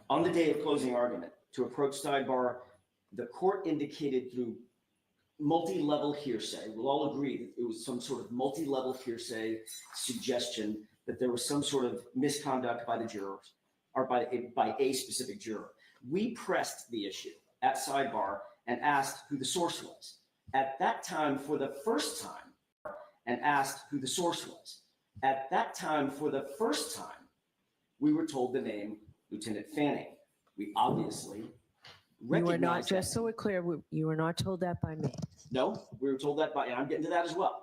On the day of closing argument, to approach sidebar, the court indicated through multi-level hearsay, we'll all agree that it was some sort of multi-level hearsay suggestion that there was some sort of misconduct by the jurors or by a specific juror. We pressed the issue at sidebar and asked who the source was. At that time, for the first time, and asked who the source was. At that time, for the first time, we were told the name Lieutenant Fanning. We obviously recognized You were not, that. just so we're clear, you were not told that by me. No, we were told that by, and I'm getting to that as well.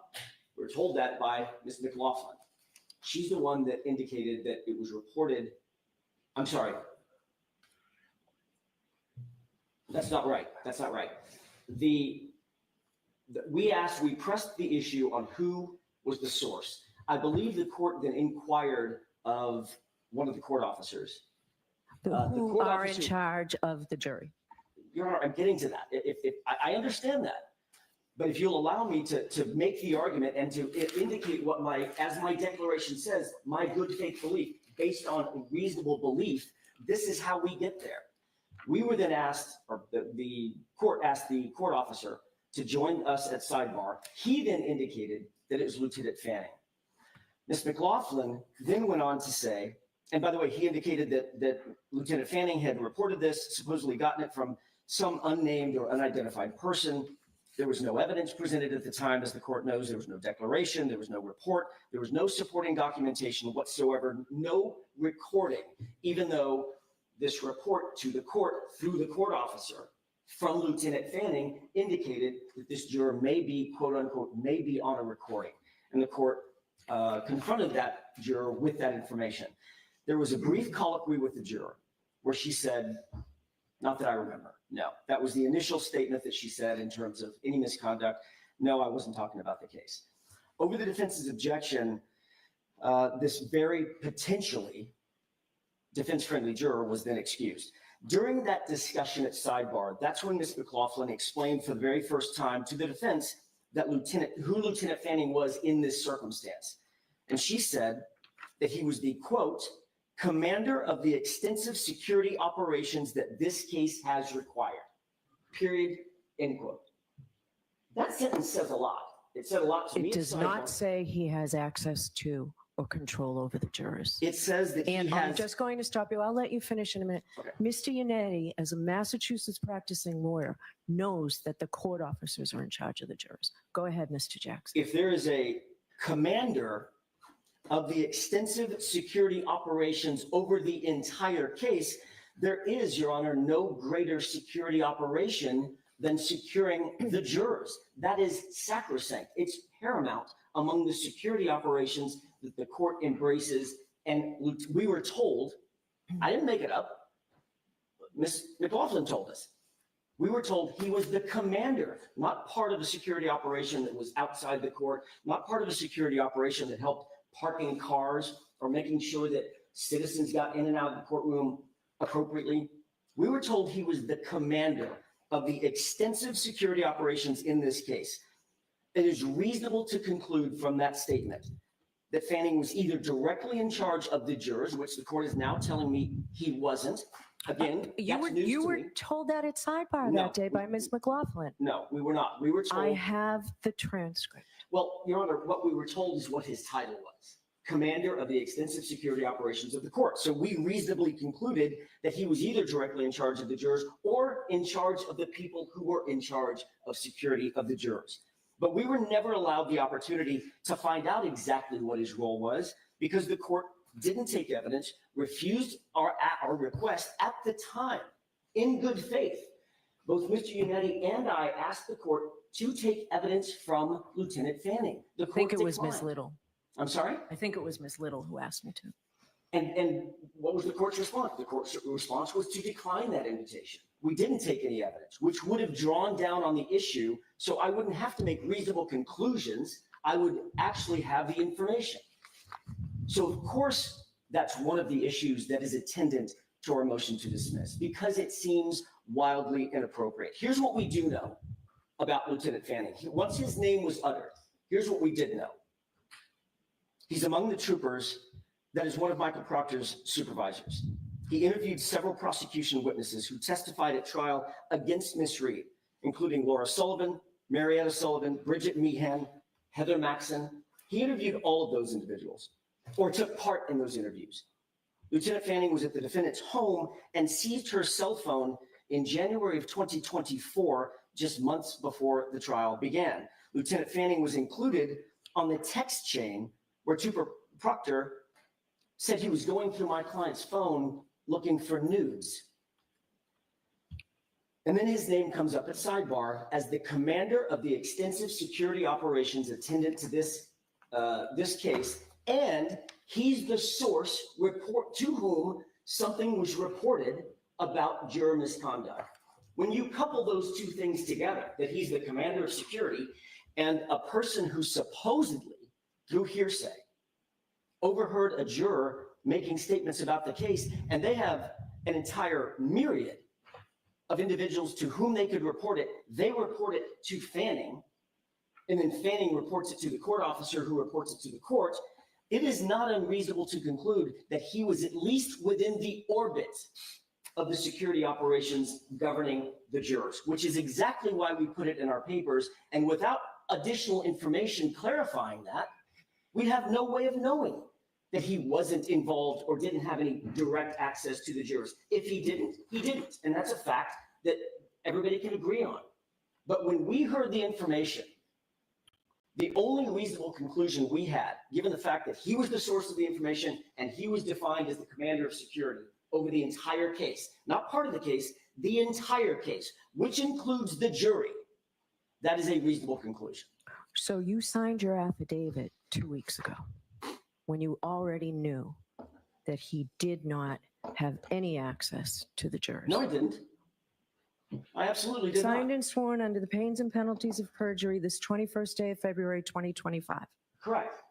We were told that by Ms. McLaughlin. She's the one that indicated that it was reported. I'm sorry. That's not right. That's not right. We pressed the issue on who was the source. I believe the court then inquired of one of the court officers. Who are in charge of the jury. Your Honor, I'm getting to that. I understand that. But if you'll allow me to make the argument and to indicate what as my declaration says, my good faith belief, based on reasonable belief, this is how we get there. We were then asked, or the court asked the court officer to join us at sidebar. He then indicated that it was Lieutenant Fanning. Ms. McLaughlin then went on to say, and by the way, he indicated that Lieutenant Fanning had reported this, supposedly gotten it from some unnamed or unidentified person. There was no evidence presented at the time, as the court knows. There was no declaration. There was no report. There was no supporting documentation whatsoever, no recording, even though this report to the court through the court officer from Lieutenant Fanning indicated that this juror may be, quote unquote, may be on a recording. And the court confronted that juror with that information. There was a brief colloquy with the juror where she said, not that I remember. No, that was the initial statement that she said in terms of any misconduct. No, I wasn't talking about the case. Over the defense's objection, this very potentially defense-friendly juror was then excused. During that discussion at sidebar, that's when Ms. McLaughlin explained for the very first time to the defense that who Lieutenant Fanning was in this circumstance. And she said that he was the, quote, commander of the extensive security operations that this case has required, period, end quote. That sentence says a lot. It said a lot to me. It does not say he has access to or control over the jurors. It says that and he has. I'm just going to stop you. I'll let you finish in a minute. Okay. Mr. Yannetti, as a Massachusetts practicing lawyer, knows that the court officers are in charge of the jurors. Go ahead, Mr. Jackson. If there is a commander of the extensive security operations over the entire case, there is, Your Honor, no greater security operation than securing the jurors. That is sacrosanct. It's paramount among the security operations that the court embraces. And we were told, I didn't make it up, Ms. McLaughlin told us, we were told he was the commander, not part of a security operation that was outside the court, not part of a security operation that helped parking cars or making sure that citizens got in and out of the courtroom appropriately. We were told he was the commander of the extensive security operations in this case. It is reasonable to conclude from that statement that Fanning was either directly in charge of the jurors, which the court is now telling me he wasn't. Again, you were told that at sidebar that day by Ms. McLaughlin. No, we were not. We were told. I have the transcript. Well, Your Honor, what we were told is what his title was. Commander of the extensive security operations of the court. So we reasonably concluded that he was either directly in charge of the jurors or in charge of the people who were in charge of security of the jurors. But we were never allowed the opportunity to find out exactly what his role was because the court didn't take evidence, refused our request at the time in good faith. Both Mr. Yannetti and I asked the court to take evidence from Lieutenant Fanning. The court I think it was declined. Ms. Little. I'm sorry? I think it was Ms. Little who asked me to. And what was the court's response? The court's response was to decline that invitation. We didn't take any evidence, which would have drawn down on the issue, so I wouldn't have to make reasonable conclusions. I would actually have the information. So, of course, that's one of the issues that is attendant to our motion to dismiss, because it seems wildly inappropriate. Here's what we do know about Lieutenant Fanning. Once his name was uttered, here's what we did know. He's among the troopers that is one of Michael Proctor's supervisors. He interviewed several prosecution witnesses who testified at trial against Miss Reed, including Laura Sullivan, Marietta Sullivan, Bridget Meehan, Heather Maxson. He interviewed all of those individuals, or took part in those interviews. Lieutenant Fanning was at the defendant's home and seized her cell phone in January of 2024, just months before the trial began. Lieutenant Fanning was included on the text chain where Trooper Proctor said he was going through my client's phone looking for nudes. And then his name comes up at sidebar as the commander of the extensive security operations attendant to this case, and he's the source to whom something was reported about juror misconduct. When you couple those two things together, that he's the commander of security and a person who supposedly, through hearsay, overheard a juror making statements about the case, and they have an entire myriad of individuals to whom they could report it. They report it to Fanning, and then Fanning reports it to the court officer who reports it to the court. It is not unreasonable to conclude that he was at least within the orbit of the security operations governing the jurors, which is exactly why we put it in our papers. And without additional information clarifying that, we have no way of knowing that he wasn't involved or didn't have any direct access to the jurors. If he didn't, he didn't. And that's a fact that everybody can agree on. But when we heard the information, the only reasonable conclusion we had, given the fact that he was the source of the information and he was defined as the commander of security over the entire case, not part of the case, the entire case, which includes the jury, that is a reasonable conclusion. So you signed your affidavit 2 weeks ago when you already knew that he did not have any access to the jurors. No, I didn't. I absolutely did Signed not. and sworn under the pains and penalties of perjury this 21st day of February 2025. Correct.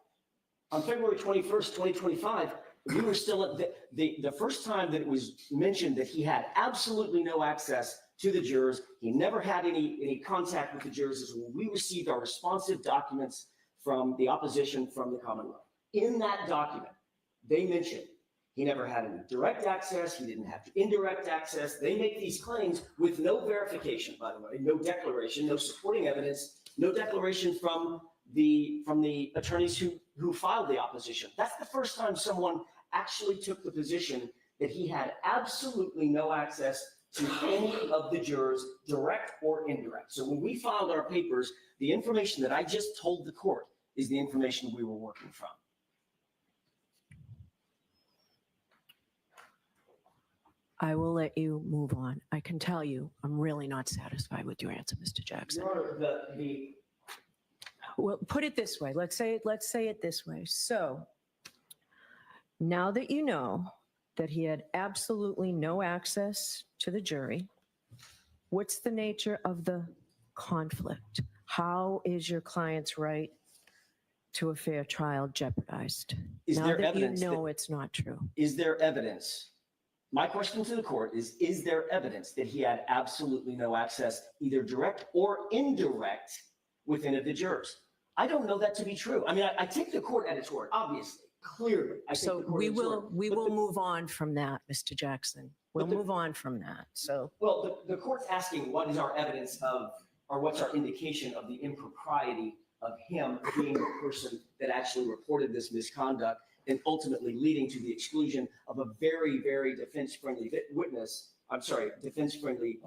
On February 21st, 2025, we were still at the first time that it was mentioned that he had absolutely no access to the jurors. He never had any contact with the jurors is when we received our responsive documents from the opposition from the Commonwealth. In that document, they mentioned he never had any direct access. He didn't have indirect access. They make these claims with no verification, by the way, no declaration, no supporting evidence, no declaration from the attorneys who filed the opposition. That's the first time someone actually took the position that he had absolutely no access to any of the jurors, direct or indirect. So when we filed our papers, the information that I just told the court is the information we were working from. I will let you move on. I can tell you, I'm really not satisfied with your answer, Mr. Jackson. Your Honor, Well, put it this way. Let's say it this way. So now that you know that he had absolutely no access to the jury, what's the nature of the conflict? How is your client's right to a fair trial jeopardized? Is now there that evidence you know it's not true? Is there evidence? My question to the court is there evidence that he had absolutely no access, either direct or indirect, with any of the jurors? I don't know that to be true. I mean, I take the court at its word, obviously, clearly. So we will move on from that, Mr. Jackson. We'll move on from that. So well, the court's asking what is our evidence of, or what's our indication of the impropriety of him being the person that actually reported this misconduct and ultimately leading to the exclusion of a very, very defense-friendly witness, defense-friendly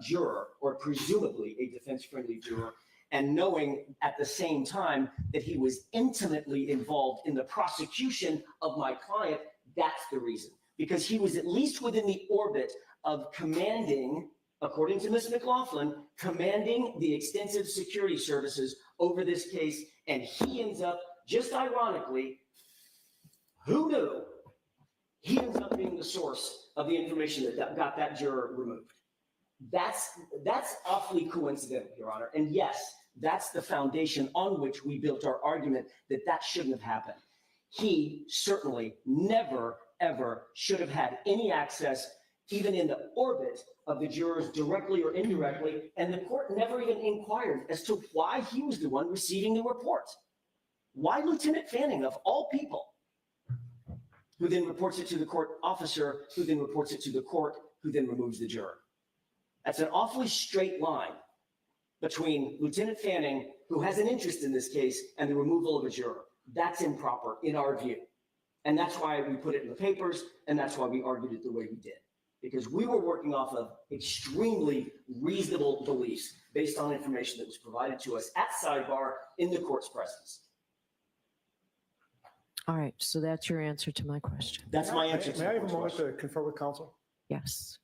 juror, or presumably a defense-friendly juror, and knowing at the same time that he was intimately involved in the prosecution of my client. That's the reason, because he was at least within the orbit of commanding, according to Ms. McLaughlin, commanding the extensive security services over this case, and he ends up, just ironically, who knew? He ends up being the source of the information that got that juror removed. That's awfully coincidental, Your Honor. And yes, that's the foundation on which we built our argument that shouldn't have happened. He certainly never, ever should have had any access, even in the orbit of the jurors, directly or indirectly. And the court never even inquired as to why he was the one receiving the report. Why Lieutenant Fanning, of all people? who then reports it to the court officer, who then reports it to the court, who then removes the juror. That's an awfully straight line between Lieutenant Fanning, who has an interest in this case, and the removal of a juror. That's improper in our view. And that's why we put it in the papers, and that's why we argued it the way we did. Because we were working off of extremely reasonable beliefs based on information that was provided to us at sidebar in the court's presence. All right, so that's your answer to my question. That's my answer to May I the have a court's moment question. to confer with counsel? Yes.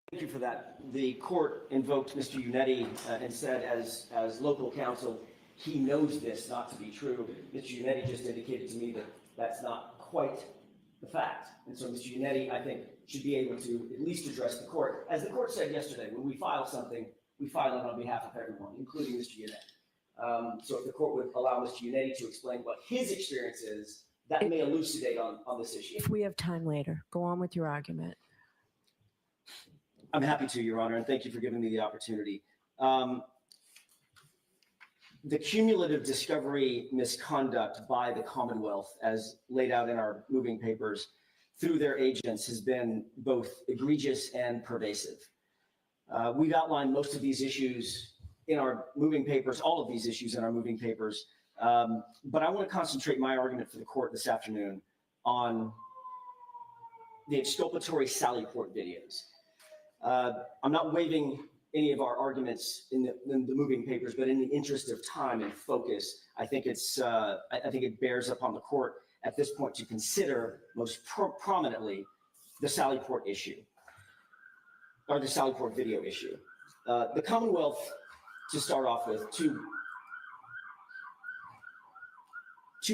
Thank you for that. The court invoked Mr. Unetti and said, as local counsel, he knows this not to be true. Mr. Unetti just indicated to me that that's not quite the fact. And so Mr. Unetti, I think, should be able to at least address the court. As the court said yesterday, when we file something, we file it on behalf of everyone, including Mr. Unetti. So if the court would allow Mr. Unetti to explain what his experience is, that may elucidate on this issue. If we have time later, go on with your argument. I'm happy to, Your Honor, and thank you for giving me the opportunity. The cumulative discovery misconduct by the Commonwealth, as laid out in our moving papers through their agents, has been both egregious and pervasive. We've outlined most of these issues in our moving papers, all of these issues in our moving papers, but I want to concentrate my argument for the court this afternoon on the exculpatory Sallyport videos. I'm not waiving any of our arguments in the moving papers, but in the interest of time and focus, I think it bears upon the court at this point to consider most prominently the Sallyport issue, or the Sallyport video issue. The Commonwealth, to start off with, two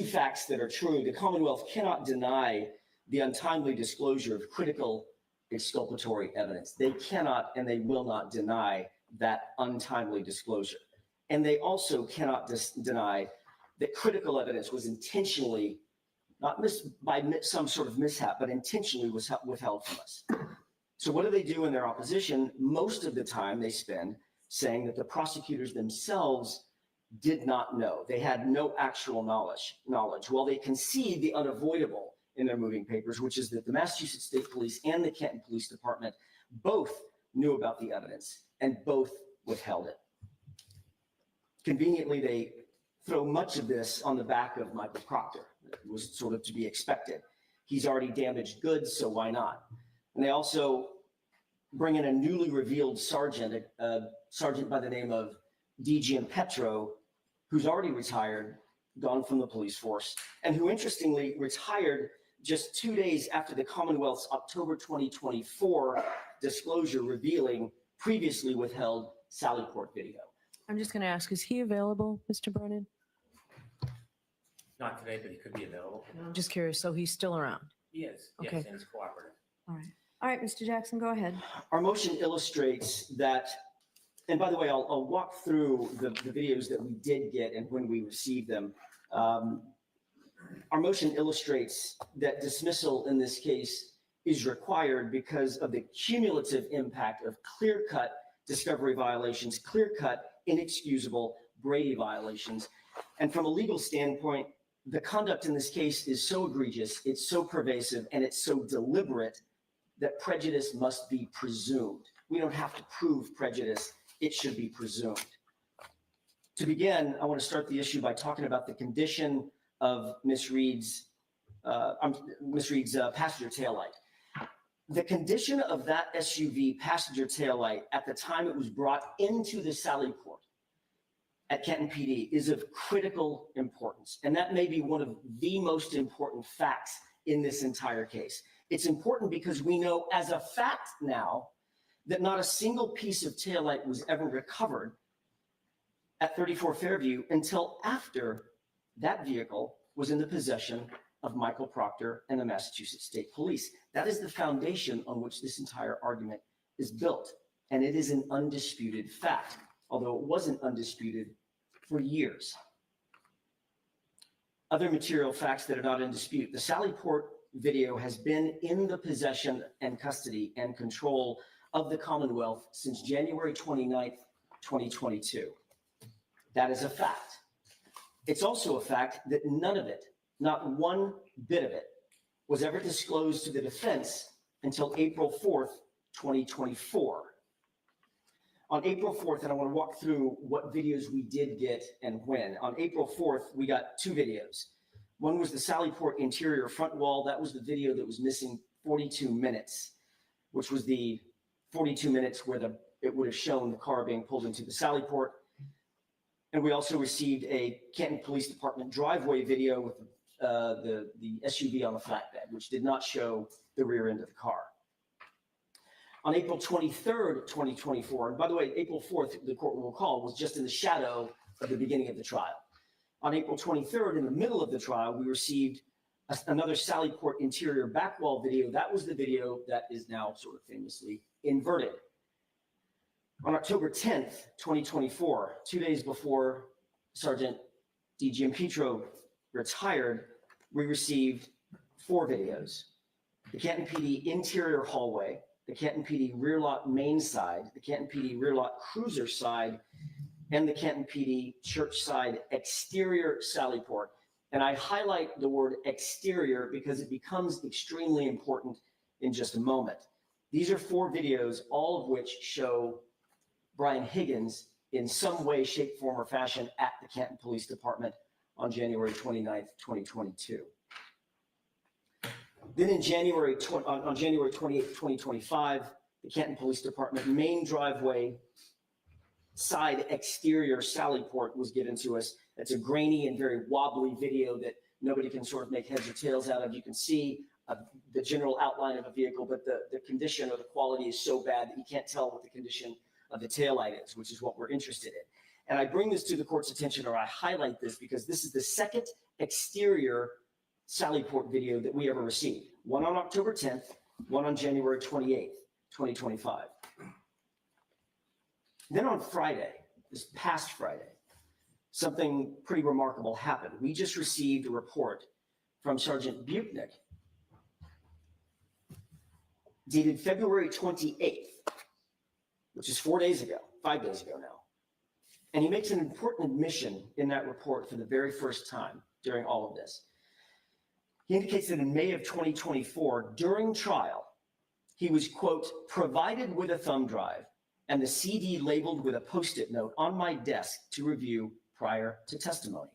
facts that are true. The Commonwealth cannot deny the untimely disclosure of critical exculpatory evidence. They cannot and they will not deny that untimely disclosure. And they also cannot deny that critical evidence was intentionally, not by some sort of mishap, but intentionally was withheld from us. So what do they do in their opposition? Most of the time they spend saying that the prosecutors themselves did not know. They had no actual knowledge. Well, they concede the unavoidable in their moving papers, which is that the Massachusetts State Police and the Canton Police Department both knew about the evidence and both withheld it. Conveniently, they throw much of this on the back of Michael Proctor. It was sort of to be expected. He's already damaged goods, so why not? And they also bring in a newly revealed sergeant, a sergeant by the name of DGM Petro, who's already retired, gone from the police force, and who interestingly retired just 2 days after the Commonwealth's October 2024 disclosure revealing previously withheld Sallyport video. I'm just going to ask, is he available, Mr. Brennan? Not today, but he could be available. I'm just curious. So he's still around. He is, Okay. yes, and he's cooperative. All right. All right, Mr. Jackson, go ahead. Our motion illustrates that, and by the way, I'll walk through the videos that we did get and when we received them. Our motion illustrates that dismissal in this case is required because of the cumulative impact of clear-cut discovery violations, clear-cut, inexcusable Brady violations. And from a legal standpoint, the conduct in this case is so egregious, it's so pervasive, and it's so deliberate that prejudice must be presumed. We don't have to prove prejudice, it should be presumed. To begin, I want to start the issue by talking about the condition of Miss Reed's passenger taillight. The condition of that SUV passenger taillight at the time it was brought into the Sallyport at Canton PD is of critical importance. And that may be one of the most important facts in this entire case. It's important because we know as a fact now that not a single piece of taillight was ever recovered at 34 Fairview until after that vehicle was in the possession of Michael Proctor and the Massachusetts State Police. That is the foundation on which this entire argument is built. And it is an undisputed fact, although it wasn't undisputed for years. Other material facts that are not in dispute. The Sallyport video has been in the possession and custody and control of the Commonwealth since January 29th, 2022. That is a fact. It's also a fact that none of it, not one bit of it, was ever disclosed to the defense until April 4th, 2024. On April 4th, and I want to walk through what videos we did get and when. On April 4th, we got two videos. One was the Sallyport interior front wall. That was the video that was missing 42 minutes, which was the 42 minutes where it would have shown the car being pulled into the Sallyport. And we also received a Canton Police Department driveway video with the SUV on the flatbed, which did not show the rear end of the car. On April 23rd, 2024, and by the way, April 4th, the court will recall, was just in the shadow of the beginning of the trial. On April 23rd, in the middle of the trial, we received another Sallyport interior back wall video. That was the video that is now sort of famously inverted. On October 10th, 2024, 2 days before Sergeant D.G. Petro retired, we received four videos. The Canton PD interior hallway, the Canton PD rear lot main side, the Canton PD rear lot cruiser side, and the Canton PD church side exterior Sallyport. And I highlight the word exterior because it becomes extremely important in just a moment. These are four videos, all of which show Brian Higgins in some way, shape, form, or fashion at the Canton Police Department on January 29th, 2022. Then on January 28th, 2025, the Canton Police Department main driveway side exterior Sallyport was given to us. It's a grainy and very wobbly video that nobody can sort of make heads or tails out of. You can see the general outline of a vehicle, but the condition or the quality is so bad that you can't tell what the condition of the taillight is, which is what we're interested in. And I bring this to the court's attention, or I highlight this, because this is the second exterior Sallyport video that we ever received. One on October 10th, one on January 28th, 2025. Then on Friday, this past Friday, something pretty remarkable happened. We just received a report from Sergeant Buchnick dated February 28th, which is 4 days ago, 5 days ago now. And he makes an important admission in that report for the very first time during all of this. He indicates that in May of 2024, during trial, he was, quote, provided with a thumb drive and the CD labeled with a Post-it note on my desk to review prior to testimony.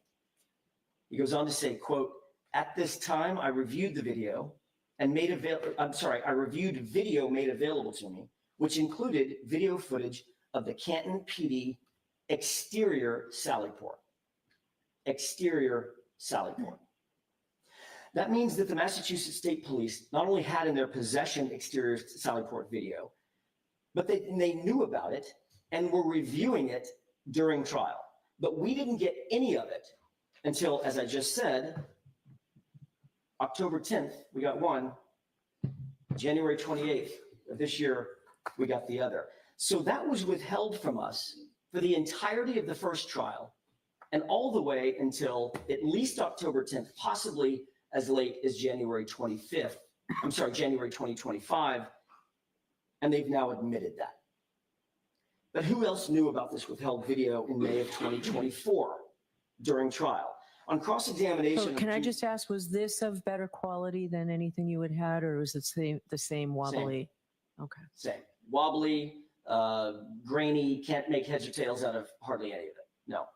He goes on to say, quote, at this time, I reviewed the video and I reviewed video made available to me, which included video footage of the Canton PD exterior Sallyport. Exterior Sallyport. That means that the Massachusetts State Police not only had in their possession exterior Sallyport video, but they knew about it and were reviewing it during trial. But we didn't get any of it until, as I just said, October 10th, we got one. January 28th of this year, we got the other. So that was withheld from us for the entirety of the first trial and all the way until at least October 10th, possibly as late as January 2025. And they've now admitted that. But who else knew about this withheld video in May of 2024 during trial? On cross-examination. So can I just ask, was this of better quality than anything you had had, or was it the same wobbly? Same. Okay. Same. Wobbly, grainy, can't make heads or tails out of hardly any of it. No.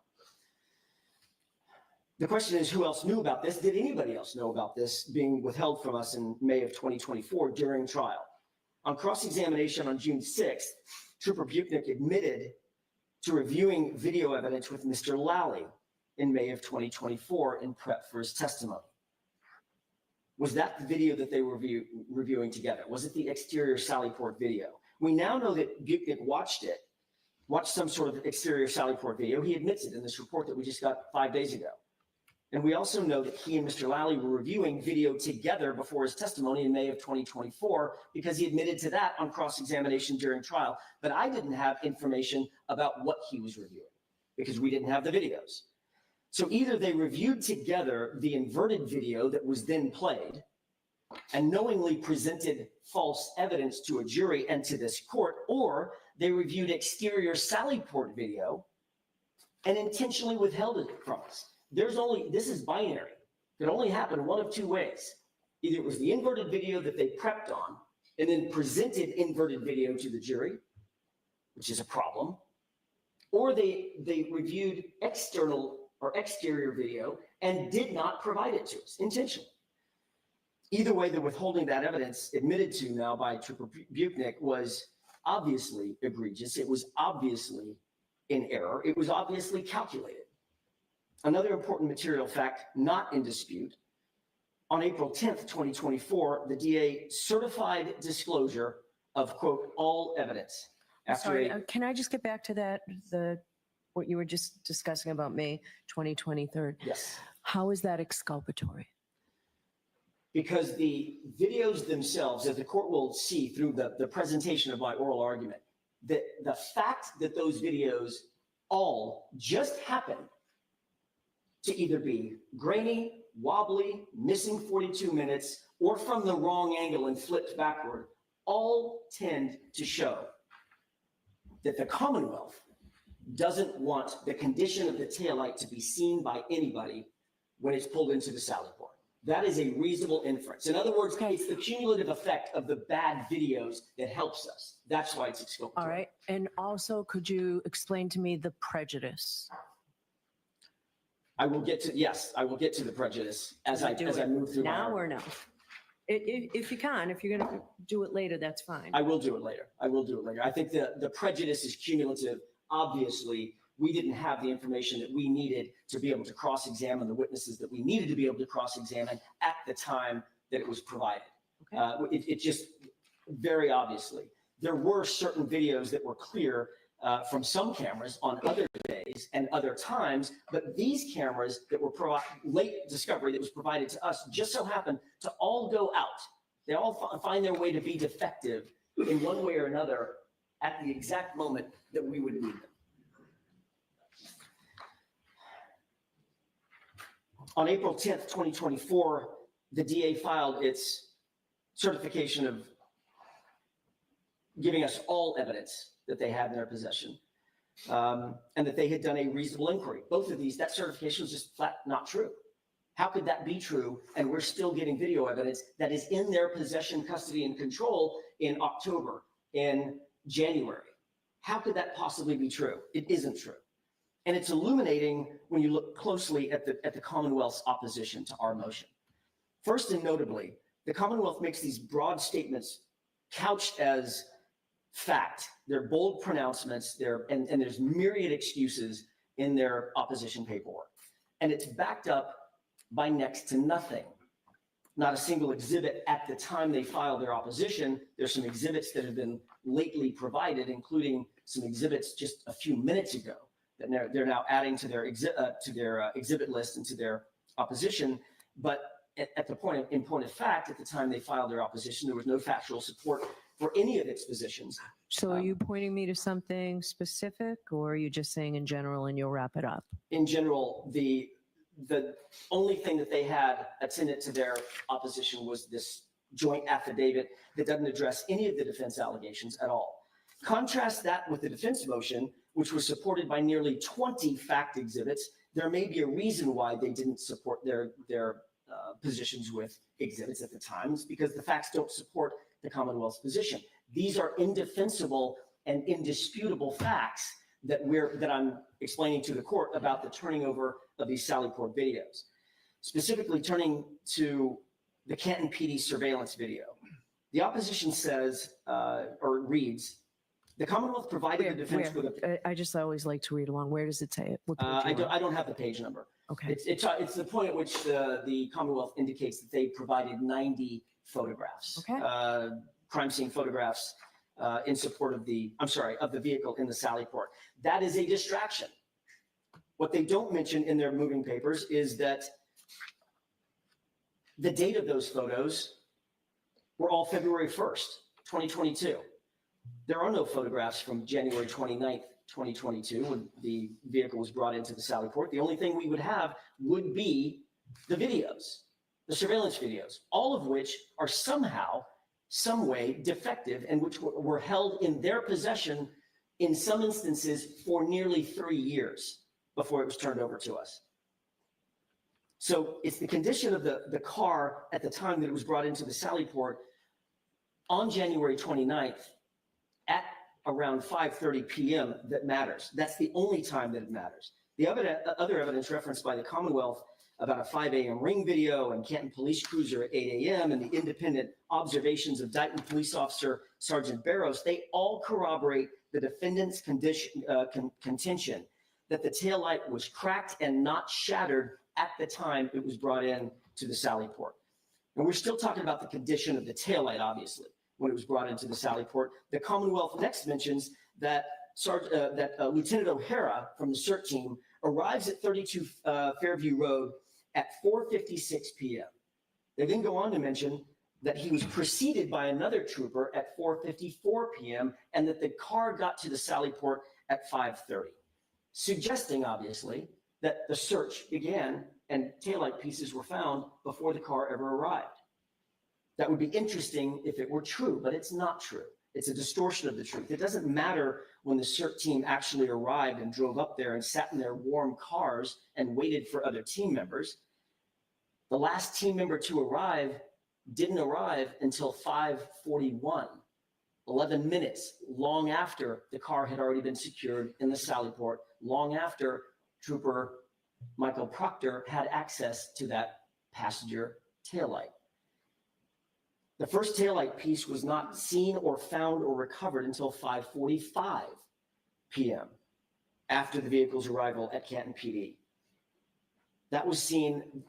The question is, who else knew about this? Did anybody else know about this being withheld from us in May of 2024 during trial? On cross-examination on June 6th, Trooper Buchnick admitted to reviewing video evidence with Mr. Lally in May of 2024 in prep for his testimony. Was that the video that they were reviewing together? Was it the exterior Sallyport video? We now know that Buchnick watched some sort of exterior Sallyport video. He admits it in this report that we just got 5 days ago. And we also know that he and Mr. Lally were reviewing video together before his testimony in May of 2024 because he admitted to that on cross-examination during trial. But I didn't have information about what he was reviewing because we didn't have the videos. So either they reviewed together the inverted video that was then played and knowingly presented false evidence to a jury and to this court, or they reviewed exterior Sallyport video and intentionally withheld it from us. This is binary. It could only happen one of two ways. Either it was the inverted video that they prepped on and then presented inverted video to the jury, which is a problem, or they reviewed external or exterior video and did not provide it to us intentionally. Either way, the withholding that evidence admitted to now by Trooper Buchnick was obviously egregious. It was obviously in error. It was obviously calculated. Another important material fact not in dispute, on April 10th, 2024, the DA certified disclosure of, quote, all evidence. Can I just get back to that, what you were just discussing about May 2023? Yes. How is that exculpatory? Because the videos themselves, as the court will see through the presentation of my oral argument, that the fact that those videos all just happened to either be grainy, wobbly, missing 42 minutes, or from the wrong angle and flipped backward, all tend to show that the Commonwealth doesn't want the condition of the taillight to be seen by anybody when it's pulled into the Sallyport. That is a reasonable inference. In other words, it's the cumulative effect of the bad videos that helps us. That's why it's exculpatory. All right. And also, could you explain to me the prejudice? I will get to the prejudice as I move through now or no. If you can, if you're going to do it later, that's fine. I will do it later. I think the prejudice is cumulative. Obviously, we didn't have the information that we needed to be able to cross-examine the witnesses that we needed to be able to cross-examine at the time that it was provided. Okay. It just very obviously, there were certain videos that were clear from some cameras on other days and other times, but these cameras that were late discovery that was provided to us just so happened to all go out. They all find their way to be defective in one way or another at the exact moment that we would need them. On April 10th, 2024, the DA filed its certification of giving us all evidence that they had in their possession, and that they had done a reasonable inquiry. Both of these, that certification was just flat not true. How could that be true? And we're still getting video evidence that is in their possession, custody, and control in October, in January. How could that possibly be true? It isn't true. And it's illuminating when you look closely at the Commonwealth's opposition to our motion. First and notably, the Commonwealth makes these broad statements couched as fact. They're bold pronouncements, and there's myriad excuses in their opposition paperwork. And it's backed up by next to nothing. Not a single exhibit at the time they filed their opposition. There's some exhibits that have been lately provided, including some exhibits just a few minutes ago that they're now adding to their exhibit list and to their opposition. But in point of fact, at the time they filed their opposition, there was no factual support for any of its positions. So are you pointing me to something specific, or are you just saying in general and you'll wrap it up? In general, the only thing that they had attendant to their opposition was this joint affidavit that doesn't address any of the defense allegations at all. Contrast that with the defense motion, which was supported by nearly 20 fact exhibits. There may be a reason why they didn't support their positions with exhibits at the time. It's because the facts don't support the Commonwealth's position. These are indefensible and indisputable facts that I'm explaining to the court about the turning over of these Sallyport videos. Specifically turning to the Canton PD surveillance video. The opposition says, or reads, The Commonwealth provided the defense with a. I just always like to read along. Where does it say it? What page I you on? don't have the page number. Okay. It's the point at which the Commonwealth indicates that they provided 90 photographs. Okay. Crime scene photographs in support of the vehicle in the Sallyport. That is a distraction. What they don't mention in their moving papers is that the date of those photos were all February 1st, 2022. There are no photographs from January 29th, 2022, when the vehicle was brought into the Sallyport. The only thing we would have would be the videos, the surveillance videos, all of which are somehow, some way defective and which were held in their possession in some instances for nearly 3 years before it was turned over to us. So it's the condition of the car at the time that it was brought into the Sallyport on January 29th at around 5:30 p.m. that matters. That's the only time that it matters. The other evidence referenced by the Commonwealth about a 5 a.m. ring video and Canton police cruiser at 8 a.m. and the independent observations of Dighton police officer Sergeant Barrows, they all corroborate the defendant's contention that the taillight was cracked and not shattered at the time it was brought in to the Sallyport. And we're still talking about the condition of the taillight, obviously, when it was brought into the Sallyport. The Commonwealth next mentions that Lieutenant O'Hara from the CERT team arrives at 32 Fairview Road at 4:56 p.m. They then go on to mention that he was preceded by another trooper at 4:54 p.m. and that the car got to the Sallyport at 5:30, suggesting, obviously, that the search began and taillight pieces were found before the car ever arrived. That would be interesting if it were true, but it's not true. It's a distortion of the truth. It doesn't matter when the CERT team actually arrived and drove up there and sat in their warm cars and waited for other team members. The last team member to arrive didn't arrive until 5:41, 11 minutes, long after the car had already been secured in the Sallyport, long after Trooper Michael Proctor had access to that passenger taillight. The first taillight piece was not seen or found or recovered until 5:45 p.m. after the vehicle's arrival at Canton PD. That was seen.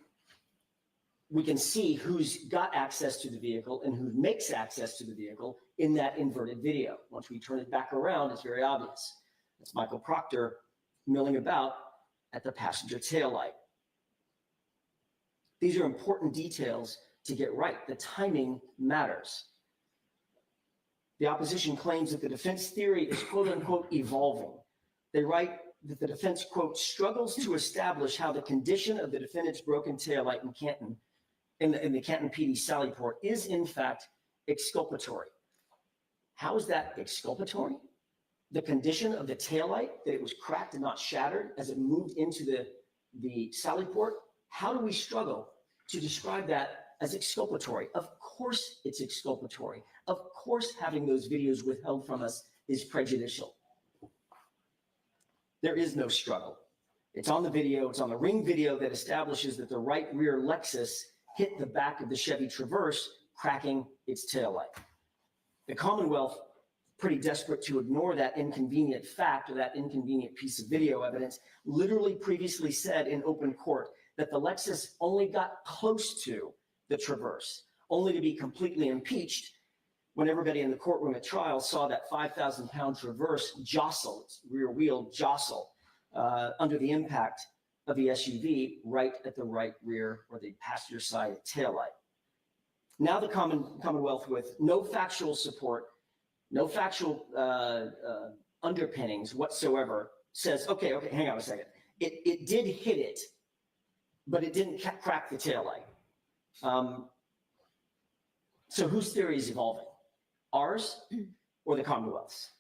We can see who's got access to the vehicle and who makes access to the vehicle in that inverted video. Once we turn it back around, it's very obvious. It's Michael Proctor milling about at the passenger taillight. These are important details to get right. The timing matters. The opposition claims that the defense theory is quote unquote evolving. They write that the defense quote struggles to establish how the condition of the defendant's broken taillight in Canton, in the Canton PD Sallyport, is in fact exculpatory. How is that exculpatory? The condition of the taillight, that it was cracked and not shattered as it moved into the Sallyport. How do we struggle to describe that as exculpatory? Of course it's exculpatory. Of course having those videos withheld from us is prejudicial. There is no struggle. It's on the video, it's on the ring video that establishes that the right rear Lexus hit the back of the Chevy Traverse, cracking its taillight. The Commonwealth, pretty desperate to ignore that inconvenient fact or that inconvenient piece of video evidence, literally previously said in open court that the Lexus only got close to the Traverse, only to be completely impeached when everybody in the courtroom at trial saw that 5,000-pound Traverse jostle, its rear wheel jostle, under the impact of the SUV right at the right rear or the passenger side taillight. Now the Commonwealth, with no factual support, no factual underpinnings whatsoever, says, okay, hang on a second. It did hit it, but it didn't crack the taillight. So whose theory is evolving? Ours or the Commonwealth's?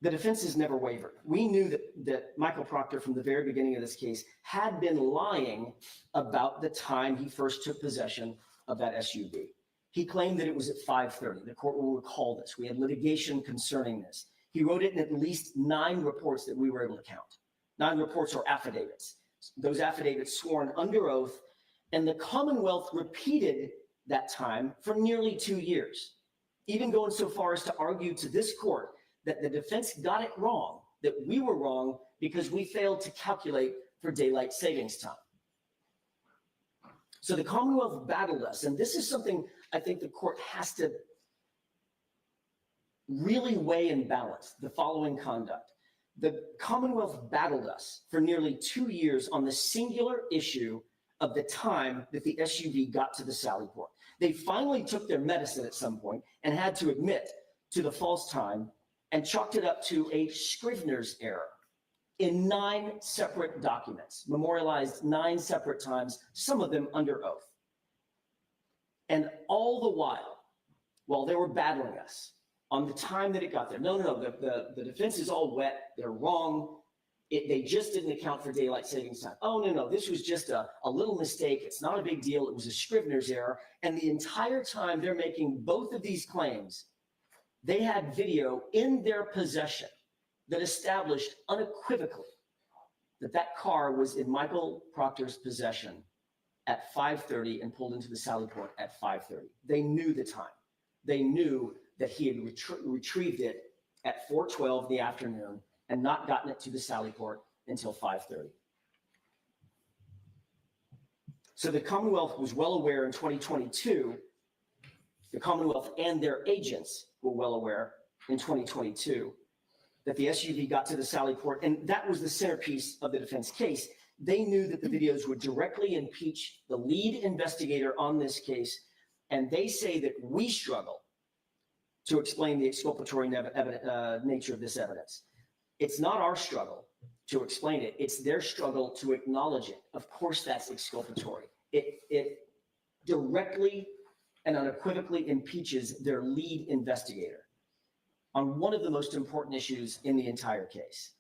The defense has never wavered. We knew that Michael Proctor, from the very beginning of this case, had been lying about the time he first took possession of that SUV. He claimed that it was at 5:30. The court will recall this. We had litigation concerning this. He wrote it in at least 9 reports that we were able to count. 9 reports or affidavits. Those affidavits sworn under oath, and the Commonwealth repeated that time for nearly 2 years. even going so far as to argue to this court that the defense got it wrong, that we were wrong because we failed to calculate for daylight savings time. So the Commonwealth battled us, and this is something I think the court has to really weigh and balance the following conduct. The Commonwealth battled us for nearly 2 years on the singular issue of the time that the SUV got to the Sallyport. They finally took their medicine at some point and had to admit to the false time and chalked it up to a Scrivener's error in 9 separate documents, memorialized 9 separate times, some of them under oath. And all the while they were battling us on the time that it got there, no, the defense is all wet, they're wrong, they just didn't account for daylight savings time. Oh, no, this was just a little mistake, it's not a big deal, it was a Scrivener's error. And the entire time they're making both of these claims, they had video in their possession that established unequivocally that that car was in Michael Proctor's possession at 5:30 and pulled into the Sallyport at 5:30. They knew the time. They knew that he had retrieved it at 4:12 in the afternoon and not gotten it to the Sallyport until 5:30. So the Commonwealth was well aware in 2022, the Commonwealth and their agents were well aware in 2022 that the SUV got to the Sallyport, and that was the centerpiece of the defense case. They knew that the videos would directly impeach the lead investigator on this case, and they say that we struggle to explain the exculpatory nature of this evidence. It's not our struggle to explain it, it's their struggle to acknowledge it. Of course that's exculpatory. It directly and unequivocally impeaches their lead investigator on one of the most important issues in the entire case.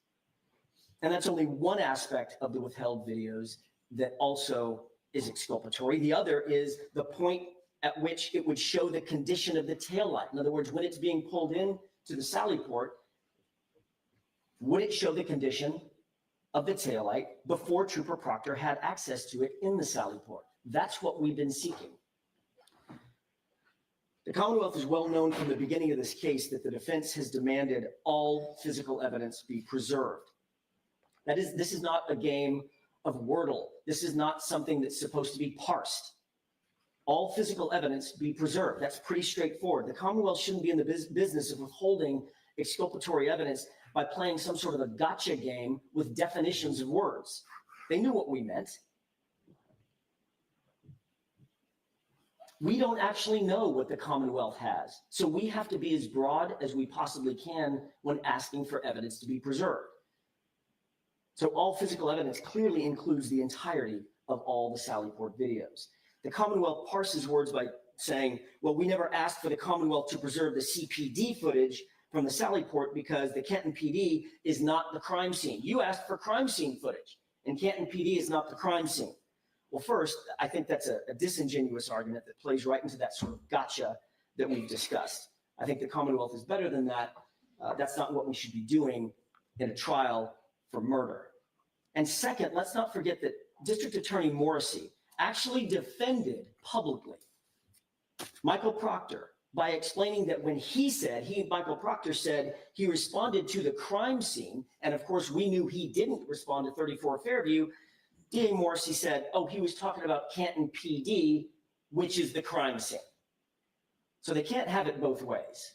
And that's only one aspect of the withheld videos that also is exculpatory. The other is the point at which it would show the condition of the taillight. In other words, when it's being pulled in to the Sallyport, would it show the condition of the taillight before Trooper Proctor had access to it in the Sallyport? That's what we've been seeking. The Commonwealth is well known from the beginning of this case that the defense has demanded all physical evidence be preserved. This is not a game of Wordle. This is not something that's supposed to be parsed. All physical evidence be preserved. That's pretty straightforward. The Commonwealth shouldn't be in the business of withholding exculpatory evidence by playing some sort of a gotcha game with definitions of words. They knew what we meant. We don't actually know what the Commonwealth has, so we have to be as broad as we possibly can when asking for evidence to be preserved. So all physical evidence clearly includes the entirety of all the Sallyport videos. The Commonwealth parses words by saying, well, we never asked for the Commonwealth to preserve the CPD footage from the Sallyport because the Canton PD is not the crime scene. You asked for crime scene footage, and Canton PD is not the crime scene. Well, first, I think that's a disingenuous argument that plays right into that sort of gotcha that we've discussed. I think the Commonwealth is better than that. That's not what we should be doing in a trial for murder. And second, let's not forget that District Attorney Morrissey actually defended publicly Michael Proctor by explaining that when Michael Proctor said he responded to the crime scene, and of course we knew he didn't respond to 34 Fairview, D.A. Morrissey said, oh, he was talking about Canton PD, which is the crime scene. So they can't have it both ways.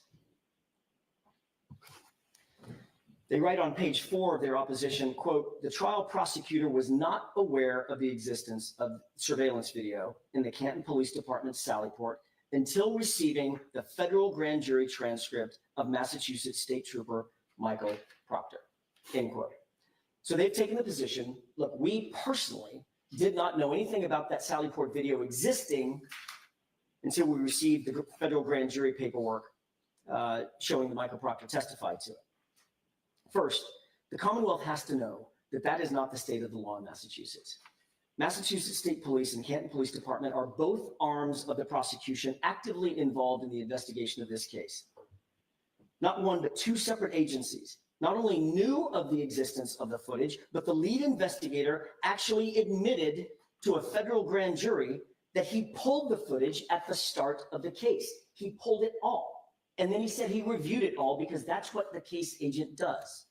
They write on page 4 of their opposition, quote, the trial prosecutor was not aware of the existence of surveillance video in the Canton Police Department's Sallyport until receiving the federal grand jury transcript of Massachusetts State Trooper Michael Proctor, end quote. So they've taken the position, look, we personally did not know anything about that Sallyport video existing until we received the federal grand jury paperwork showing that Michael Proctor testified to it. First, the Commonwealth has to know that that is not the state of the law in Massachusetts. Massachusetts State Police and Canton Police Department are both arms of the prosecution actively involved in the investigation of this case. Not one, but 2 separate agencies not only knew of the existence of the footage, but the lead investigator actually admitted to a federal grand jury that he pulled the footage at the start of the case. He pulled it all. And then he said he reviewed it all because that's what the case agent does.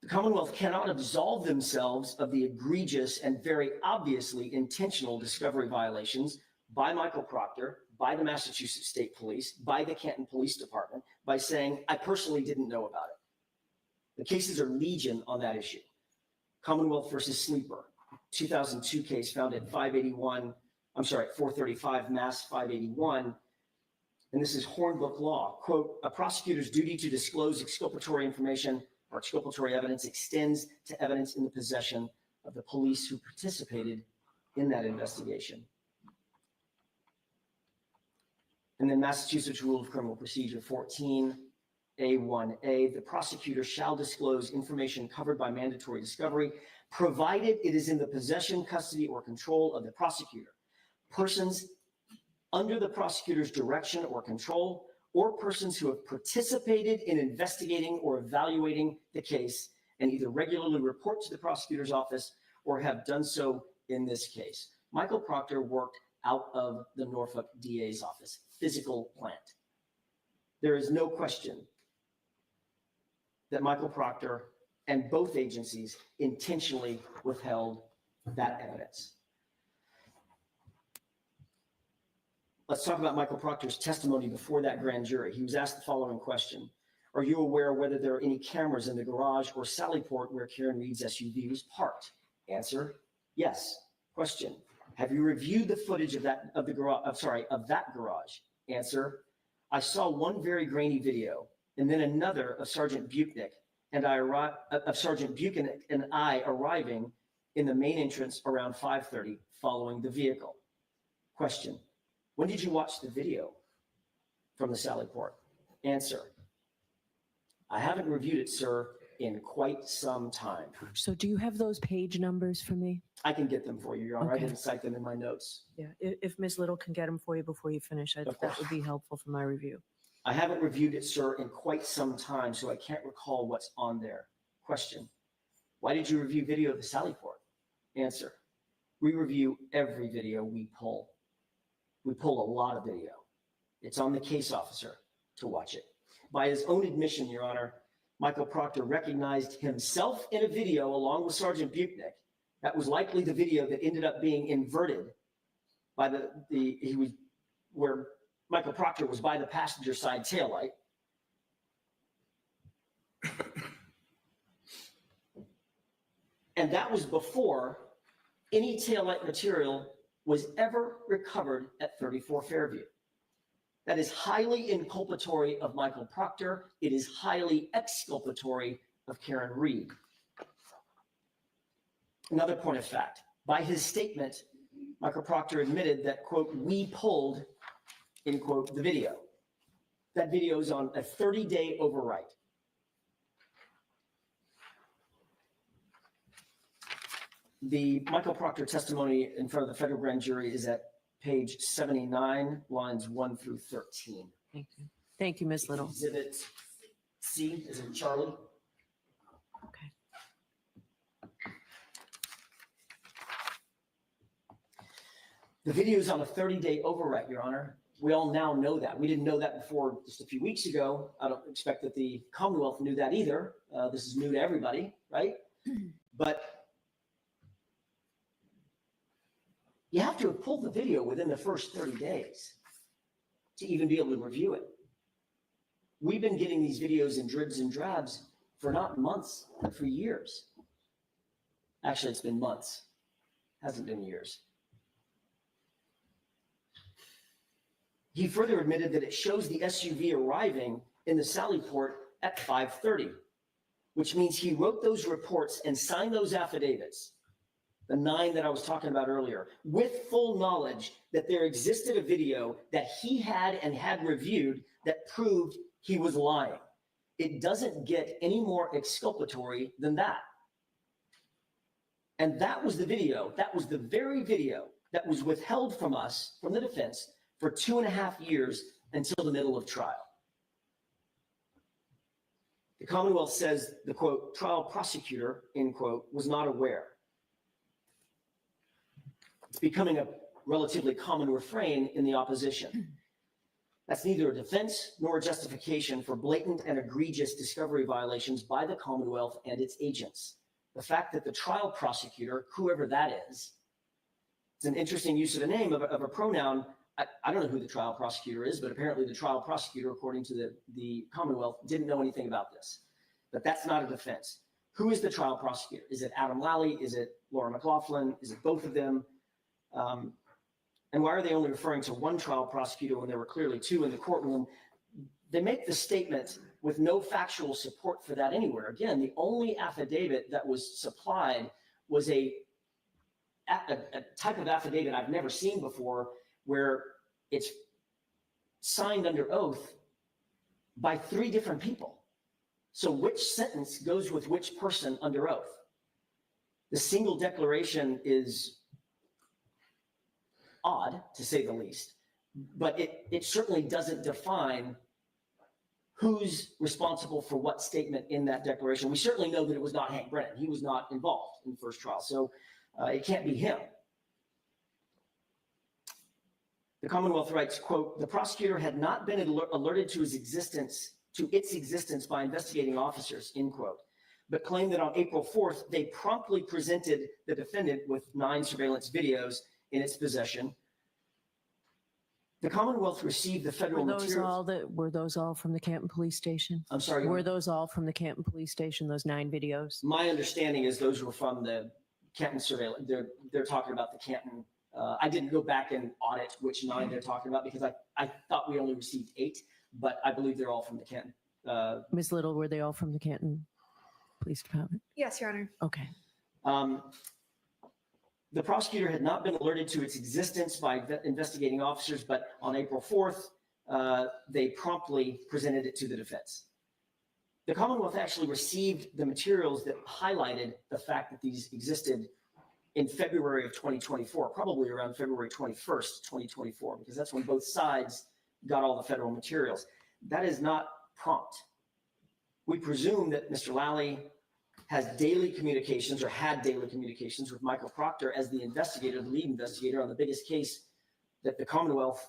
The Commonwealth cannot absolve themselves of the egregious and very obviously intentional discovery violations by Michael Proctor, by the Massachusetts State Police, by the Canton Police Department, by saying, I personally didn't know about it. The cases are legion on that issue. Commonwealth versus Sleeper, 2002 case found at 435 Mass 581. And this is Hornbook law. Quote, a prosecutor's duty to disclose exculpatory information or exculpatory evidence extends to evidence in the possession of the police who participated in that investigation. And then Massachusetts Rule of Criminal Procedure 14A1A, the prosecutor shall disclose information covered by mandatory discovery, provided it is in the possession, custody, or control of the prosecutor. Persons under the prosecutor's direction or control, or persons who have participated in investigating or evaluating the case and either regularly report to the prosecutor's office or have done so in this case. Michael Proctor worked out of the Norfolk DA's office, physical plant. There is no question that Michael Proctor and both agencies intentionally withheld that evidence. Let's talk about Michael Proctor's testimony before that grand jury. He was asked the following question. Are you aware whether there are any cameras in the garage or Sallyport where Karen Reed's SUV was parked? Answer, yes. Question, have you reviewed the footage of that garage? Answer, I saw one very grainy video and then another of Sergeant Buchanan and I arriving in the main entrance around 5:30 following the vehicle. Question, when did you watch the video from the Sallyport? Answer, I haven't reviewed it, sir, in quite some time. So do you have those page numbers for me? I can get them for you, Your Honor. Okay. I didn't cite them in my notes. Yeah, if Ms. Little can get them for you before you finish, Of that course. would be helpful for my review. I haven't reviewed it, sir, in quite some time, so I can't recall what's on there. Question, why did you review video of the Sallyport? Answer, we review every video we pull. We pull a lot of video. It's on the case officer to watch it. By his own admission, Your Honor, Michael Proctor recognized himself in a video along with Sergeant Buchanan. That was likely the video that ended up being inverted by where Michael Proctor was by the passenger side taillight. And that was before any taillight material was ever recovered at 34 Fairview. That is highly inculpatory of Michael Proctor. It is highly exculpatory of Karen Reed. Another point of fact, by his statement, Michael Proctor admitted that, quote, we pulled, end quote, the video. That video is on a 30-day overwrite. The Michael Proctor testimony in front of the federal grand jury is at page 79, lines 1 through 13. Thank you. Thank you, Ms. Little. Exhibit C is in Charlie. Okay. The video is on a 30-day overwrite, Your Honor. We all now know that. We didn't know that before just a few weeks ago. I don't expect that the Commonwealth knew that either. This is new to everybody, right? But you have to have pulled the video within the first 30 days to even be able to review it. We've been getting these videos in dribs and drabs for not months, but for years. Actually, it's been months. Hasn't been years. He further admitted that it shows the SUV arriving in the Sallyport at 5:30, which means he wrote those reports and signed those affidavits, the 9 that I was talking about earlier, with full knowledge that there existed a video that he had and had reviewed that proved he was lying. It doesn't get any more exculpatory than that. And that was the video, that was the very video that was withheld from us, from the defense, for 2.5 years until the middle of trial. The Commonwealth says the, quote, trial prosecutor, end quote, was not aware. It's becoming a relatively common refrain in the opposition. That's neither a defense nor a justification for blatant and egregious discovery violations by the Commonwealth and its agents. The fact that the trial prosecutor, whoever that is, it's an interesting use of a name, of a pronoun. I don't know who the trial prosecutor is, but apparently the trial prosecutor, according to the Commonwealth, didn't know anything about this. But that's not a defense. Who is the trial prosecutor? Is it Adam Lally? Is it Laura McLaughlin? Is it both of them? And why are they only referring to one trial prosecutor when there were clearly two in the courtroom? They make the statement with no factual support for that anywhere. Again, the only affidavit that was supplied was a type of affidavit I've never seen before, where it's signed under oath by 3 different people. So which sentence goes with which person under oath? The single declaration is odd, to say the least, but it certainly doesn't define who's responsible for what statement in that declaration. We certainly know that it was not Hank Brennan. He was not involved in the first trial, so it can't be him. The Commonwealth writes, quote, the prosecutor had not been alerted to its existence by investigating officers, end quote, but claimed that on April 4th, they promptly presented the defendant with 9 surveillance videos in its possession. The Commonwealth received the federal materials. Were those all from the Canton Police Station? I'm sorry. Were those all from the Canton Police Station, those 9 videos? My understanding is those were from the Canton surveillance. They're talking about the Canton. I didn't go back and audit which 9 they're talking about because I thought we only received 8, but I believe they're all from the Canton. Ms. Little, were they all from the Canton Police Department? Yes, Your Honor. Okay. The prosecutor had not been alerted to its existence by investigating officers, but on April 4th, they promptly presented it to the defense. The Commonwealth actually received the materials that highlighted the fact that these existed in February of 2024, probably around February 21st, 2024, because that's when both sides got all the federal materials. That is not prompt. We presume that Mr. Lally has daily communications or had daily communications with Michael Proctor as the investigator, the lead investigator on the biggest case that the Commonwealth,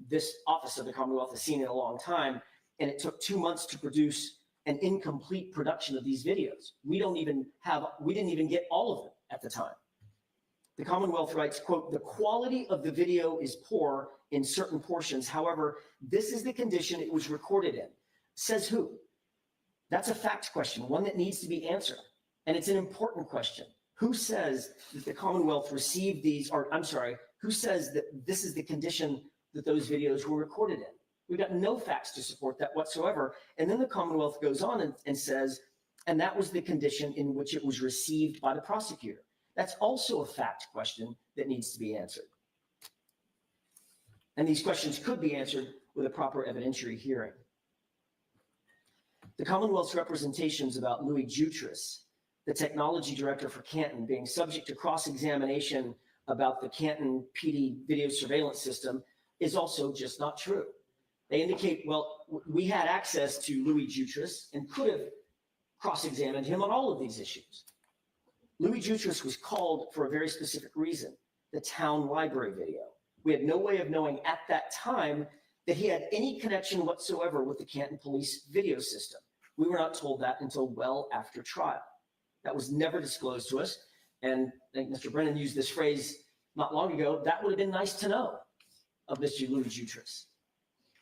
this office of the Commonwealth has seen in a long time. And it took 2 months to produce an incomplete production of these videos. We didn't even get all of them at the time. The Commonwealth writes, quote, the quality of the video is poor in certain portions. However, this is the condition it was recorded in. Says who? That's a fact question, one that needs to be answered. And it's an important question. Who says that the Commonwealth received these, or I'm sorry, who says that this is the condition that those videos were recorded in? We've got no facts to support that whatsoever. And then the Commonwealth goes on and says, and that was the condition in which it was received by the prosecutor. That's also a fact question that needs to be answered. And these questions could be answered with a proper evidentiary hearing. The Commonwealth's representations about Louis Jutras, the technology director for Canton, being subject to cross-examination about the Canton PD video surveillance system is also just not true. They indicate, well, we had access to Louis Jutras and could have cross-examined him on all of these issues. Louis Jutras was called for a very specific reason, the town library video. We had no way of knowing at that time that he had any connection whatsoever with the Canton police video system. We were not told that until well after trial. That was never disclosed to us. And I think Mr. Brennan used this phrase not long ago, that would have been nice to know of Mr. Louis Jutras.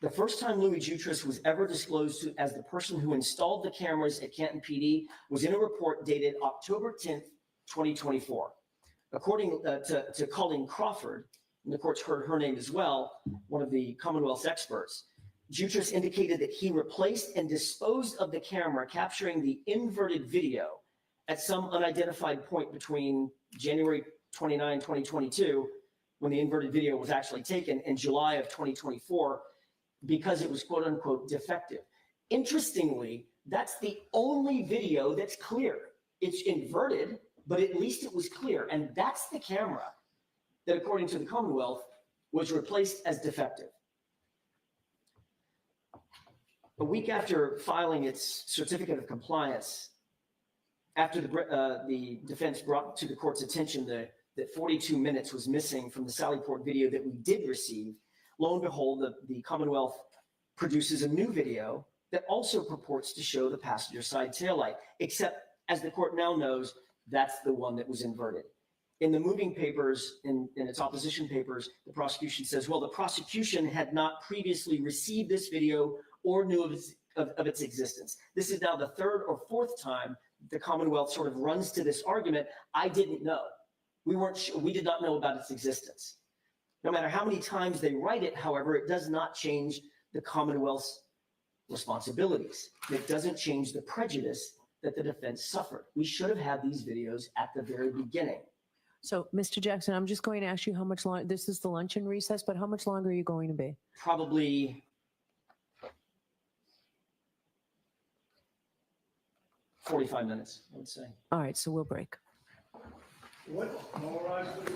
The first time Louis Jutras was ever disclosed to as the person who installed the cameras at Canton PD was in a report dated October 10th, 2024. According to Colleen Crawford, and the court's heard her name as well, one of the Commonwealth's experts, Jutras indicated that he replaced and disposed of the camera capturing the inverted video at some unidentified point between January 29, 2022, when the inverted video was actually taken, and July of 2024, because it was quote unquote defective. Interestingly, that's the only video that's clear. It's inverted, but at least it was clear. And that's the camera that, according to the Commonwealth, was replaced as defective. A week after filing its certificate of compliance, after the defense brought to the court's attention that 42 minutes was missing from the Sallyport video that we did receive, lo and behold, the Commonwealth produces a new video that also purports to show the passenger side taillight, except as the court now knows, that's the one that was inverted. In the moving papers, in its opposition papers, the prosecution says, well, the prosecution had not previously received this video or knew of its existence. This is now the third or fourth time the Commonwealth sort of runs to this argument. I didn't know. We did not know about its existence. No matter how many times they write it, however, it does not change the Commonwealth's responsibilities. It doesn't change the prejudice that the defense suffered. We should have had these videos at the very beginning. So, Mr. Jackson, I'm just going to ask you how much longer, this is the luncheon recess, but how much longer are you going to be? Probably 45 minutes, I would say. All right, so we'll break. What, memorize, please?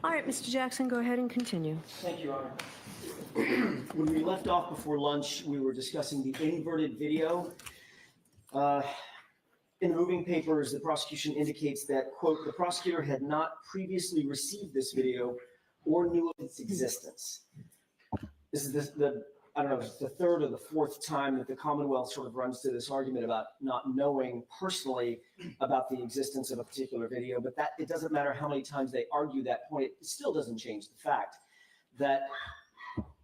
All right, Mr. Jackson, go ahead and continue. Thank you, Your Honor. When we left off before lunch, we were discussing the inverted video. In the moving papers, the prosecution indicates that, quote, the prosecutor had not previously received this video or knew of its existence. This is I don't know, it's the third or the fourth time that the Commonwealth sort of runs to this argument about not knowing personally about the existence of a particular video, but that it doesn't matter how many times they argue that point, it still doesn't change the fact that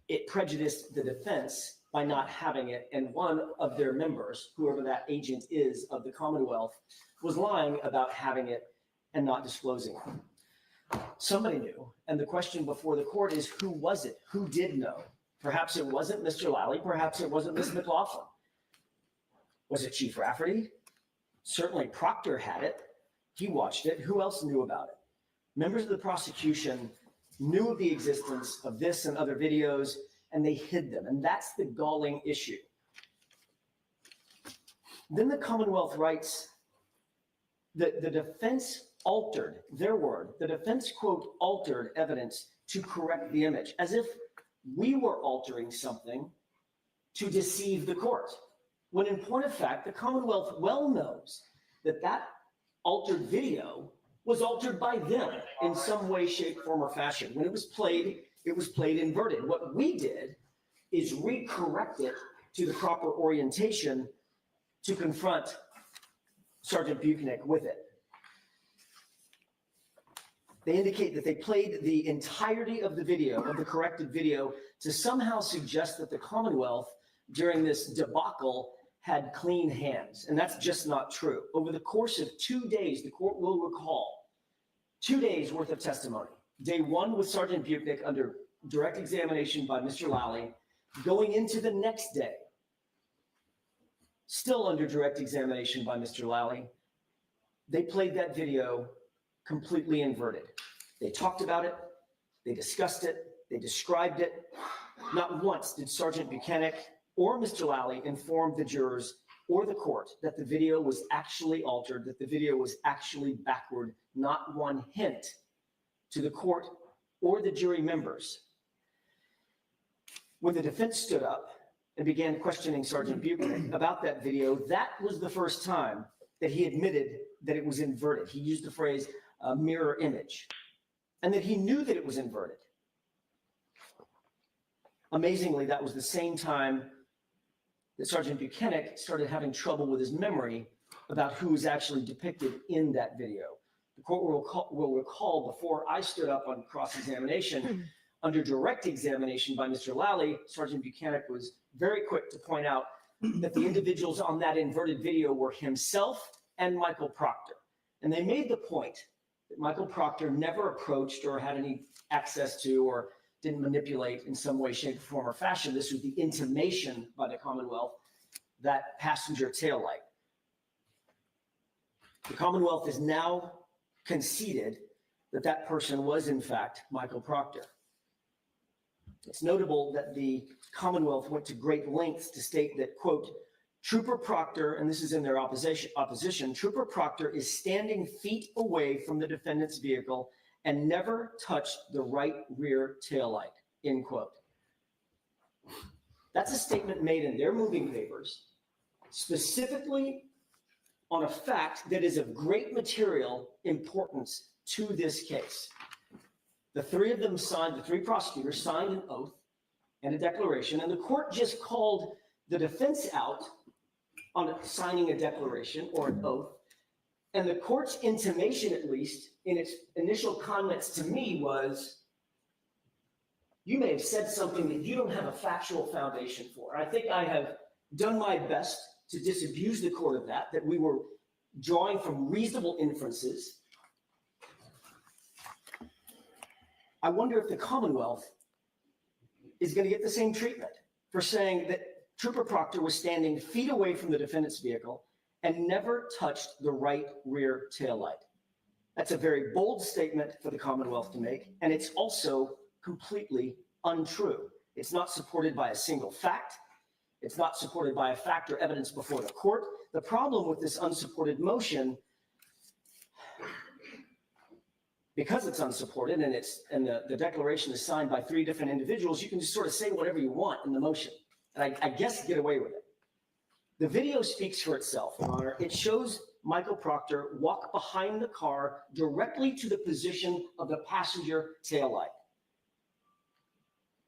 it prejudiced the defense by not having it, and one of their members, whoever that agent is of the Commonwealth, was lying about having it and not disclosing it. Somebody knew, and the question before the court is, who was it? Who did know? Perhaps it wasn't Mr. Lally, perhaps it wasn't Ms. McLaughlin. Was it Chief Rafferty? Certainly Proctor had it. He watched it. Who else knew about it? Members of the prosecution knew of the existence of this and other videos, and they hid them, and that's the galling issue. Then the Commonwealth writes that the defense altered, their word, the defense, quote, altered evidence to correct the image, as if we were altering something to deceive the court. When in point of fact, the Commonwealth well knows that that altered video was altered by them in some way, shape, form, or fashion. When it was played inverted. What we did is recorrect it to the proper orientation to confront Sergeant Buchanan with it. They indicate that they played the entirety of the video, of the corrected video, to somehow suggest that the Commonwealth during this debacle had clean hands. And that's just not true. Over the course of 2 days, the court will recall 2 days worth of testimony. Day one with Sergeant Buchanan under direct examination by Mr. Lally, going into the next day, still under direct examination by Mr. Lally. They played that video completely inverted. They talked about it, they discussed it, they described it. Not once did Sergeant Buchanan or Mr. Lally inform the jurors or the court that the video was actually altered, that the video was actually backward. Not one hint to the court or the jury members. When the defense stood up and began questioning Sergeant Buchanan about that video, that was the first time that he admitted that it was inverted. He used the phrase mirror image, and that he knew that it was inverted. Amazingly, that was the same time that Sergeant Buchanan started having trouble with his memory about who was actually depicted in that video. The court will recall before I stood up on cross-examination, under direct examination by Mr. Lally, Sergeant Buchanan was very quick to point out that the individuals on that inverted video were himself and Michael Proctor. And they made the point that Michael Proctor never approached or had any access to or didn't manipulate in some way, shape, form, or fashion. This was the intimation by the Commonwealth, that passenger taillight. The Commonwealth has now conceded that that person was, in fact, Michael Proctor. It's notable that the Commonwealth went to great lengths to state that, quote, Trooper Proctor, and this is in their opposition, Trooper Proctor is standing feet away from the defendant's vehicle and never touched the right rear taillight, end quote. That's a statement made in their moving papers, specifically on a fact that is of great material importance to this case. The three of them signed, the three prosecutors signed an oath and a declaration, and the court just called the defense out on signing a declaration or an oath. And the court's intimation, at least in its initial comments to me, was, you may have said something that you don't have a factual foundation for. I think I have done my best to disabuse the court of that we were drawing from reasonable inferences. I wonder if the Commonwealth is going to get the same treatment for saying that Trooper Proctor was standing feet away from the defendant's vehicle and never touched the right rear taillight. That's a very bold statement for the Commonwealth to make, and it's also completely untrue. It's not supported by a single fact. It's not supported by a fact or evidence before the court. The problem with this unsupported motion, because it's unsupported and the declaration is signed by 3 different individuals, you can just sort of say whatever you want in the motion. And I guess get away with it. The video speaks for itself, Your Honor. It shows Michael Proctor walk behind the car directly to the position of the passenger taillight.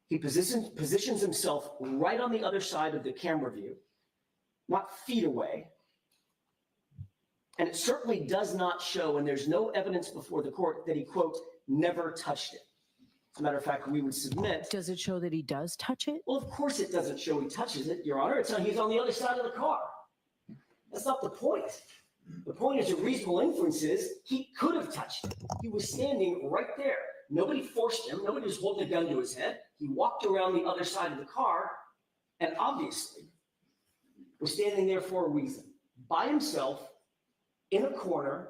He positions himself right on the other side of the camera view, not feet away. And it certainly does not show, and there's no evidence before the court that he, quote, never touched it. As a matter of fact, we would submit. Does it show that he does touch it? Well, of course it doesn't show he touches it, Your Honor. He's on the other side of the car. That's not the point. The point is a reasonable inference is he could have touched it. He was standing right there. Nobody forced him. Nobody was holding a gun to his head. He walked around the other side of the car and obviously was standing there for a reason. By himself, in a corner,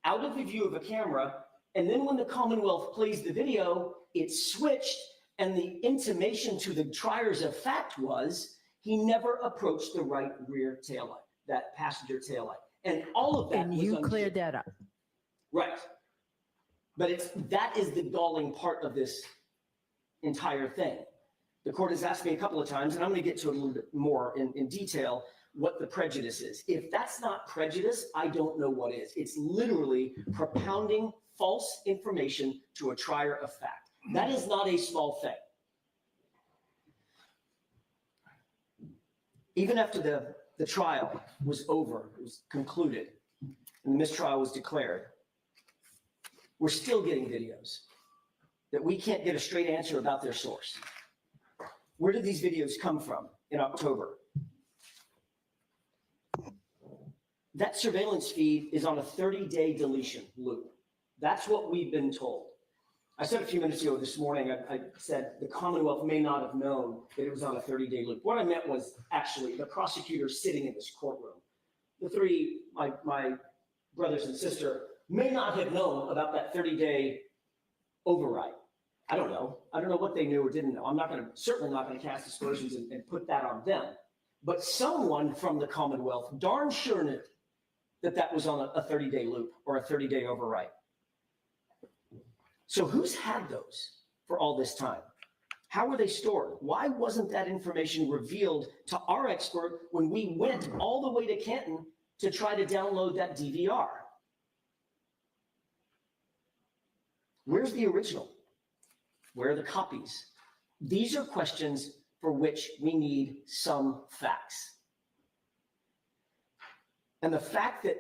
out of the view of a camera, and then when the Commonwealth plays the video, it switched, and the intimation to the triers of fact was he never approached the right rear taillight, that passenger taillight. And all of that And was you unclear. cleared that up. Right. But that is the galling part of this entire thing. The court has asked me a couple of times, and I'm going to get to it a little bit more in detail, what the prejudice is. If that's not prejudice, I don't know what is. It's literally propounding false information to a trier of fact. That is not a small thing. Even after the trial was over, it was concluded, and the mistrial was declared, we're still getting videos that we can't get a straight answer about their source. Where did these videos come from in October? That surveillance feed is on a 30-day deletion loop. That's what we've been told. I said a few minutes ago this morning, I said the Commonwealth may not have known that it was on a 30-day loop. What I meant was actually the prosecutor sitting in this courtroom. The 3, my brothers and sister, may not have known about that 30-day override. I don't know. I don't know what they knew or didn't know. I'm certainly not going to cast aspersions and put that on them. But someone from the Commonwealth darn sure knew that was on a 30-day loop or a 30-day override. So who's had those for all this time? How were they stored? Why wasn't that information revealed to our expert when we went all the way to Canton to try to download that DVR? Where's the original? Where are the copies? These are questions for which we need some facts. And the fact that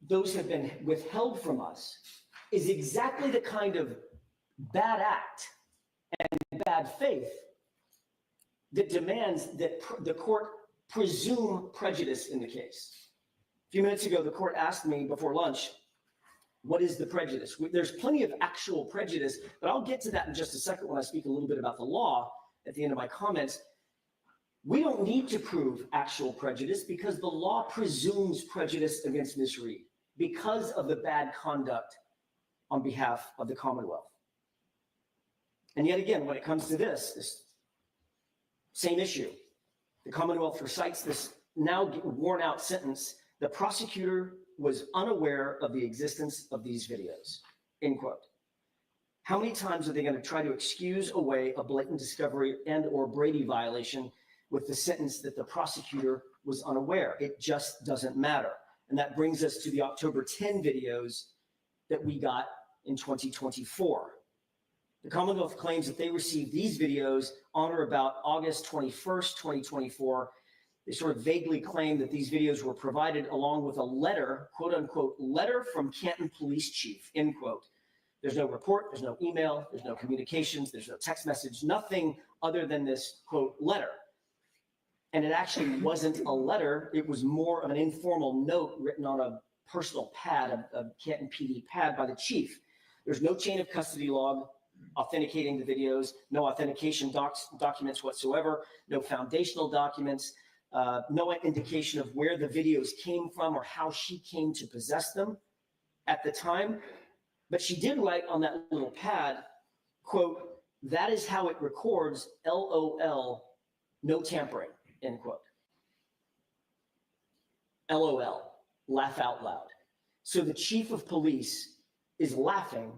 those have been withheld from us is exactly the kind of bad act and bad faith that demands that the court presume prejudice in the case. A few minutes ago, the court asked me before lunch, what is the prejudice? There's plenty of actual prejudice, but I'll get to that in just a second when I speak a little bit about the law at the end of my comments. We don't need to prove actual prejudice because the law presumes prejudice against Ms. Reed because of the bad conduct on behalf of the Commonwealth. And yet again, when it comes to this same issue, the Commonwealth recites this now worn out sentence, the prosecutor was unaware of the existence of these videos, end quote. How many times are they going to try to excuse away a blatant discovery and or Brady violation with the sentence that the prosecutor was unaware? It just doesn't matter. And that brings us to the October 10 videos that we got in 2024. The Commonwealth claims that they received these videos on or about August 21st, 2024. They sort of vaguely claim that these videos were provided along with a letter, quote unquote, letter from Canton Police Chief, end quote. There's no report, there's no email, there's no communications, there's no text message, nothing other than this, quote, letter. And it actually wasn't a letter, it was more of an informal note written on a personal pad, a Canton PD pad by the chief. There's no chain of custody log authenticating the videos, no authentication documents whatsoever, no foundational documents, no indication of where the videos came from or how she came to possess them at the time. But she did write on that little pad, quote, that is how it records, LOL, no tampering, end quote. LOL, laugh out loud. So the chief of police is laughing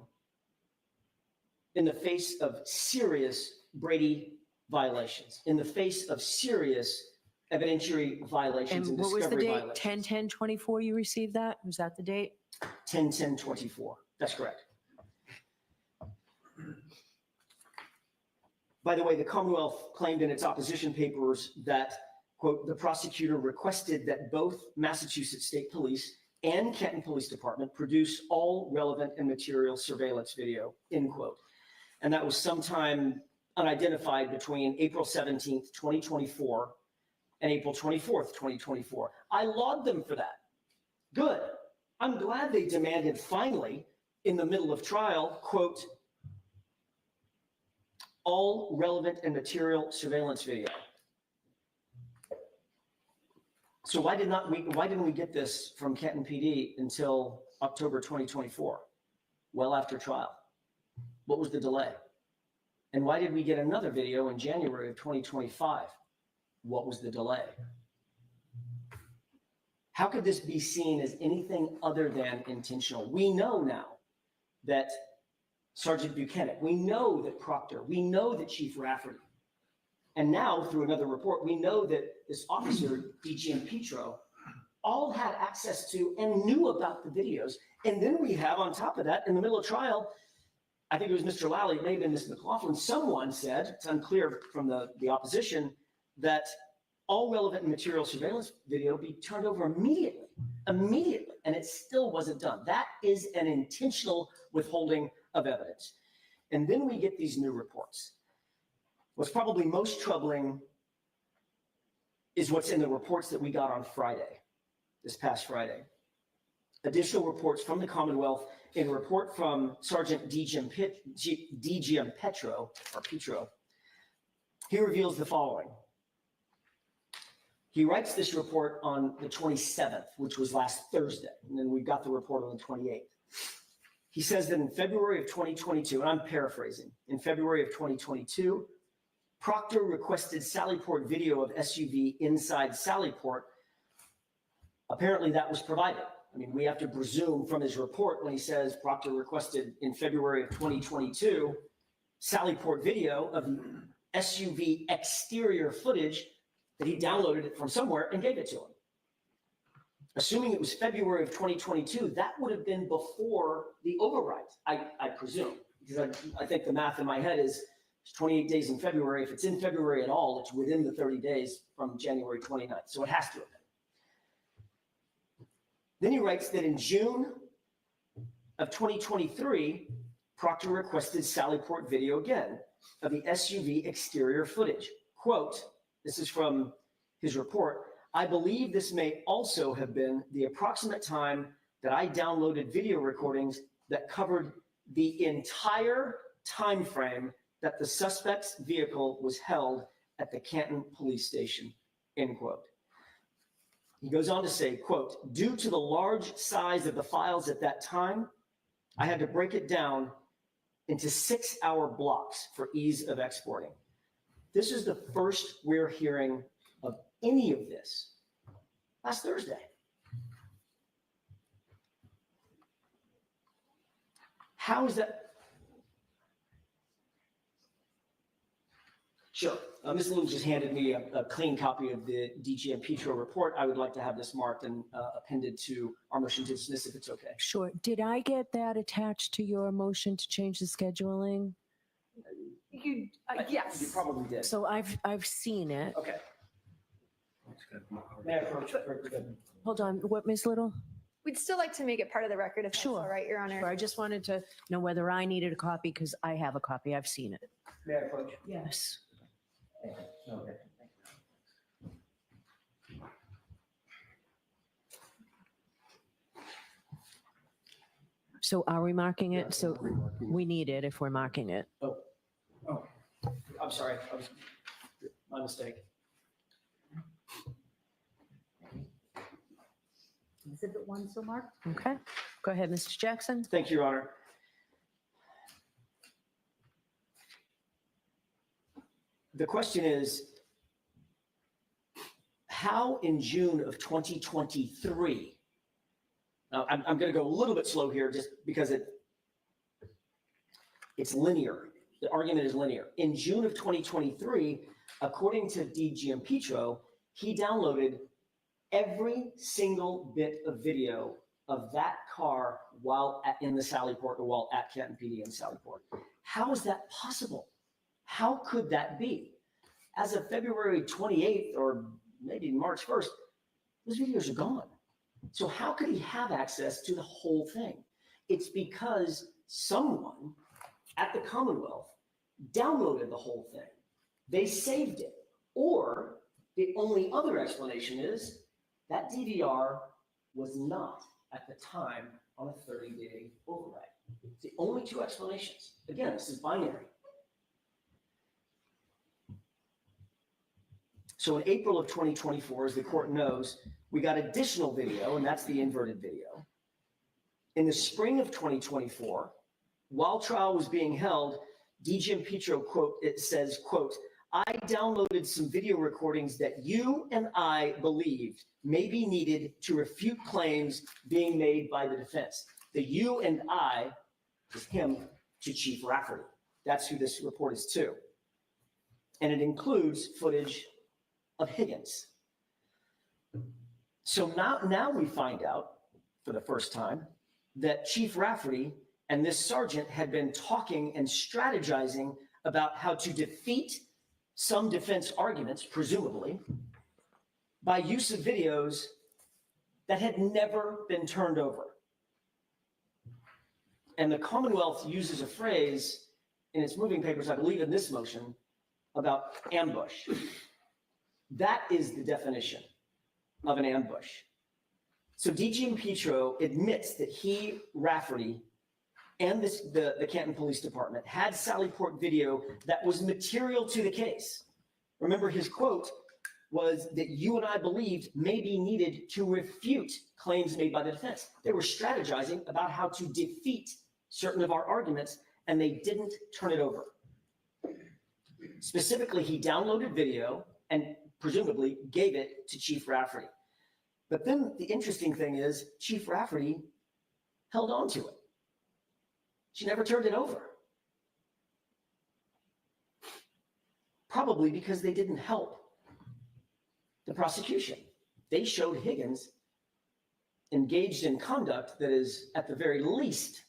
in the face of serious Brady violations, in the face of serious evidentiary violations And and what was the discovery date? violations. 10/10/24 you received that? Was that the date? 10/10/24. That's correct. By the way, the Commonwealth claimed in its opposition papers that, quote, the prosecutor requested that both Massachusetts State Police and Canton Police Department produce all relevant and material surveillance video, end quote. And that was sometime unidentified between April 17th, 2024 and April 24th, 2024. I laud them for that. Good. I'm glad they demanded finally, in the middle of trial, quote, all relevant and material surveillance video. So why didn't we get this from Canton PD until October 2024? Well after trial. What was the delay? And why did we get another video in January of 2025? What was the delay? How could this be seen as anything other than intentional? We know now that Sergeant Buchanan, we know that Proctor, we know that Chief Rafferty, and now through another report, we know that this officer, DGM Petro, all had access to and knew about the videos. And then we have on top of that, in the middle of trial, I think it was Mr. Lally, it may have been Ms. McLaughlin, someone said, it's unclear from the opposition, that all relevant and material surveillance video be turned over immediately, and it still wasn't done. That is an intentional withholding of evidence. And then we get these new reports. What's probably most troubling is what's in the reports that we got on Friday, this past Friday. Additional reports from the Commonwealth in a report from Sergeant DGM Petro. He reveals the following. He writes this report on the 27th, which was last Thursday, and then we got the report on the 28th. He says that in February of 2022, and I'm paraphrasing, in February of 2022, Proctor requested Sallyport video of SUV inside Sallyport. Apparently that was provided. I mean, we have to presume from his report when he says Proctor requested in February of 2022, Sallyport video of the SUV exterior footage that he downloaded it from somewhere and gave it to him. Assuming it was February of 2022, that would have been before the override, I presume, because I think the math in my head is it's 28 days in February. If it's in February at all, it's within the 30 days from January 29th. So it has to have been. Then he writes that in June of 2023, Proctor requested Sallyport video again of the SUV exterior footage. Quote, this is from his report, I believe this may also have been the approximate time that I downloaded video recordings that covered the entire time frame that the suspect's vehicle was held at the Canton police station, end quote. He goes on to say, quote, due to the large size of the files at that time, I had to break it down into 6-hour blocks for ease of exporting. This is the first we're hearing of any of this last Thursday. How is that? Sure. Ms. Lewin just handed me a clean copy of the DGM Petro report. I would like to have this marked and appended to our motion to dismiss if it's okay. Sure. Did I get that attached to your motion to change the scheduling? You, You yes. probably did. So I've seen it. Okay. May I approach? Hold on. What, Ms. Little? We'd still like to make it part of the record if that's Sure. all right, Your Honor. Sure, I just wanted to know whether I needed a copy because I have a copy. I've seen it. May I approach? Yes. Okay. So are we marking it? So we need it if we're marking it. Oh, I'm sorry. My mistake. Exhibit 1 so marked. Okay. Go ahead, Mr. Jackson. Thank you, Your Honor. The question is, how in June of 2023, now I'm going to go a little bit slow here just because It's linear. The argument is linear. In June of 2023, according to DGM Petro, he downloaded every single bit of video of that car while in the Sallyport or while at Canton PD in Sallyport. How is that possible? How could that be? As of February 28th or maybe March 1st, those videos are gone. So how could he have access to the whole thing? It's because someone at the Commonwealth downloaded the whole thing. They saved it. Or the only other explanation is that DVR was not at the time on a 30-day override. It's the only two explanations. Again, this is binary. So in April of 2024, as the court knows, we got additional video, and that's the inverted video. In the spring of 2024, while trial was being held, DGM Petro, quote, it says, quote, I downloaded some video recordings that you and I believed may be needed to refute claims being made by the defense. The you and I is him to Chief Rafferty. That's who this report is to. And it includes footage of Higgins. So now we find out for the first time that Chief Rafferty and this sergeant had been talking and strategizing about how to defeat some defense arguments, presumably, by use of videos that had never been turned over. And the Commonwealth uses a phrase in its moving papers, I believe in this motion, about ambush. That is the definition of an ambush. So DGM Petro admits that he, Rafferty, and the Canton Police Department had Sallyport video that was material to the case. Remember, his quote was that you and I believed may be needed to refute claims made by the defense. They were strategizing about how to defeat certain of our arguments, and they didn't turn it over. Specifically, he downloaded video and presumably gave it to Chief Rafferty. But then the interesting thing is Chief Rafferty held on to it. She never turned it over. Probably because they didn't help the prosecution. They showed Higgins engaged in conduct that is, at the very least,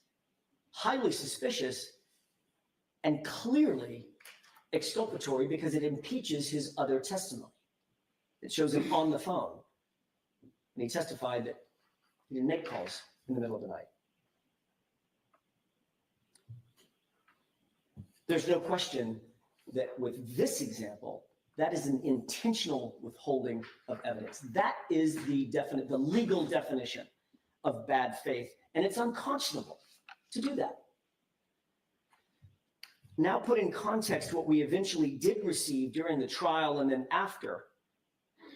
highly suspicious and clearly exculpatory because it impeaches his other testimony. It shows him on the phone. And he testified that he didn't make calls in the middle of the night. There's no question that with this example, that is an intentional withholding of evidence. That is the legal definition of bad faith, and it's unconscionable to do that. Now put in context what we eventually did receive during the trial and then after.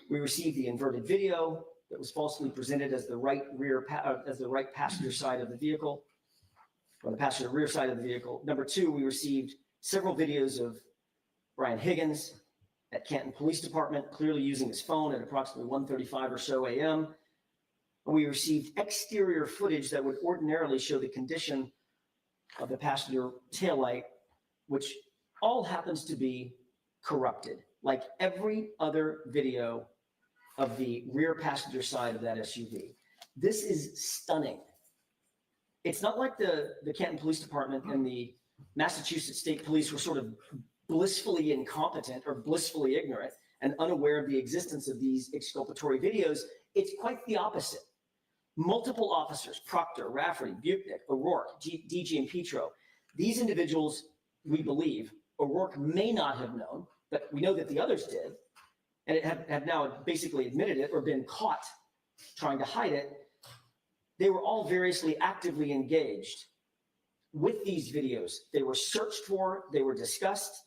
We received the inverted video that was falsely presented as the right passenger side of the vehicle, or the passenger rear side of the vehicle. Number two, we received several videos of Brian Higgins at Canton Police Department, clearly using his phone at approximately 1:35 or so a.m. And we received exterior footage that would ordinarily show the condition of the passenger taillight, which all happens to be corrupted, like every other video of the rear passenger side of that SUV. This is stunning. It's not like the Canton Police Department and the Massachusetts State Police were sort of blissfully incompetent or blissfully ignorant and unaware of the existence of these exculpatory videos. It's quite the opposite. Multiple officers, Proctor, Rafferty, Buchnick, O'Rourke, DG and Petro, these individuals, we believe, O'Rourke may not have known, but we know that the others did, and have now basically admitted it or been caught trying to hide it. They were all variously actively engaged with these videos. They were searched for, they were discussed,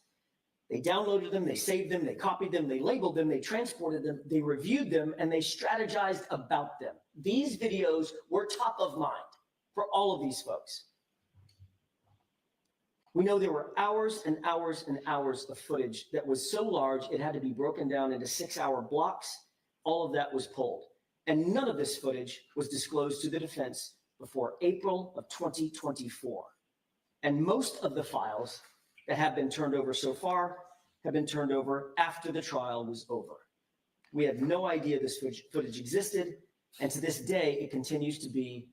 they downloaded them, they saved them, they copied them, they labeled them, they transported them, they reviewed them, and they strategized about them. These videos were top of mind for all of these folks. We know there were hours and hours and hours of footage that was so large it had to be broken down into 6-hour blocks. All of that was pulled. And none of this footage was disclosed to the defense before April of 2024. And most of the files that have been turned over so far have been turned over after the trial was over. We had no idea this footage existed, and to this day, it continues to be,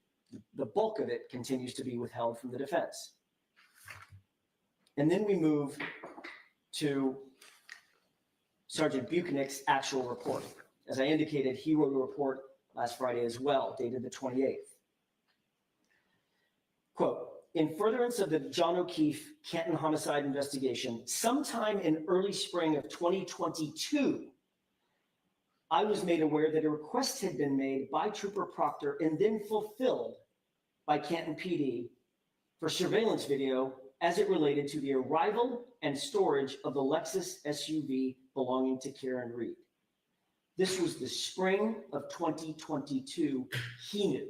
the bulk of it continues to be withheld from the defense. And then we move to Sergeant Buchanan's actual report. As I indicated, he wrote a report last Friday as well, dated the 28th. Quote, in furtherance of the John O'Keefe Canton homicide investigation, sometime in early spring of 2022, I was made aware that a request had been made by Trooper Proctor and then fulfilled by Canton PD for surveillance video as it related to the arrival and storage of the Lexus SUV belonging to Karen Reed. This was the spring of 2022. He knew.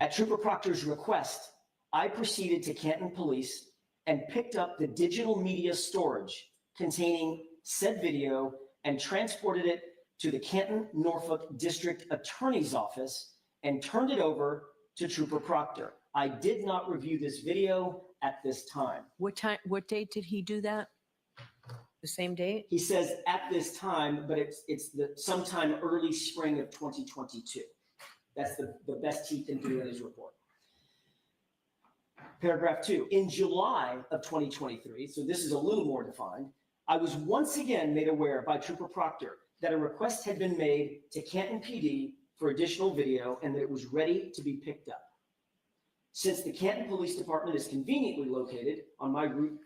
At Trooper Proctor's request, I proceeded to Canton Police and picked up the digital media storage containing said video and transported it to the Canton, Norfolk District Attorney's Office and turned it over to Trooper Proctor. I did not review this video at this time. What date did he do that? The same date? He says at this time, but it's the sometime early spring of 2022. That's the best he can do in his report. Paragraph 2, in July of 2023, so this is a little more defined, I was once again made aware by Trooper Proctor that a request had been made to Canton PD for additional video and that it was ready to be picked up. Since the Canton Police Department is conveniently located on my route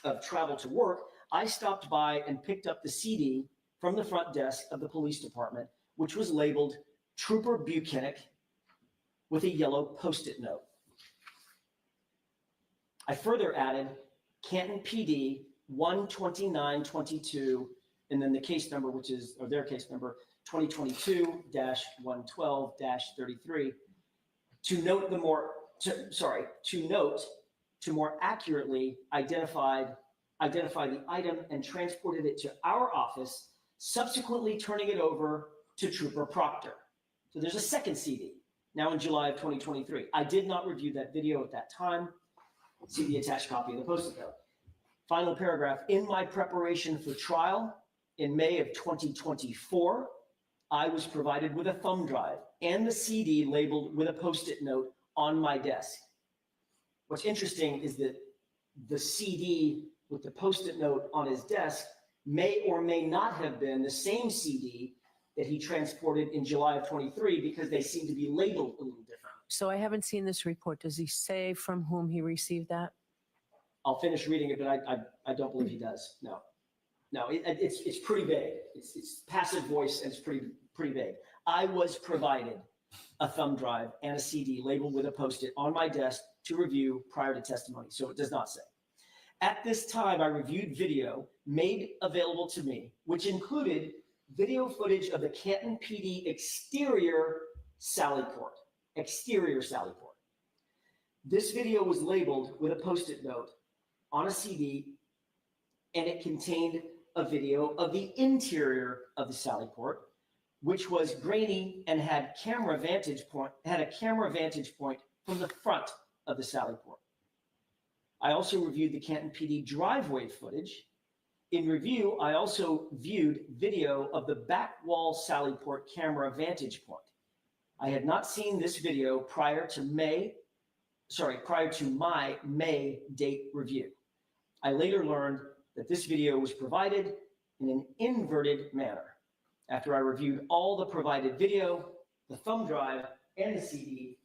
of travel to work, I stopped by and picked up the CD from the front desk of the police department, which was labeled Trooper Buchanan with a yellow Post-it note. I further added Canton PD 12922, and then the case number, which is, or their case number, 2022-112-33, to note to more accurately identify the item and transported it to our office, subsequently turning it over to Trooper Proctor. So there's a second CD, now in July of 2023. I did not review that video at that time. See the attached copy of the Post-it note. Final paragraph, in my preparation for trial in May of 2024, I was provided with a thumb drive and the CD labeled with a Post-it note on my desk. What's interesting is that the CD with the Post-it note on his desk may or may not have been the same CD that he transported in July of 23 because they seem to be labeled a little different. So I haven't seen this report. Does he say from whom he received that? I'll finish reading it, but I don't believe he does. No, it's pretty vague. It's passive voice and it's pretty vague. I was provided a thumb drive and a CD labeled with a Post-it on my desk to review prior to testimony. So it does not say. At this time, I reviewed video made available to me, which included video footage of the Canton PD exterior Sallyport. This video was labeled with a Post-it note on a CD, and it contained a video of the interior of the Sallyport, which was grainy and had a camera vantage point from the front of the Sallyport. I also reviewed the Canton PD driveway footage. In review, I also viewed video of the back wall Sallyport camera vantage point. I had not seen this video prior to my May date review. I later learned that this video was provided in an inverted manner. After I reviewed all the provided video, the thumb drive and the CD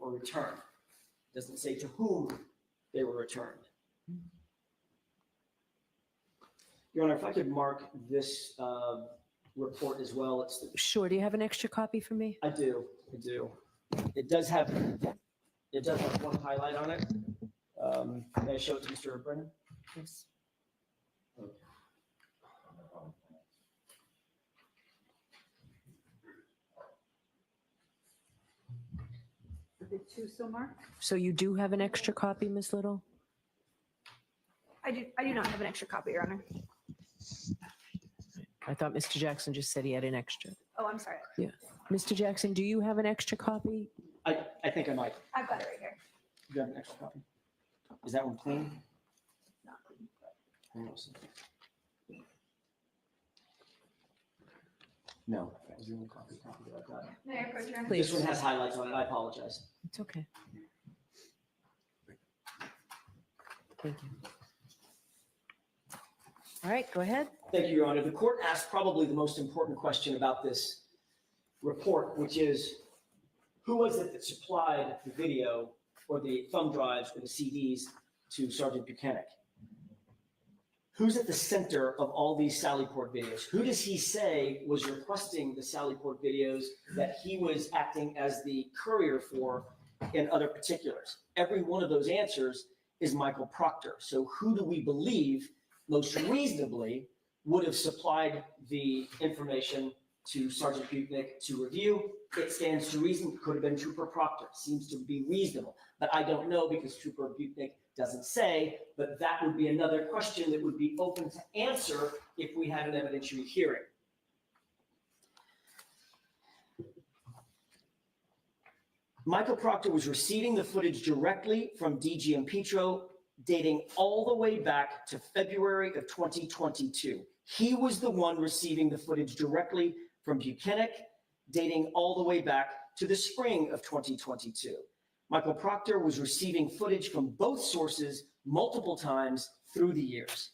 were returned. It doesn't say to whom they were returned. Your Honor, if I could mark this report as well. Sure. Do you have an extra copy for me? I do. It does have one highlight on it. May I show it to Mr. Brennan? Yes. Are there two so marked? So you do have an extra copy, Ms. Little? I do not have an extra copy, Your Honor. I thought Mr. Jackson just said he had an extra. Oh, I'm sorry. Yeah. Mr. Jackson, do you have an extra copy? I think I might. I've got it right here. You have an extra copy? Is that one clean? Not clean. Hang on a second. No, that was the only copy that I've got. Mayor Pro Tem. Please. This one has highlights on it. I apologize. It's okay. Thank you. All right, go ahead. Thank you, Your Honor. The court asked probably the most important question about this report, which is, who was it that supplied the video or the thumb drives or the CDs to Sergeant Buchanan? Who's at the center of all these Sallyport videos? Who does he say was requesting the Sallyport videos that he was acting as the courier for in other particulars? Every one of those answers is Michael Proctor. So who do we believe most reasonably would have supplied the information to Sergeant Buchanan to review? It stands to reason it could have been Trooper Proctor. Seems to be reasonable, but I don't know because Trooper Buchanan doesn't say, but that would be another question that would be open to answer if we had an evidentiary hearing. Michael Proctor was receiving the footage directly from DG Impetro, dating all the way back to February of 2022. He was the one receiving the footage directly from Buchanan, dating all the way back to the spring of 2022. Michael Proctor was receiving footage from both sources multiple times through the years.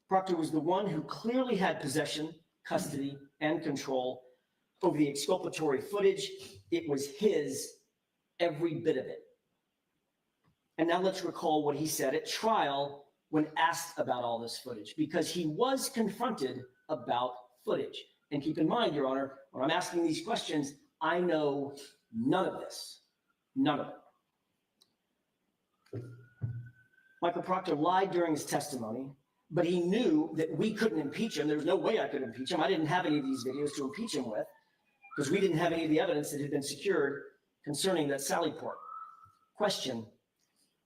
Proctor was the one who clearly had possession, custody, and control over the exculpatory footage. It was his, every bit of it. And now let's recall what he said at trial when asked about all this footage, because he was confronted about footage. And keep in mind, Your Honor, when I'm asking these questions, I know none of this, none of it. Michael Proctor lied during his testimony, but he knew that we couldn't impeach him. There was no way I could impeach him. I didn't have any of these videos to impeach him with because we didn't have any of the evidence that had been secured concerning that Sallyport. Question: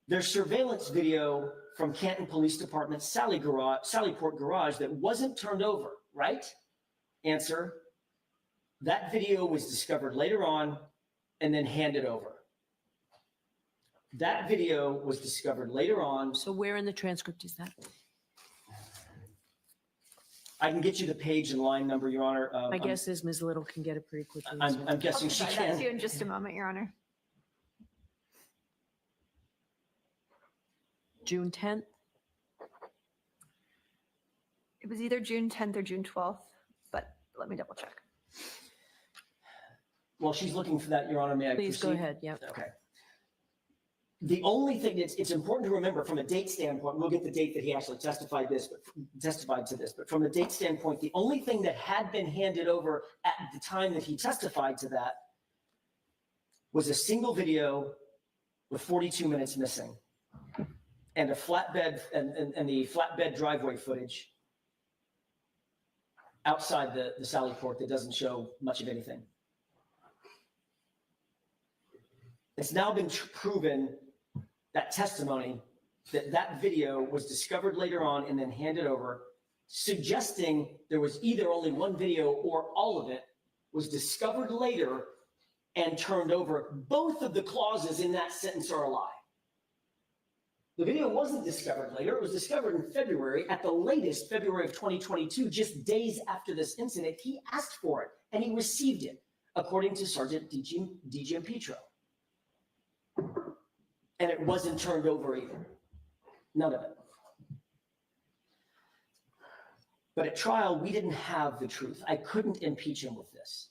there's surveillance video from Canton Police Department's Sallyport garage that wasn't turned over, right? Answer: that video was discovered later on and then handed over. That video was discovered later on. So where in the transcript is that? I can get you the page and line number, Your Honor. My guess is Ms. Little can get it pretty quickly. I'm guessing she I'll provide that to you can. in just a moment, Your Honor. June 10th? It was either June 10th or June 12th, but let me double check. While she's looking for that, Your Honor, may I proceed? Please go ahead, yep. Okay. The only thing it's important to remember from a date standpoint, we'll get the date that he actually testified to this, but from a date standpoint, the only thing that had been handed over at the time that he testified to that was a single video with 42 minutes missing and a flatbed and the flatbed driveway footage outside the Sallyport that doesn't show much of anything. It's now been proven, that testimony, that video was discovered later on and then handed over, suggesting there was either only one video or all of it was discovered later and turned over. Both of the clauses in that sentence are a lie. The video wasn't discovered later. It was discovered in February, at the latest February of 2022, just days after this incident. He asked for it and he received it, according to Sergeant DG Impetro. And it wasn't turned over either. None of it. But at trial, we didn't have the truth. I couldn't impeach him with this.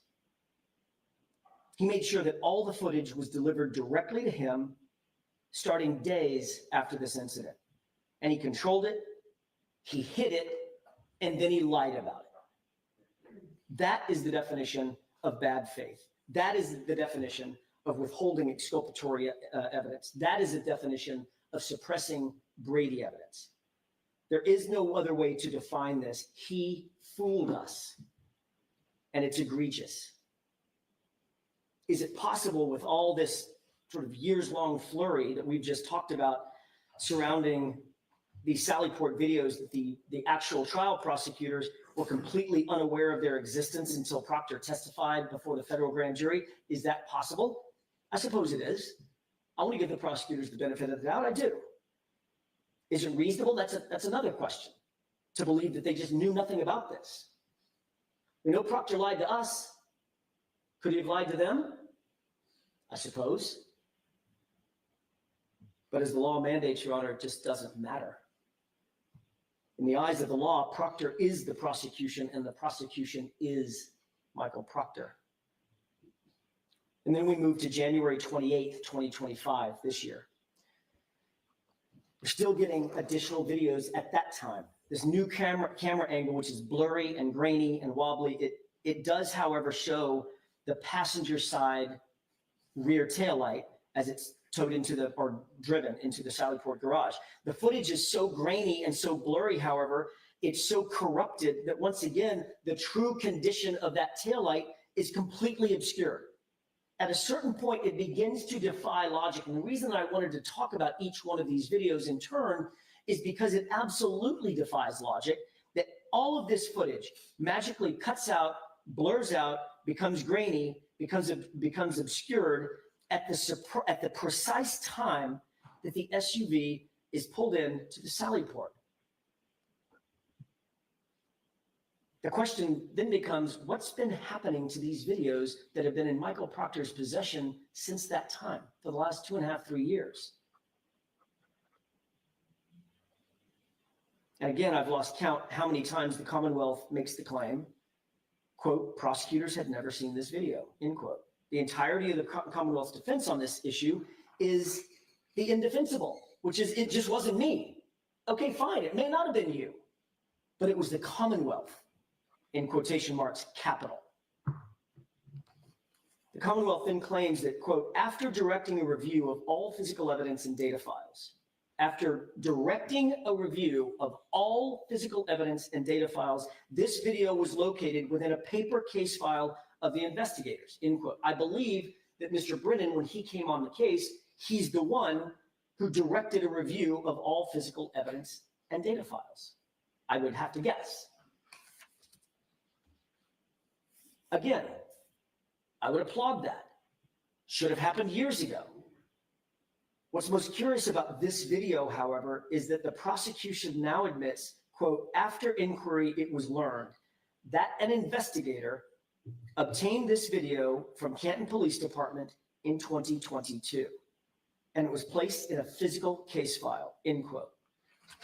He made sure that all the footage was delivered directly to him, starting days after this incident. And he controlled it, he hid it, and then he lied about it. That is the definition of bad faith. That is the definition of withholding exculpatory evidence. That is a definition of suppressing Brady evidence. There is no other way to define this. He fooled us, and it's egregious. Is it possible with all this sort of years-long flurry that we've just talked about surrounding the Sallyport videos that the actual trial prosecutors were completely unaware of their existence until Proctor testified before the federal grand jury? Is that possible? I suppose it is. I want to give the prosecutors the benefit of the doubt. I do. Is it reasonable? That's another question. To believe that they just knew nothing about this. We know Proctor lied to us. Could he have lied to them? I suppose. But as the law mandates, Your Honor, it just doesn't matter. In the eyes of the law, Proctor is the prosecution, and the prosecution is Michael Proctor. And then we move to January 28th, 2025, this year. We're still getting additional videos at that time. This new camera angle, which is blurry and grainy and wobbly, it does, however, show the passenger side rear taillight as it's towed into or driven into the Sallyport garage. The footage is so grainy and so blurry, however, it's so corrupted that once again, the true condition of that taillight is completely obscured. At a certain point, it begins to defy logic. And the reason I wanted to talk about each one of these videos in turn is because it absolutely defies logic that all of this footage magically cuts out, blurs out, becomes grainy, becomes obscured at the precise time that the SUV is pulled in to the Sallyport. The question then becomes, what's been happening to these videos that have been in Michael Proctor's possession since that time, for the last 2.5, 3 years? And again, I've lost count how many times the Commonwealth makes the claim, quote, prosecutors had never seen this video, end quote. The entirety of the Commonwealth's defense on this issue is the indefensible, which is, it just wasn't me. Okay, fine, it may not have been you, but it was the Commonwealth, in quotation marks, capital. The Commonwealth then claims that, quote, after directing a review of all physical evidence and data files, after directing a review of all physical evidence and data files, this video was located within a paper case file of the investigators, end quote. I believe that Mr. Brennan, when he came on the case, he's the one who directed a review of all physical evidence and data files. I would have to guess. Again, I would applaud that. Should have happened years ago. What's most curious about this video, however, is that the prosecution now admits, quote, after inquiry, it was learned that an investigator obtained this video from Canton Police Department in 2022, and it was placed in a physical case file, end quote.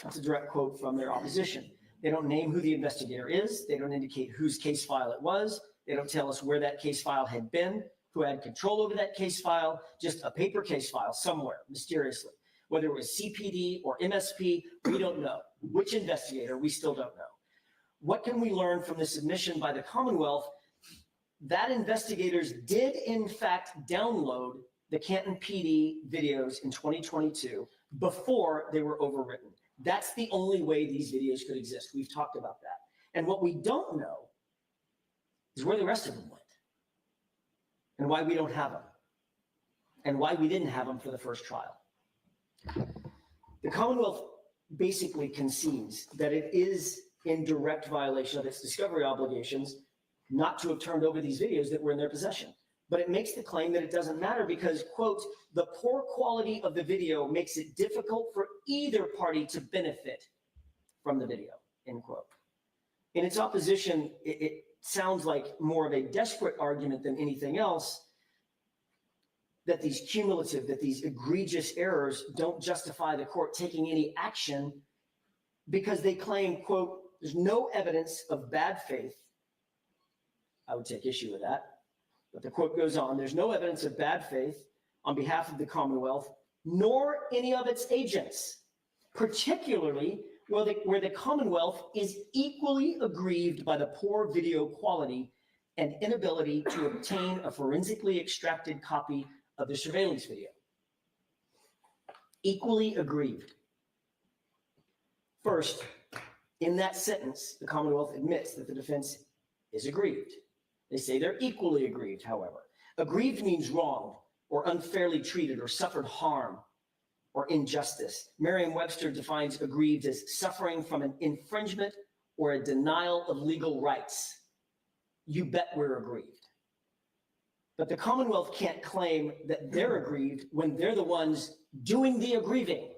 That's a direct quote from their opposition. They don't name who the investigator is. They don't indicate whose case file it was. They don't tell us where that case file had been, who had control over that case file, just a paper case file somewhere, mysteriously. Whether it was CPD or MSP, we don't know. Which investigator, we still don't know. What can we learn from this admission by the Commonwealth? That investigators did, in fact, download the Canton PD videos in 2022 before they were overwritten. That's the only way these videos could exist. We've talked about that. And what we don't know is where the rest of them went and why we don't have them and why we didn't have them for the first trial. The Commonwealth basically concedes that it is in direct violation of its discovery obligations not to have turned over these videos that were in their possession. But it makes the claim that it doesn't matter because, quote, the poor quality of the video makes it difficult for either party to benefit from the video, end quote. In its opposition, it sounds like more of a desperate argument than anything else that these cumulative, that these egregious errors don't justify the court taking any action because they claim, quote, there's no evidence of bad faith. I would take issue with that. But the quote goes on, there's no evidence of bad faith on behalf of the Commonwealth, nor any of its agents, particularly where the Commonwealth is equally aggrieved by the poor video quality and inability to obtain a forensically extracted copy of the surveillance video. Equally aggrieved. First, in that sentence, the Commonwealth admits that the defense is aggrieved. They say they're equally aggrieved, however. Aggrieved means wronged or unfairly treated or suffered harm or injustice. Merriam-Webster defines aggrieved as suffering from an infringement or a denial of legal rights. You bet we're aggrieved. But the Commonwealth can't claim that they're aggrieved when they're the ones doing the aggrieving.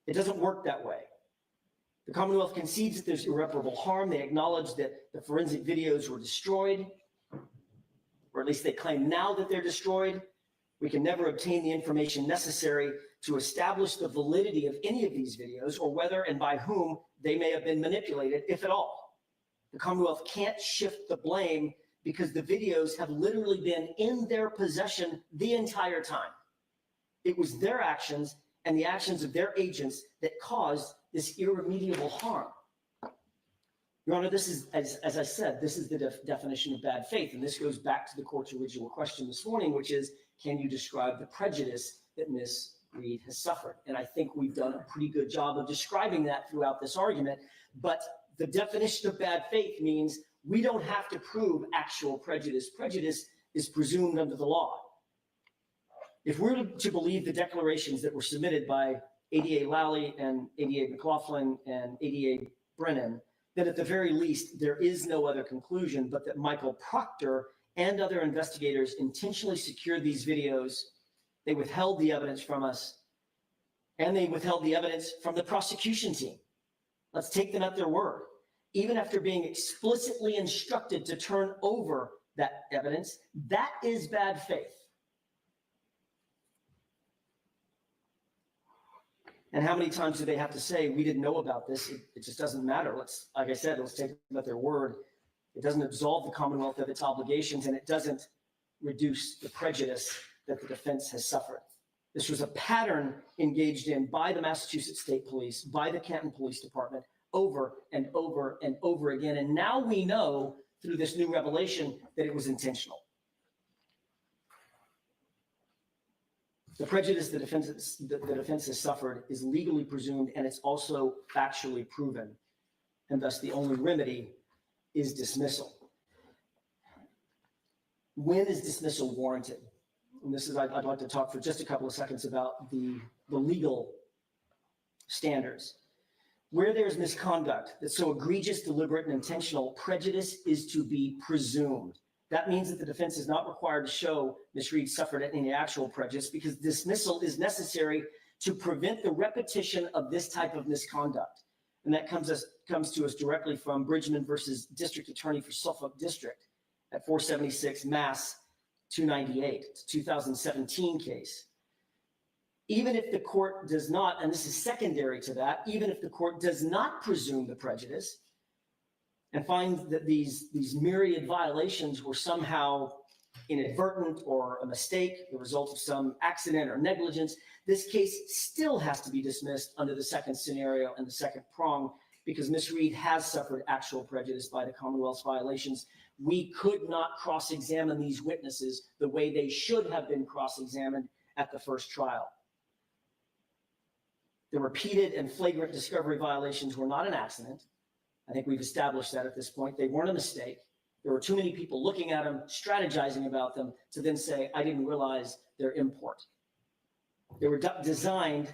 It doesn't work that way. The Commonwealth concedes that there's irreparable harm. They acknowledge that the forensic videos were destroyed, or at least they claim now that they're destroyed. We can never obtain the information necessary to establish the validity of any of these videos or whether and by whom they may have been manipulated, if at all. The Commonwealth can't shift the blame because the videos have literally been in their possession the entire time. It was their actions and the actions of their agents that caused this irremediable harm. Your Honor, this is, as I said, this is the definition of bad faith. And this goes back to the court's original question this morning, which is, can you describe the prejudice that Ms. Reed has suffered? And I think we've done a pretty good job of describing that throughout this argument. But the definition of bad faith means we don't have to prove actual prejudice. Prejudice is presumed under the law. If we're to believe the declarations that were submitted by ADA Lally and ADA McLaughlin and ADA Brennan, then at the very least, there is no other conclusion but that Michael Proctor and other investigators intentionally secured these videos. They withheld the evidence from us, and they withheld the evidence from the prosecution team. Let's take them at their word. Even after being explicitly instructed to turn over that evidence, that is bad faith. And how many times do they have to say, we didn't know about this? It just doesn't matter. Like I said, let's take them at their word. It doesn't absolve the Commonwealth of its obligations, and it doesn't reduce the prejudice that the defense has suffered. This was a pattern engaged in by the Massachusetts State Police, by the Canton Police Department, over and over and over again. And now we know through this new revelation that it was intentional. The prejudice the defense has suffered is legally presumed, and it's also factually proven. And thus the only remedy is dismissal. When is dismissal warranted? And this is, I'd like to talk for just a couple of seconds about the legal standards. Where there's misconduct that's so egregious, deliberate, and intentional, prejudice is to be presumed. That means that the defense is not required to show Ms. Reed suffered any actual prejudice because dismissal is necessary to prevent the repetition of this type of misconduct. And that comes to us directly from Bridgman versus District Attorney for Suffolk District at 476 Mass 298. It's a 2017 case. Even if the court does not, and this is secondary to that, even if the court does not presume the prejudice and find that these myriad violations were somehow inadvertent or a mistake, the result of some accident or negligence, this case still has to be dismissed under the second scenario and the second prong because Ms. Reed has suffered actual prejudice by the Commonwealth's violations. We could not cross-examine these witnesses the way they should have been cross-examined at the first trial. The repeated and flagrant discovery violations were not an accident. I think we've established that at this point. They weren't a mistake. There were too many people looking at them, strategizing about them, to then say, I didn't realize their import. They were designed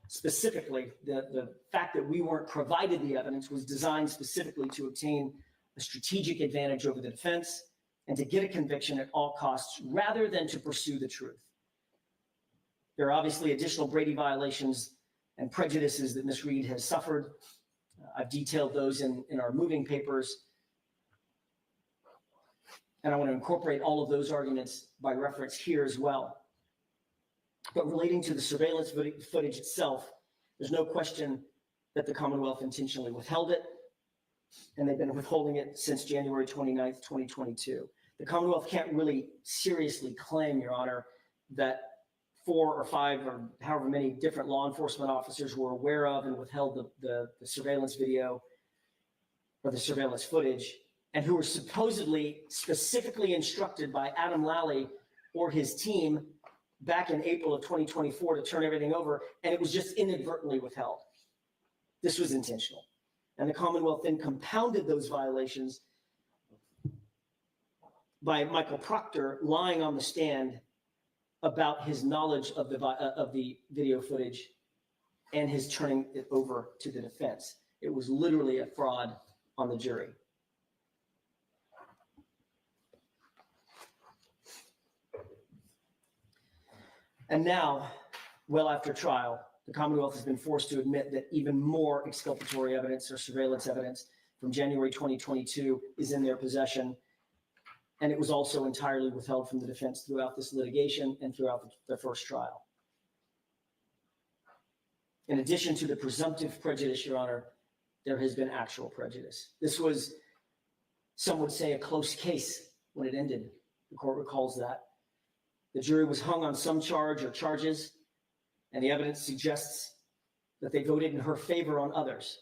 specifically, the fact that we weren't provided the evidence was designed specifically to obtain a strategic advantage over the defense and to get a conviction at all costs rather than to pursue the truth. There are obviously additional Brady violations and prejudices that Ms. Reed has suffered. I've detailed those in our moving papers. And I want to incorporate all of those arguments by reference here as well. But relating to the surveillance footage itself, there's no question that the Commonwealth intentionally withheld it, and they've been withholding it since January 29th, 2022. The Commonwealth can't really seriously claim, Your Honor, that 4 or 5 or however many different law enforcement officers were aware of and withheld the surveillance video or the surveillance footage, and who were supposedly specifically instructed by Adam Lally or his team back in April of 2024 to turn everything over, and it was just inadvertently withheld. This was intentional. And the Commonwealth then compounded those violations by Michael Proctor lying on the stand about his knowledge of the video footage and his turning it over to the defense. It was literally a fraud on the jury. And now, well after trial, the Commonwealth has been forced to admit that even more exculpatory evidence or surveillance evidence from January 2022 is in their possession. And it was also entirely withheld from the defense throughout this litigation and throughout the first trial. In addition to the presumptive prejudice, Your Honor, there has been actual prejudice. This was, some would say, a close case when it ended. The court recalls that. The jury was hung on some charge or charges, and the evidence suggests that they voted in her favor on others.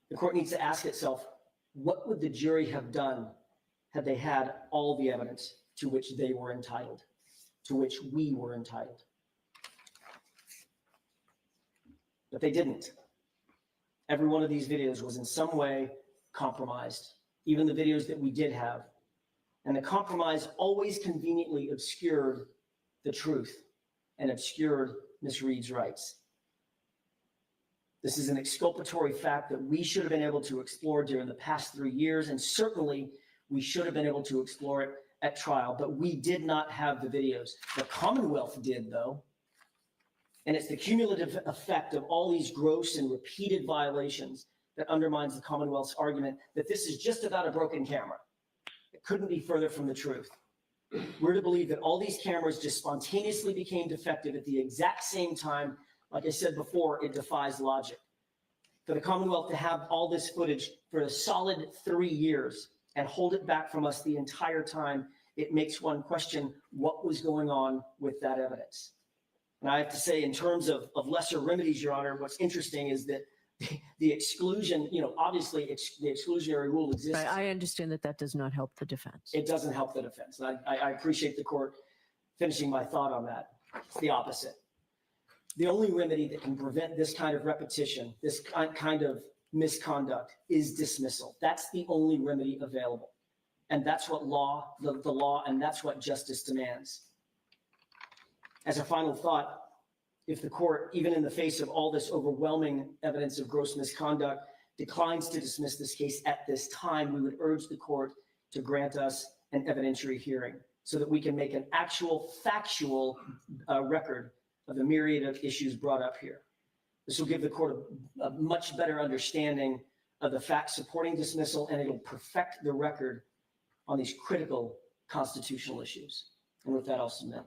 The court needs to ask itself, what would the jury have done had they had all the evidence to which they were entitled, to which we were entitled? But they didn't. Every one of these videos was in some way compromised, even the videos that we did have. And the compromise always conveniently obscured the truth and obscured Ms. Reed's rights. This is an exculpatory fact that we should have been able to explore during the past 3 years, and certainly we should have been able to explore it at trial, but we did not have the videos. The Commonwealth did, though, and it's the cumulative effect of all these gross and repeated violations that undermines the Commonwealth's argument that this is just about a broken camera. It couldn't be further from the truth. We're to believe that all these cameras just spontaneously became defective at the exact same time. Like I said before, it defies logic. For the Commonwealth to have all this footage for a solid 3 years and hold it back from us the entire time, it makes one question what was going on with that evidence. And I have to say, in terms of lesser remedies, Your Honor, what's interesting is that the exclusion, obviously the exclusionary rule exists. I understand that that does not help the defense. It doesn't help the defense. And I appreciate the court finishing my thought on that. It's the opposite. The only remedy that can prevent this kind of repetition, this kind of misconduct, is dismissal. That's the only remedy available. And that's what the law, and that's what justice demands. As a final thought, if the court, even in the face of all this overwhelming evidence of gross misconduct, declines to dismiss this case at this time, we would urge the court to grant us an evidentiary hearing so that we can make an actual factual record of the myriad of issues brought up here. This will give the court a much better understanding of the facts supporting dismissal, and it'll perfect the record on these critical constitutional issues. And with that, I'll submit.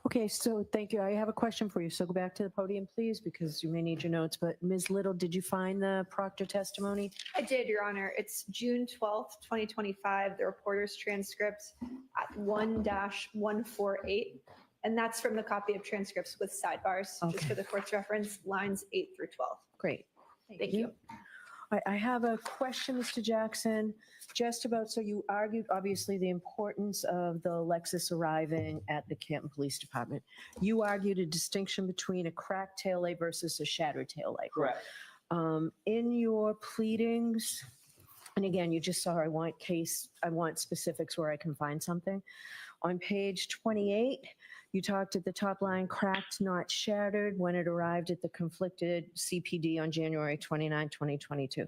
Okay, so thank you. I have a question for you. So go back to the podium, please, because you may need your notes. But Ms. Little, did you find the proctor testimony? I did, Your Honor. It's June 12th, 2025, the reporter's transcript at 1-148. And that's from the copy of transcripts with sidebars, just Okay. for the court's reference, lines 8 through 12. Great. Thank you. I have a question, Mr. Jackson, just about, so you argued obviously the importance of the Lexus arriving at the Canton Police Department. You argued a distinction between a cracked taillight versus a shattered taillight. Correct. In your pleadings, and again, you just saw, I want specifics where I can find something. On page 28, you talked at the top line, cracked, not shattered, when it arrived at the conflicted CPD on January 29, 2022.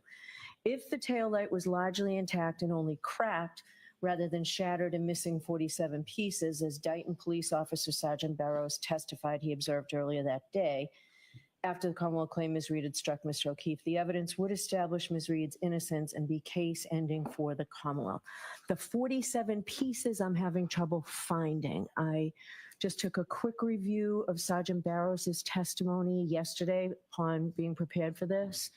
If the taillight was largely intact and only cracked rather than shattered and missing 47 pieces, as Dighton Police Officer Sergeant Barrows testified he observed earlier that day, after the Commonwealth claimed Ms. Reed had struck Mr. O'Keefe, the evidence would establish Ms. Reed's innocence and be case ending for the Commonwealth. The 47 pieces I'm having trouble finding. I just took a quick review of Sergeant Barrows' testimony yesterday upon being prepared for this.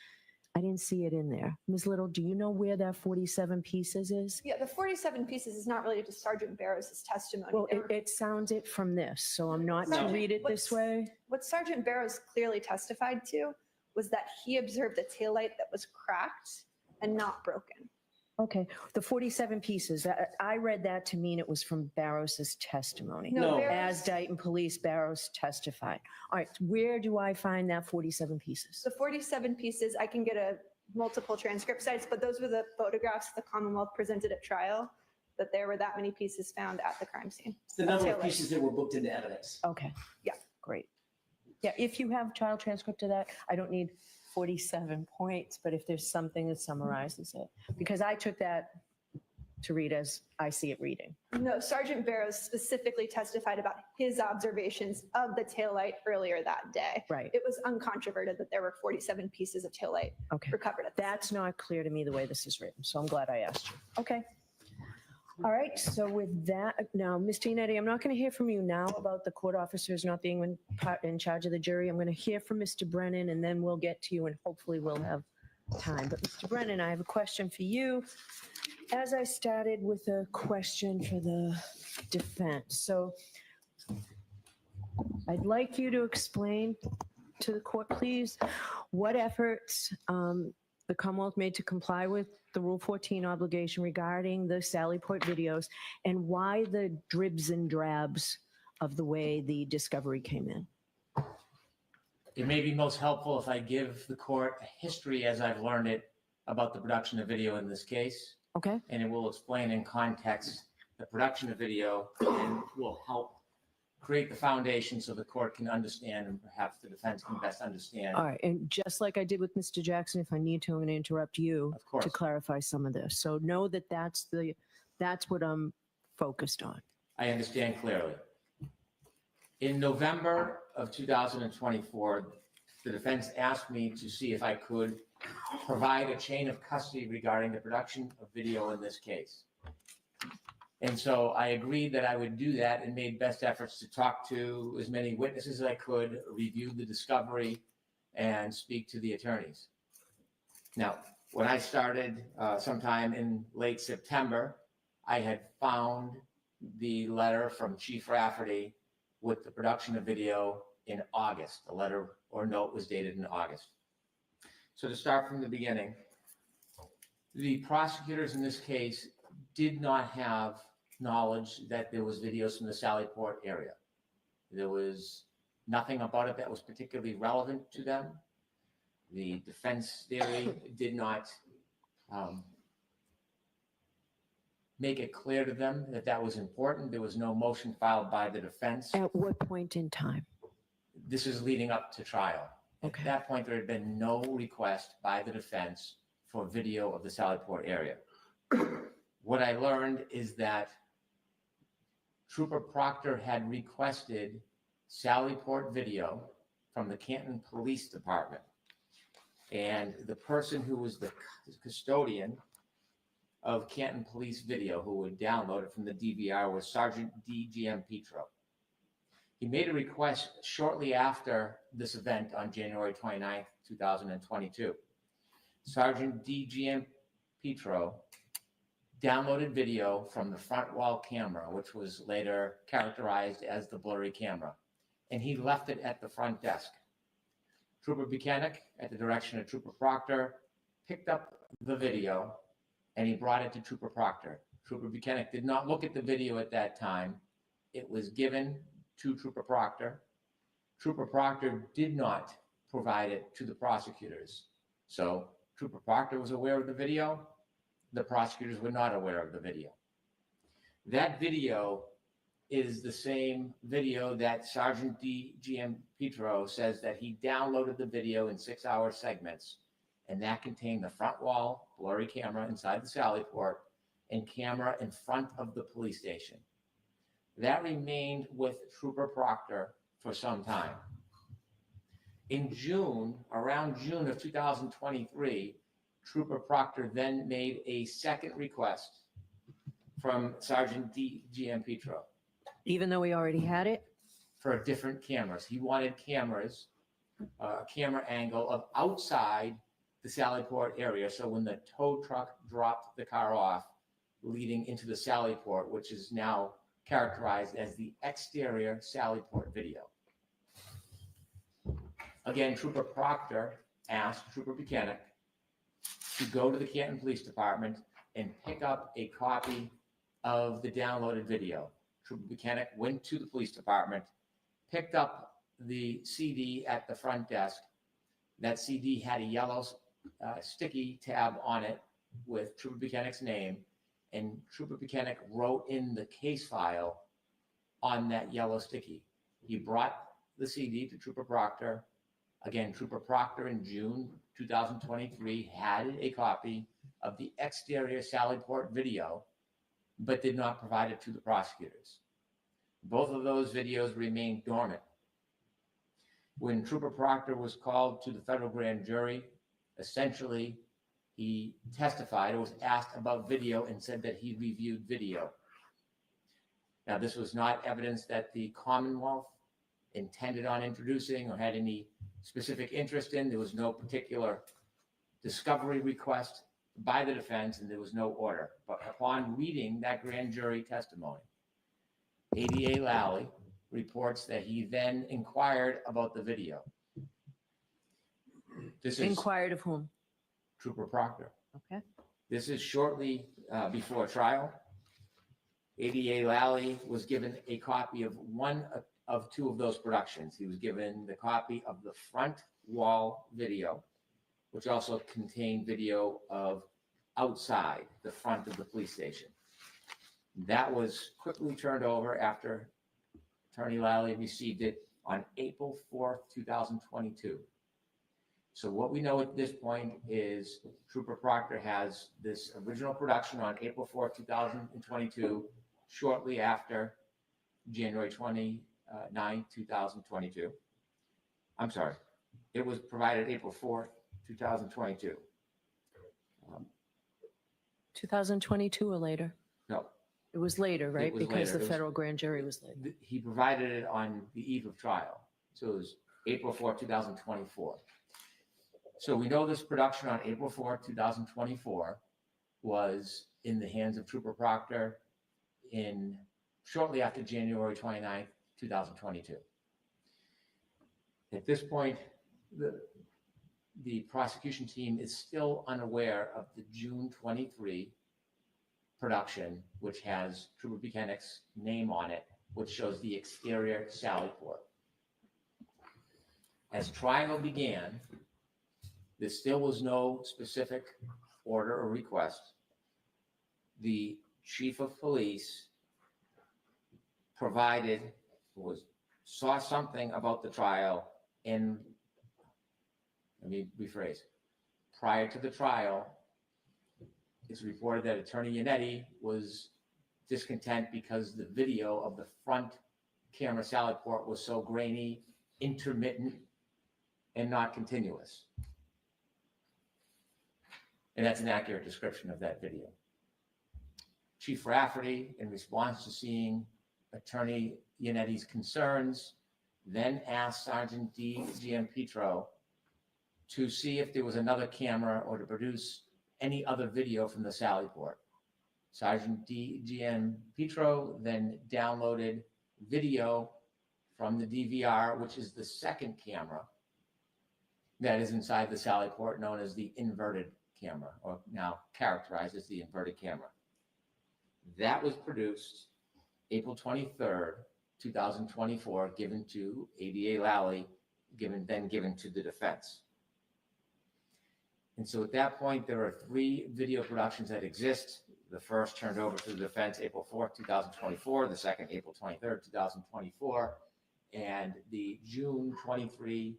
I didn't see it in there. Ms. Little, do you know where that 47 pieces is? Yeah, the 47 pieces is not related to Sergeant Barrows' testimony. Well, it sounds it from this, so I'm not to Sergeant, read it this way. What Sergeant Barrows clearly testified to was that he observed a taillight that was cracked and not broken. Okay, the 47 pieces, I read that to mean it was from Barrows' testimony. No. As Dighton Police Barrows testified. All right, where do I find that 47 pieces? The 47 pieces, I can get multiple transcript sites, but those were the photographs the Commonwealth presented at trial, that there were that many pieces found at the crime scene. It's the number of Taillight. pieces that were booked into evidence. Okay. Yeah. Great. Yeah, if you have trial transcript of that, I don't need 47 points, but if there's something that summarizes it. Because I took that to read as I see it reading. No, Sergeant Barrows specifically testified about his observations of the taillight earlier that day. Right. It was uncontroverted that there were 47 pieces of taillight Okay. recovered at the That's not clear to me the way this is written, so I'm glad I asked you. Okay. All right, so with that, now, Mr. Iannetti, I'm not going to hear from you now about the court officers not being in charge of the jury. I'm going to hear from Mr. Brennan, and then we'll get to you, and hopefully we'll have time. But Mr. Brennan, I have a question for you. As I started with a question for the defense, so I'd like you to explain to the court, please, what efforts the Commonwealth made to comply with the Rule 14 obligation regarding the Sallyport videos, and why the dribs and drabs of the way the discovery came in. It may be most helpful if I give the court a history as I've learned it about the production of video in this case, Okay? and it will explain in context the production of video and will help create the foundation so the court can understand and perhaps the defense can best understand. All right, and just like I did with Mr. Jackson, if I need to, I'm going to interrupt you Of course. to clarify some of this. So know that that's what I'm focused on. I understand clearly. In November of 2024, the defense asked me to see if I could provide a chain of custody regarding the production of video in this case. And so I agreed that I would do that and made best efforts to talk to as many witnesses as I could, review the discovery, and speak to the attorneys. Now, when I started sometime in late September, I had found the letter from Chief Rafferty with the production of video in August. The letter or note was dated in August. So to start from the beginning, the prosecutors in this case did not have knowledge that there was videos from the Sallyport area. There was nothing about it that was particularly relevant to them. The defense theory did not make it clear to them that that was important. There was no motion filed by the defense. At what point in time? This is leading up to trial. Okay. At that point, there had been no request by the defense for video of the Sallyport area. What I learned is that Trooper Proctor had requested Sallyport video from the Canton Police Department. And the person who was the custodian of Canton Police Video, who would download it from the DVR, was Sergeant D.G.M. Petro. He made a request shortly after this event on January 29th, 2022. Sergeant D.G.M. Petro downloaded video from the front wall camera, which was later characterized as the blurry camera, and he left it at the front desk. Trooper Buchanan, at the direction of Trooper Proctor, picked up the video and he brought it to Trooper Proctor. Trooper Buchanan did not look at the video at that time. It was given to Trooper Proctor. Trooper Proctor did not provide it to the prosecutors. So Trooper Proctor was aware of the video. The prosecutors were not aware of the video. That video is the same video that Sergeant D.G.M. Petro says that he downloaded the video in 6-hour segments, and that contained the front wall blurry camera inside the Sallyport and camera in front of the police station. That remained with Trooper Proctor for some time. In June, around June of 2023, Trooper Proctor then made a second request from Sergeant D.G.M. Petro Even though we already had it? for different cameras. He wanted cameras, a camera angle of outside the Sallyport area. So when the tow truck dropped the car off, leading into the Sallyport, which is now characterized as the exterior Sallyport video. Again, Trooper Proctor asked Trooper Buchanan to go to the Canton Police Department and pick up a copy of the downloaded video. Trooper Buchanan went to the police department, picked up the CD at the front desk. That CD had a yellow sticky tab on it with Trooper Buchanan's name, and Trooper Buchanan wrote in the case file on that yellow sticky. He brought the CD to Trooper Proctor. Again, Trooper Proctor in June 2023 had a copy of the exterior Sallyport video but did not provide it to the prosecutors. Both of those videos remained dormant. When Trooper Proctor was called to the federal grand jury, essentially he testified or was asked about video and said that he reviewed video. Now, this was not evidence that the Commonwealth intended on introducing or had any specific interest in. There was no particular discovery request by the defense, and there was no order. But upon reading that grand jury testimony, ADA Lally reports that he then inquired about the video. This is Inquired of whom? Trooper Proctor. Okay. This is shortly before trial. ADA Lally was given a copy of one of two of those productions. He was given the copy of the front wall video, which also contained video of outside the front of the police station. That was quickly turned over after Attorney Lally received it on April 4th, 2022. So what we know at this point is Trooper Proctor has this original production on April 4th, 2022, shortly after January 29th, 2022. I'm sorry, it was provided April 4th, 2022. 2022 or later? No, It was later, right? was Because later. the It was- federal grand jury was later. he provided it on the eve of trial. So it was April 4th, 2024. So we know this production on April 4th, 2024 was in the hands of Trooper Proctor in shortly after January 29th, 2022. At this point, the prosecution team is still unaware of the June 23 production, which has Trooper Buchanan's name on it, which shows the exterior Sallyport. As trial began, there still was no specific order or request. The chief of police saw something about the trial, and let me rephrase. Prior to the trial, it's reported that Attorney Yannetti was discontent because the video of the front camera Sallyport was so grainy, intermittent, and not continuous. And that's an accurate description of that video. Chief Rafferty, in response to seeing Attorney Yannetti's concerns, then asked Sergeant D. Giampetro to see if there was another camera or to produce any other video from the Sallyport. Sergeant D. Giampetro then downloaded video from the DVR, which is the second camera that is inside the Sallyport, known as the inverted camera, or now characterized as the inverted camera. That was produced April 23rd, 2024, given to ADA Lally, then given to the defense. And so at that point, there are 3 video productions that exist. The first turned over to the defense April 4th, 2024, the second April 23rd, 2024, and the June 23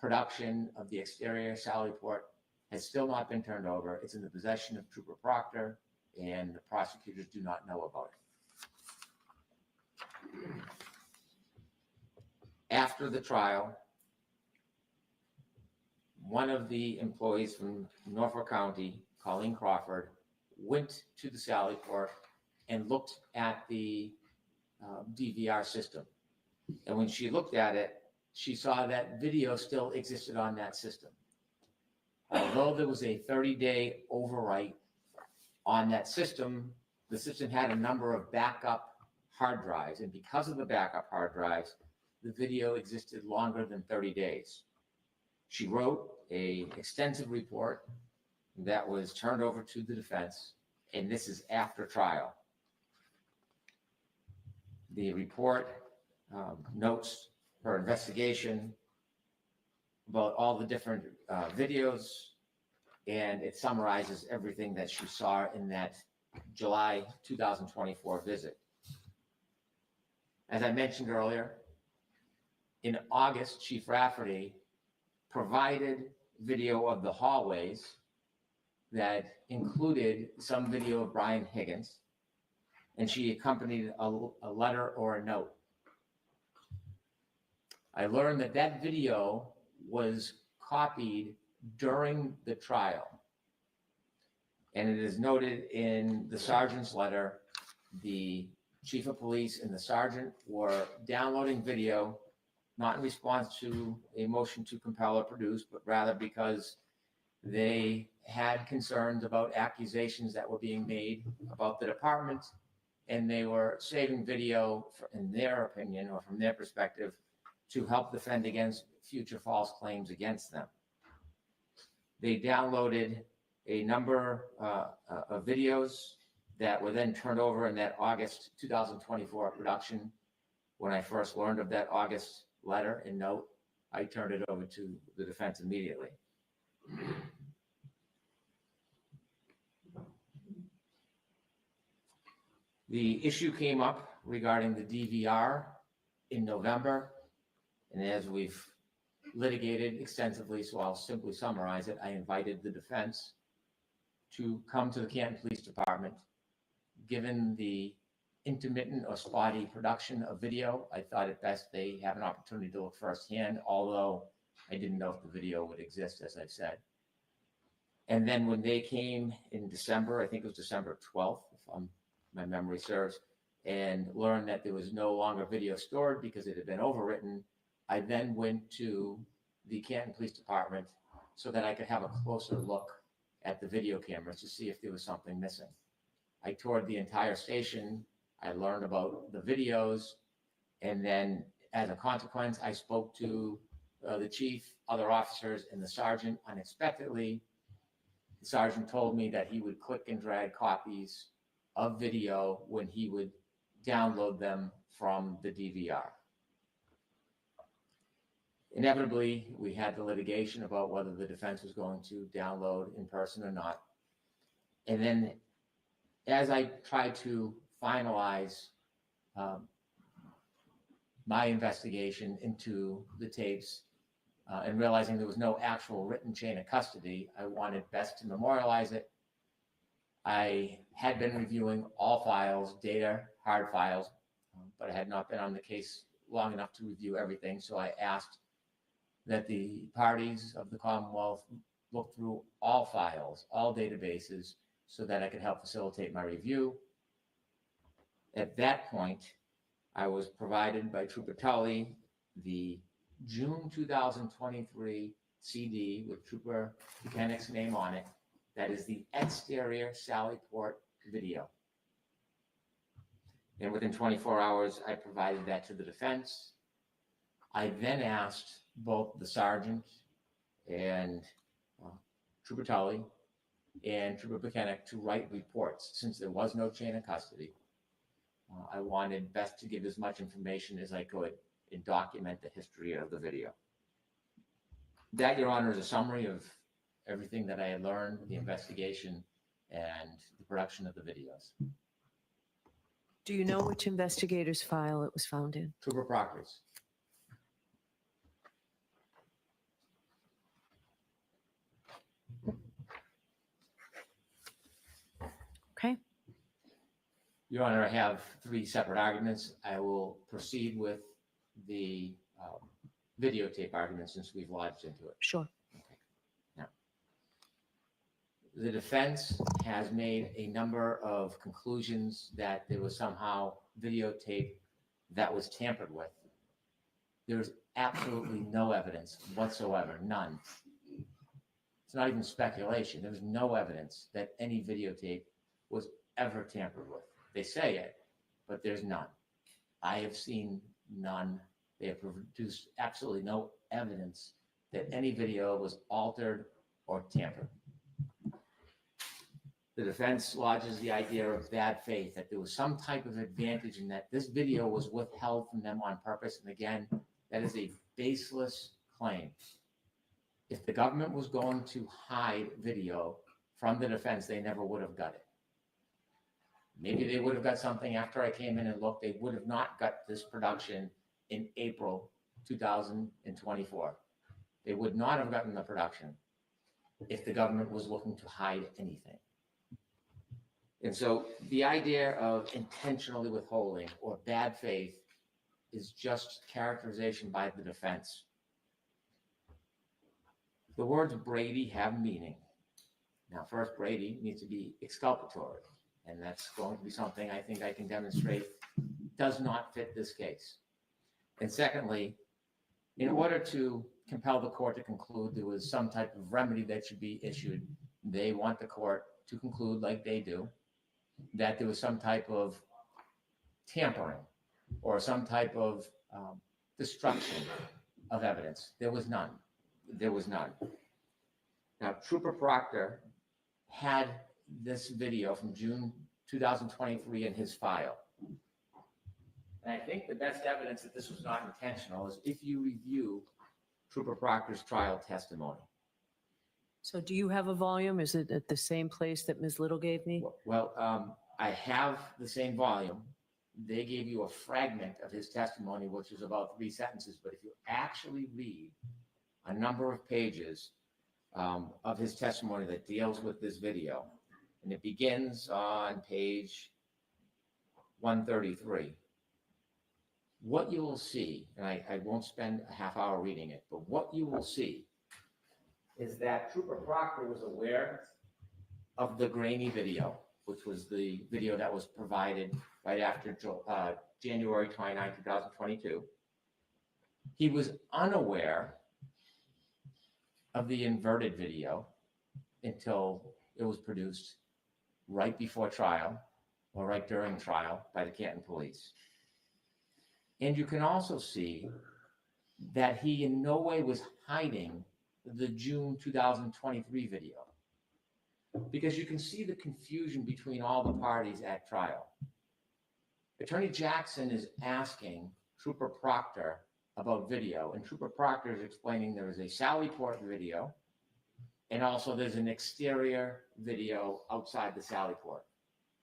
production of the exterior Sallyport has still not been turned over. It's in the possession of Trooper Proctor, and the prosecutors do not know about it. After the trial, one of the employees from Norfolk County, Colleen Crawford, went to the Sallyport and looked at the DVR system. And when she looked at it, she saw that video still existed on that system. Although there was a 30-day overwrite on that system, the system had a number of backup hard drives. And because of the backup hard drives, the video existed longer than 30 days. She wrote an extensive report that was turned over to the defense, and this is after trial. The report notes her investigation about all the different videos, and it summarizes everything that she saw in that July 2024 visit. As I mentioned earlier, in August, Chief Rafferty provided video of the hallways that included some video of Brian Higgins. and she accompanied a letter or a note. I learned that that video was copied during the trial. And it is noted in the sergeant's letter, the chief of police and the sergeant were downloading video, not in response to a motion to compel or produce, but rather because they had concerns about accusations that were being made about the department, and they were saving video, in their opinion or from their perspective, to help defend against future false claims against them. They downloaded a number of videos that were then turned over in that August 2024 production. When I first learned of that August letter and note, I turned it over to the defense immediately. The issue came up regarding the DVR in November, and as we've litigated extensively, so I'll simply summarize it, I invited the defense to come to the Canton Police Department. Given the intermittent or spotty production of video, I thought it best they have an opportunity to look firsthand, although I didn't know if the video would exist, as I've said. And then when they came in December, I think it was December 12th, if my memory serves, and learned that there was no longer video stored because it had been overwritten, I then went to the Canton Police Department so that I could have a closer look at the video cameras to see if there was something missing. I toured the entire station. I learned about the videos. And then as a consequence, I spoke to the chief, other officers, and the sergeant unexpectedly. The sergeant told me that he would click and drag copies of video when he would download them from the DVR. Inevitably, we had the litigation about whether the defense was going to download in person or not. And then as I tried to finalize my investigation into the tapes and realizing there was no actual written chain of custody, I wanted best to memorialize it. I had been reviewing all files, data, hard files, but I had not been on the case long enough to review everything. So I asked that the parties of the Commonwealth look through all files, all databases, so that I could help facilitate my review. At that point, I was provided by Trooper Tully the June 2023 CD with Trooper Buchanan's name on it. That is the exterior Sallyport video. And within 24 hours, I provided that to the defense. I then asked both the sergeant and Trooper Tully and Trooper Buchanan to write reports. Since there was no chain of custody, I wanted best to give as much information as I could and document the history of the video. That, Your Honor, is a summary of everything that I had learned, the investigation, and the production of the videos. Do you know which investigator's file it was found in? Trooper Proctor's. Okay. Your Honor, I have three separate arguments. I will proceed with the videotape argument since we've lodged into it. Sure. Now, the defense has made a number of conclusions that there was somehow videotape that was tampered with. There's absolutely no evidence whatsoever, none. It's not even speculation. There's no evidence that any videotape was ever tampered with. They say it, but there's none. I have seen none. They have produced absolutely no evidence that any video was altered or tampered. The defense lodges the idea of bad faith, that there was some type of advantage in that this video was withheld from them on purpose. And again, that is a baseless claim. If the government was going to hide video from the defense, they never would have got it. Maybe they would have got something after I came in and looked. They would have not got this production in April 2024. They would not have gotten the production if the government was looking to hide anything. And so the idea of intentionally withholding or bad faith is just characterization by the defense. The words Brady have meaning. Now, first, Brady needs to be exculpatory, and that's going to be something I think I can demonstrate does not fit this case. And secondly, in order to compel the court to conclude there was some type of remedy that should be issued, they want the court to conclude, like they do, that there was some type of tampering or some type of destruction of evidence. There was none. There was none. Now, Trooper Proctor had this video from June 2023 in his file. And I think the best evidence that this was not intentional is if you review Trooper Proctor's trial testimony. So do you have a volume? Is it at the same place that Ms. Little gave me? Well, I have the same volume. They gave you a fragment of his testimony, which is about 3 sentences. But if you actually read a number of pages of his testimony that deals with this video, and it begins on page 133, what you will see, and I won't spend a half hour reading it, but what you will see is that Trooper Proctor was aware of the grainy video, which was the video that was provided right after January 29, 2022. He was unaware of the inverted video until it was produced right before trial or right during trial by the Canton police. And you can also see that he in no way was hiding the June 2023 video, because you can see the confusion between all the parties at trial. Attorney Jackson is asking Trooper Proctor about video, and Trooper Proctor is explaining there is a Sallyport video, and also there's an exterior video outside the Sallyport.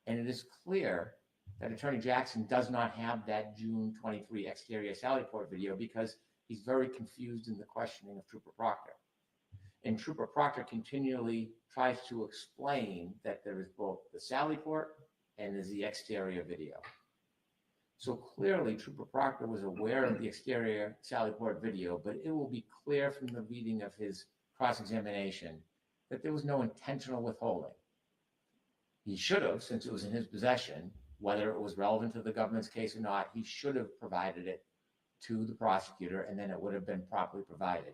And it is clear that Attorney Jackson does not have that June 23 exterior Sallyport video because he's very confused in the questioning of Trooper Proctor. And Trooper Proctor continually tries to explain that there is both the Sallyport and there's the exterior video. So clearly Trooper Proctor was aware of the exterior Sallyport video, but it will be clear from the reading of his cross-examination that there was no intentional withholding. He should have, since it was in his possession, whether it was relevant to the government's case or not, he should have provided it to the prosecutor, and then it would have been properly provided.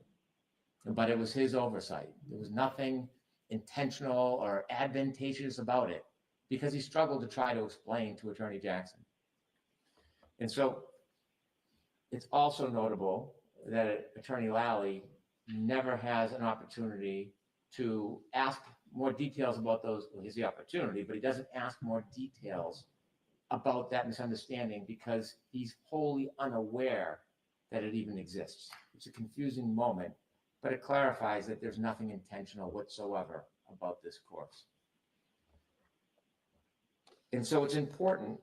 But it was his oversight. There was nothing intentional or advantageous about it because he struggled to try to explain to Attorney Jackson. And so it's also notable that Attorney Lally never has an opportunity to ask more details about those. Well, he has the opportunity, but he doesn't ask more details about that misunderstanding because he's wholly unaware that it even exists. It's a confusing moment, but it clarifies that there's nothing intentional whatsoever about this course. And so it's important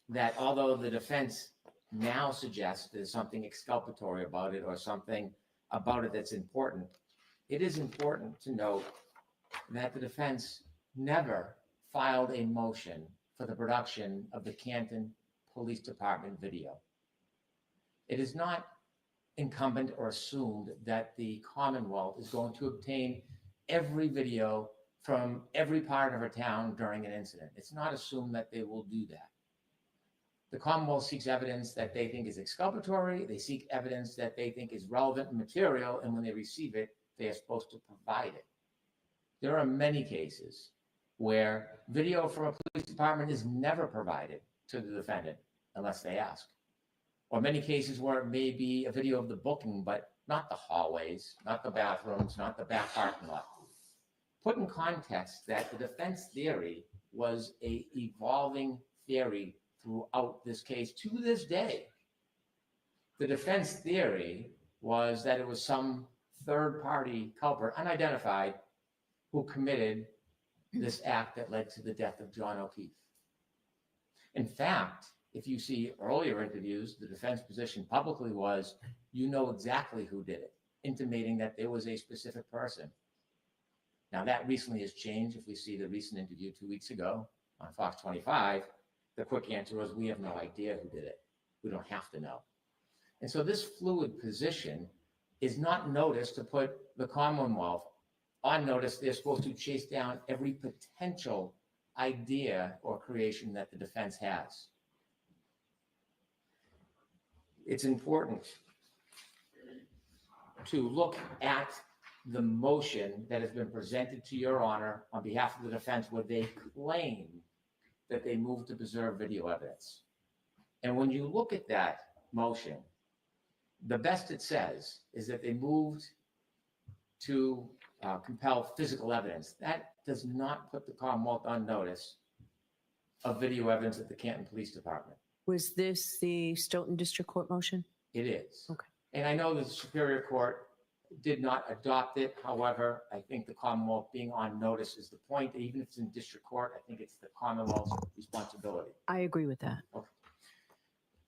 that although the defense now suggests there's something exculpatory about it or something about it that's important, it is important to note that the defense never filed a motion for the production of the Canton Police Department video. It is not incumbent or assumed that the Commonwealth is going to obtain every video from every part of a town during an incident. It's not assumed that they will do that. The Commonwealth seeks evidence that they think is exculpatory. They seek evidence that they think is relevant and material, and when they receive it, they are supposed to provide it. There are many cases where video from a police department is never provided to the defendant unless they ask. Or many cases where it may be a video of the booking, but not the hallways, not the bathrooms, not the back parking lot. Put in context that the defense theory was an evolving theory throughout this case to this day. The defense theory was that it was some third-party culprit, unidentified, who committed this act that led to the death of John O'Keefe. In fact, if you see earlier interviews, the defense position publicly was, you know exactly who did it, intimating that there was a specific person. Now, that recently has changed. If we see the recent interview 2 weeks ago on Fox 25, the quick answer was, we have no idea who did it. We don't have to know. And so this fluid position is not noticed to put the Commonwealth on notice. They're supposed to chase down every potential idea or creation that the defense has. It's important to look at the motion that has been presented to your honor on behalf of the defense, where they claim that they moved to preserve video evidence. And when you look at that motion, the best it says is that they moved to compel physical evidence. That does not put the Commonwealth on notice of video evidence at the Canton Police Department. Was this the Stoughton District Court motion? It is. Okay. And I know the Superior Court did not adopt it. However, I think the Commonwealth being on notice is the point. Even if it's in district court, I think it's the Commonwealth's responsibility. I agree with that.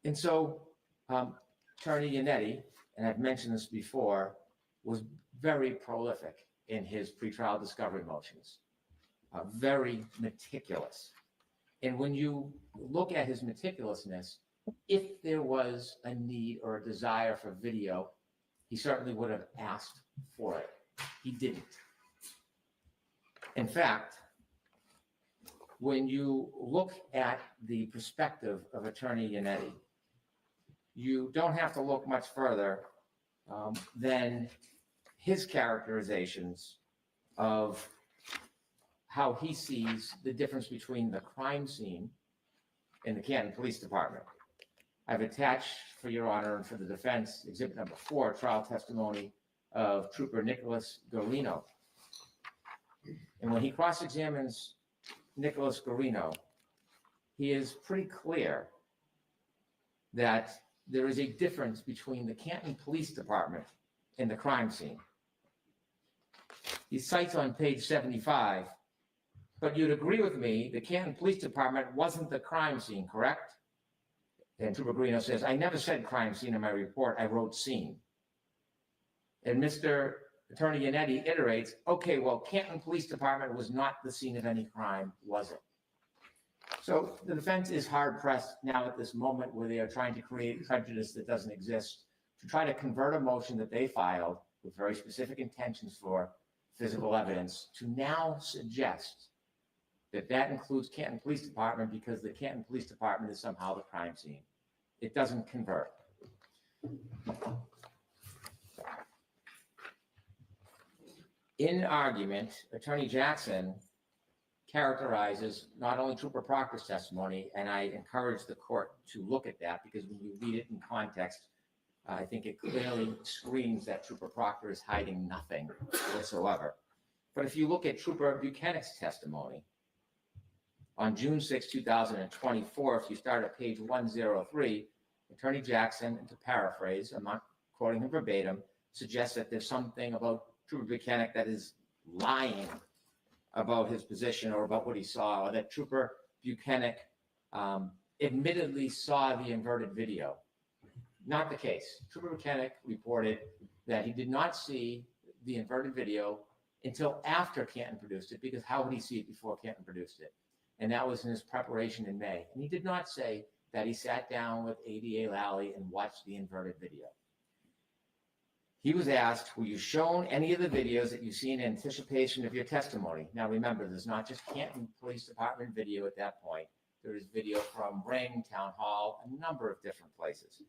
And so Attorney Yannetti, and I've mentioned this before, was very prolific in his pretrial discovery motions, very meticulous. And when you look at his meticulousness, if there was a need or a desire for video, he certainly would have asked for it. He didn't. In fact, when you look at the perspective of Attorney Yannetti, you don't have to look much further than his characterizations of how he sees the difference between the crime scene and the Canton Police Department. I've attached, for your honor and for the defense, exhibit number 4, trial testimony of Trooper Nicholas Garino. And when he cross-examines Nicholas Garino, he is pretty clear that there is a difference between the Canton Police Department and the crime scene. He cites on page 75, but you'd agree with me, the Canton Police Department wasn't the crime scene, correct? And Trooper Garino says, I never said crime scene in my report, I wrote scene. And Mr. Attorney Yannetti iterates, okay, well, Canton Police Department was not the scene of any crime, was it? So the defense is hard pressed now at this moment where they are trying to create prejudice that doesn't exist, to try to convert a motion that they filed with very specific intentions for physical evidence to now suggest that that includes Canton Police Department because the Canton Police Department is somehow the crime scene. It doesn't convert. In argument, Attorney Jackson characterizes not only Trooper Proctor's testimony, and I encourage the court to look at that because when you read it in context, I think it clearly screams that Trooper Proctor is hiding nothing whatsoever. But if you look at Trooper Buchanan's testimony, on June 6, 2024, if you start at page 103, Attorney Jackson, and to paraphrase, I'm not quoting him verbatim, suggests that there's something about Trooper Buchanan that is lying about his position or about what he saw, or that Trooper Buchanan admittedly saw the inverted video. Not the case. Trooper Buchanan reported that he did not see the inverted video until after Canton produced it, because how would he see it before Canton produced it? And that was in his preparation in May. And he did not say that he sat down with ADA Lally and watched the inverted video. He was asked, were you shown any of the videos that you see in anticipation of your testimony? Now remember, there's not just Canton Police Department video at that point. There is video from Ring, Town Hall, a number of different places.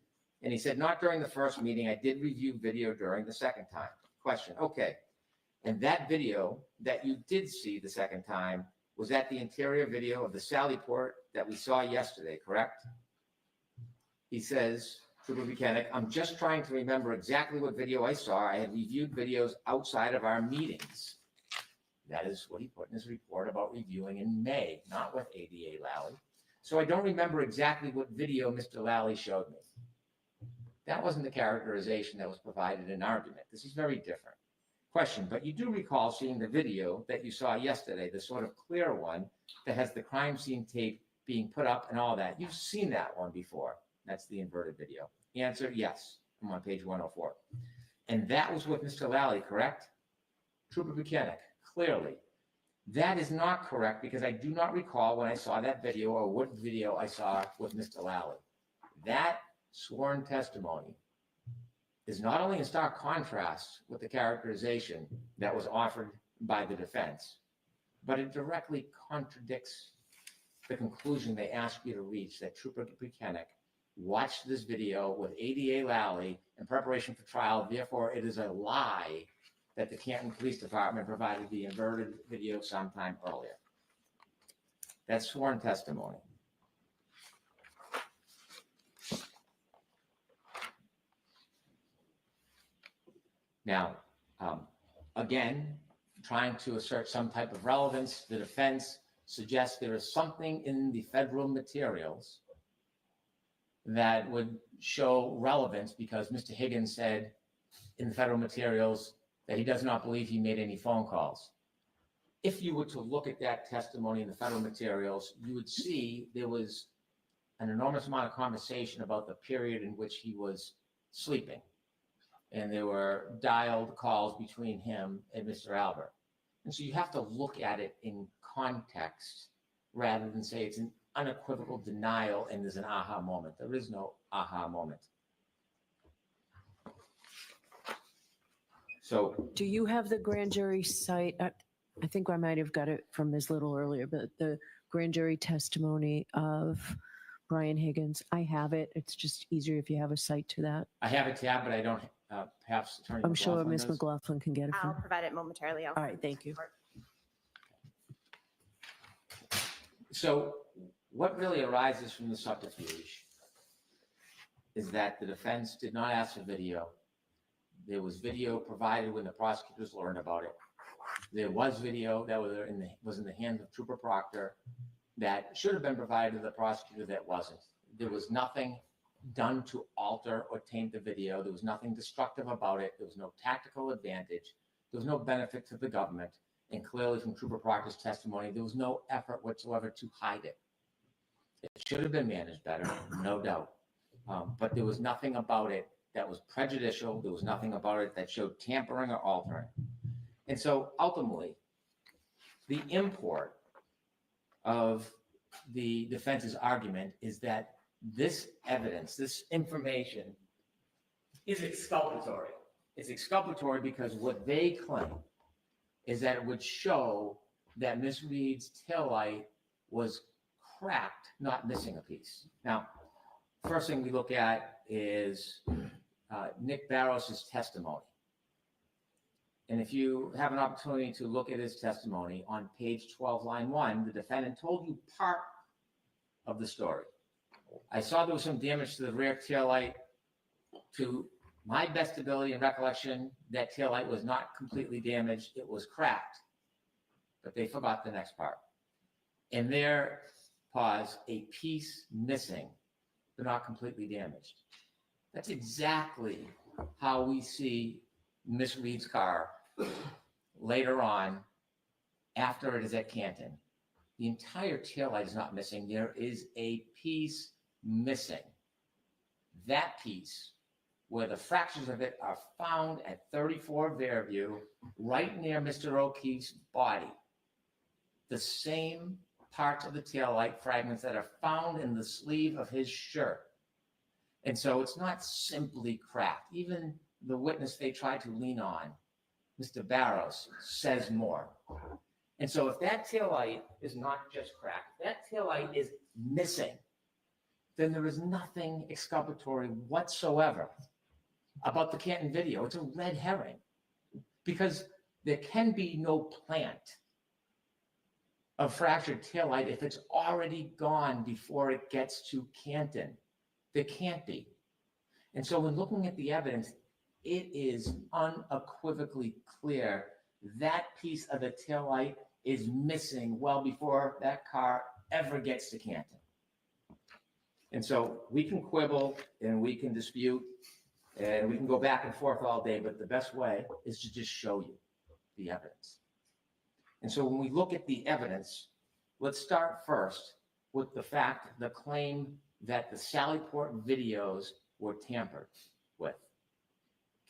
And he said, not during the first meeting. I did review video during the second time. Question, okay. And that video that you did see the second time, was that the interior video of the Sallyport that we saw yesterday, correct? He says, Trooper Buchanan, I'm just trying to remember exactly what video I saw. I had reviewed videos outside of our meetings. That is what he put in his report about reviewing in May, not with ADA Lally. So I don't remember exactly what video Mr. Lally showed me. That wasn't the characterization that was provided in argument. This is very different. Question, but you do recall seeing the video that you saw yesterday, the sort of clear one that has the crime scene tape being put up and all that. You've seen that one before. That's the inverted video. Answer, yes. I'm on page 104. And that was with Mr. Lally, correct? Trooper Buchanan, clearly. That is not correct because I do not recall when I saw that video or what video I saw with Mr. Lally. That sworn testimony is not only in stark contrast with the characterization that was offered by the defense, but it directly contradicts the conclusion they asked you to reach, that Trooper Buchanan watched this video with ADA Lally in preparation for trial. Therefore, it is a lie that the Canton Police Department provided the inverted video sometime earlier. That's sworn testimony. Now, again, trying to assert some type of relevance, the defense suggests there is something in the federal materials that would show relevance because Mr. Higgins said in the federal materials that he does not believe he made any phone calls. If you were to look at that testimony in the federal materials, you would see there was an enormous amount of conversation about the period in which he was sleeping. And there were dialed calls between him and Mr. Albert. And so you have to look at it in context rather than say it's an unequivocal denial and there's an aha moment. There is no aha moment. So Do you have the grand jury cite? I think I might have got it from Ms. Little earlier, but the grand jury testimony of Brian Higgins, I have it. It's just easier if you have a cite to that. I have a tab, but I don't, perhaps Attorney I'm sure McLaughlin Ms. does. McLaughlin can get it I'll from. provide it momentarily. All right, thank you. So what really arises from the subterfuge is that the defense did not ask for video. There was video provided when the prosecutors learned about it. There was video that was in the hands of Trooper Proctor that should have been provided to the prosecutor that wasn't. There was nothing done to alter or taint the video. There was nothing destructive about it. There was no tactical advantage. There was no benefit to the government. And clearly from Trooper Proctor's testimony, there was no effort whatsoever to hide it. It should have been managed better, no doubt. But there was nothing about it that was prejudicial. There was nothing about it that showed tampering or altering. And so ultimately, the import of the defense's argument is that this evidence, this information is exculpatory. It's exculpatory because what they claim is that it would show that Miss Reed's taillight was cracked, not missing a piece. Now, first thing we look at is Nick Barros's testimony. And if you have an opportunity to look at his testimony on page 12, line 1, the defendant told you part of the story. I saw there was some damage to the rear taillight. To my best ability and recollection, that taillight was not completely damaged. It was cracked. But they forgot the next part. And there, pause, a piece missing, but not completely damaged. That's exactly how we see Miss Reed's car later on after it is at Canton. The entire taillight is not missing. There is a piece missing. That piece, where the fractures of it are found at 34 Fairview, right near Mr. O'Keefe's body. The same parts of the taillight fragments that are found in the sleeve of his shirt. And so it's not simply cracked. Even the witness they tried to lean on, Mr. Barros, says more. And so if that taillight is not just cracked, that taillight is missing, then there is nothing exculpatory whatsoever about the Canton video. It's a red herring because there can be no plant of fractured taillight if it's already gone before it gets to Canton. There can't be. And so when looking at the evidence, it is unequivocally clear that piece of the taillight is missing well before that car ever gets to Canton. And so we can quibble and we can dispute and we can go back and forth all day, but the best way is to just show you the evidence. And so when we look at the evidence, let's start first with the fact, the claim that the Sallyport videos were tampered with.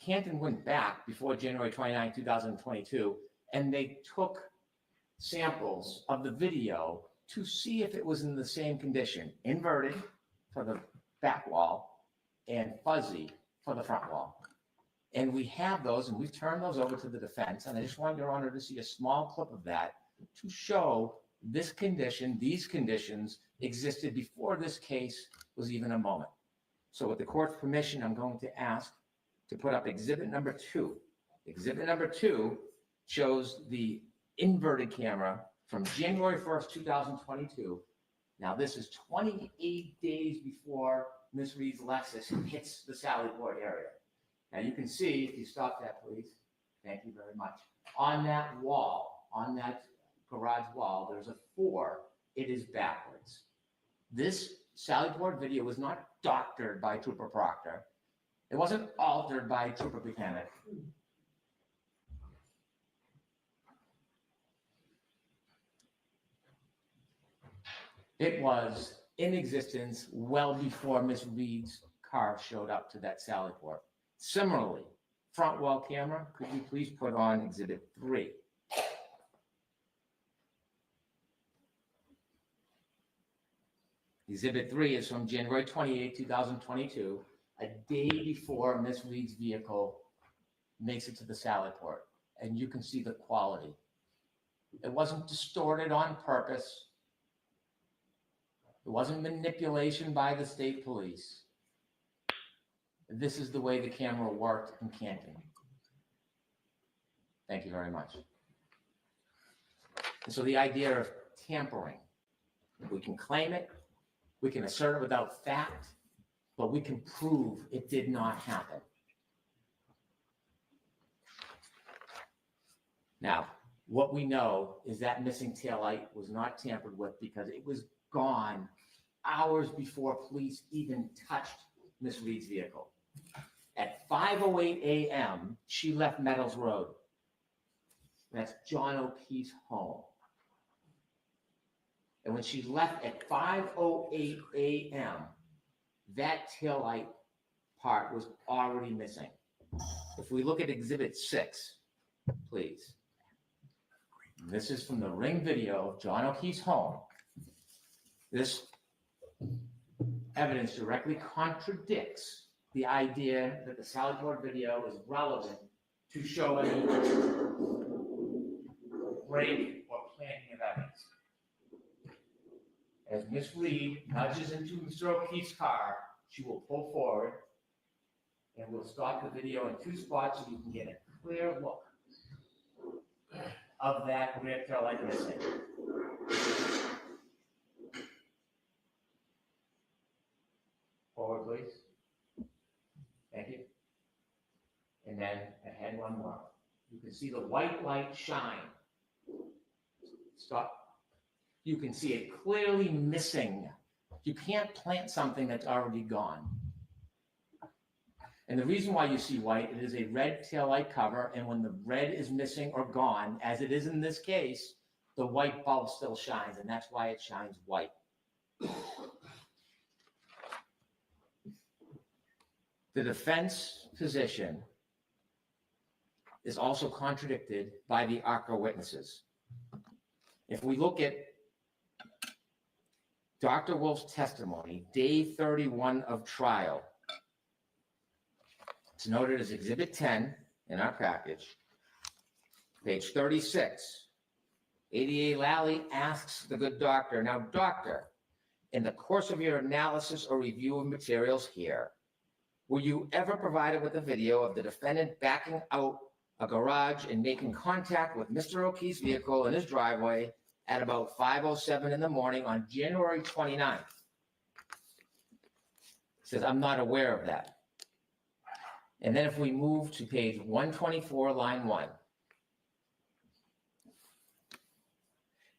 Canton went back before January 29, 2022 and they took samples of the video to see if it was in the same condition, inverted for the back wall and fuzzy for the front wall. And we have those, and we've turned those over to the defense, and I just want Your Honor to see a small clip of that to show this condition, these conditions existed before this case was even a moment. So with the court's permission, I'm going to ask to put up exhibit number 2. Exhibit number 2 shows the inverted camera from January 1st, 2022. Now this is 28 days before Ms. Reed's Lexus hits the Sallyport area. Now you can see, if you stop that, please. Thank you very much. On that wall, on that garage wall, there's a 4. It is backwards. This Sallyport video was not doctored by Trooper Proctor. It wasn't altered by Trooper Buchanan. It was in existence well before Miss Reed's car showed up to that Sallyport. Similarly, front wall camera, could you please put on exhibit 3? Exhibit 3 is from January 28, 2022, a day before Miss Reed's vehicle makes it to the Sallyport. And you can see the quality. It wasn't distorted on purpose. It wasn't manipulation by the state police. This is the way the camera worked in Canton. Thank you very much. And so the idea of tampering, we can claim it, we can assert it without fact, but we can prove it did not happen. Now, what we know is that missing taillight was not tampered with because it was gone hours before police even touched Miss Reed's vehicle. At 5:08 a.m., she left Meadows Road. That's John O'Keefe's home. And when she left at 5:08 a.m., that taillight part was already missing. If we look at exhibit 6, please. This is from the ring video of John O'Keefe's home. This evidence directly contradicts the idea that the Sallyport video is relevant to show any break or planting of evidence. As Miss Reed nudges into Mr. O'Keefe's car, she will pull forward and we'll stop the video in 2 spots so you can get a clear look of that rear tail light missing. Forward, please. Thank you. And then ahead one more. You can see the white light shine. Stop. You can see it clearly missing. You can't plant something that's already gone. And the reason why you see white, it is a red taillight cover, and when the red is missing or gone, as it is in this case, the white bulb still shines, and that's why it shines white. The defense position is also contradicted by the ARCA witnesses. If we look at Dr. Wolf's testimony, day 31 of trial, it's noted as Exhibit 10 in our package, page 36. ADA Lally asks the good doctor, now doctor, in the course of your analysis or review of materials here, were you ever provided with a video of the defendant backing out a garage and making contact with Mr. O'Keefe's vehicle in his driveway at about 5:07 in the morning on January 29th? Says, I'm not aware of that. And then if we move to page 124, line 1.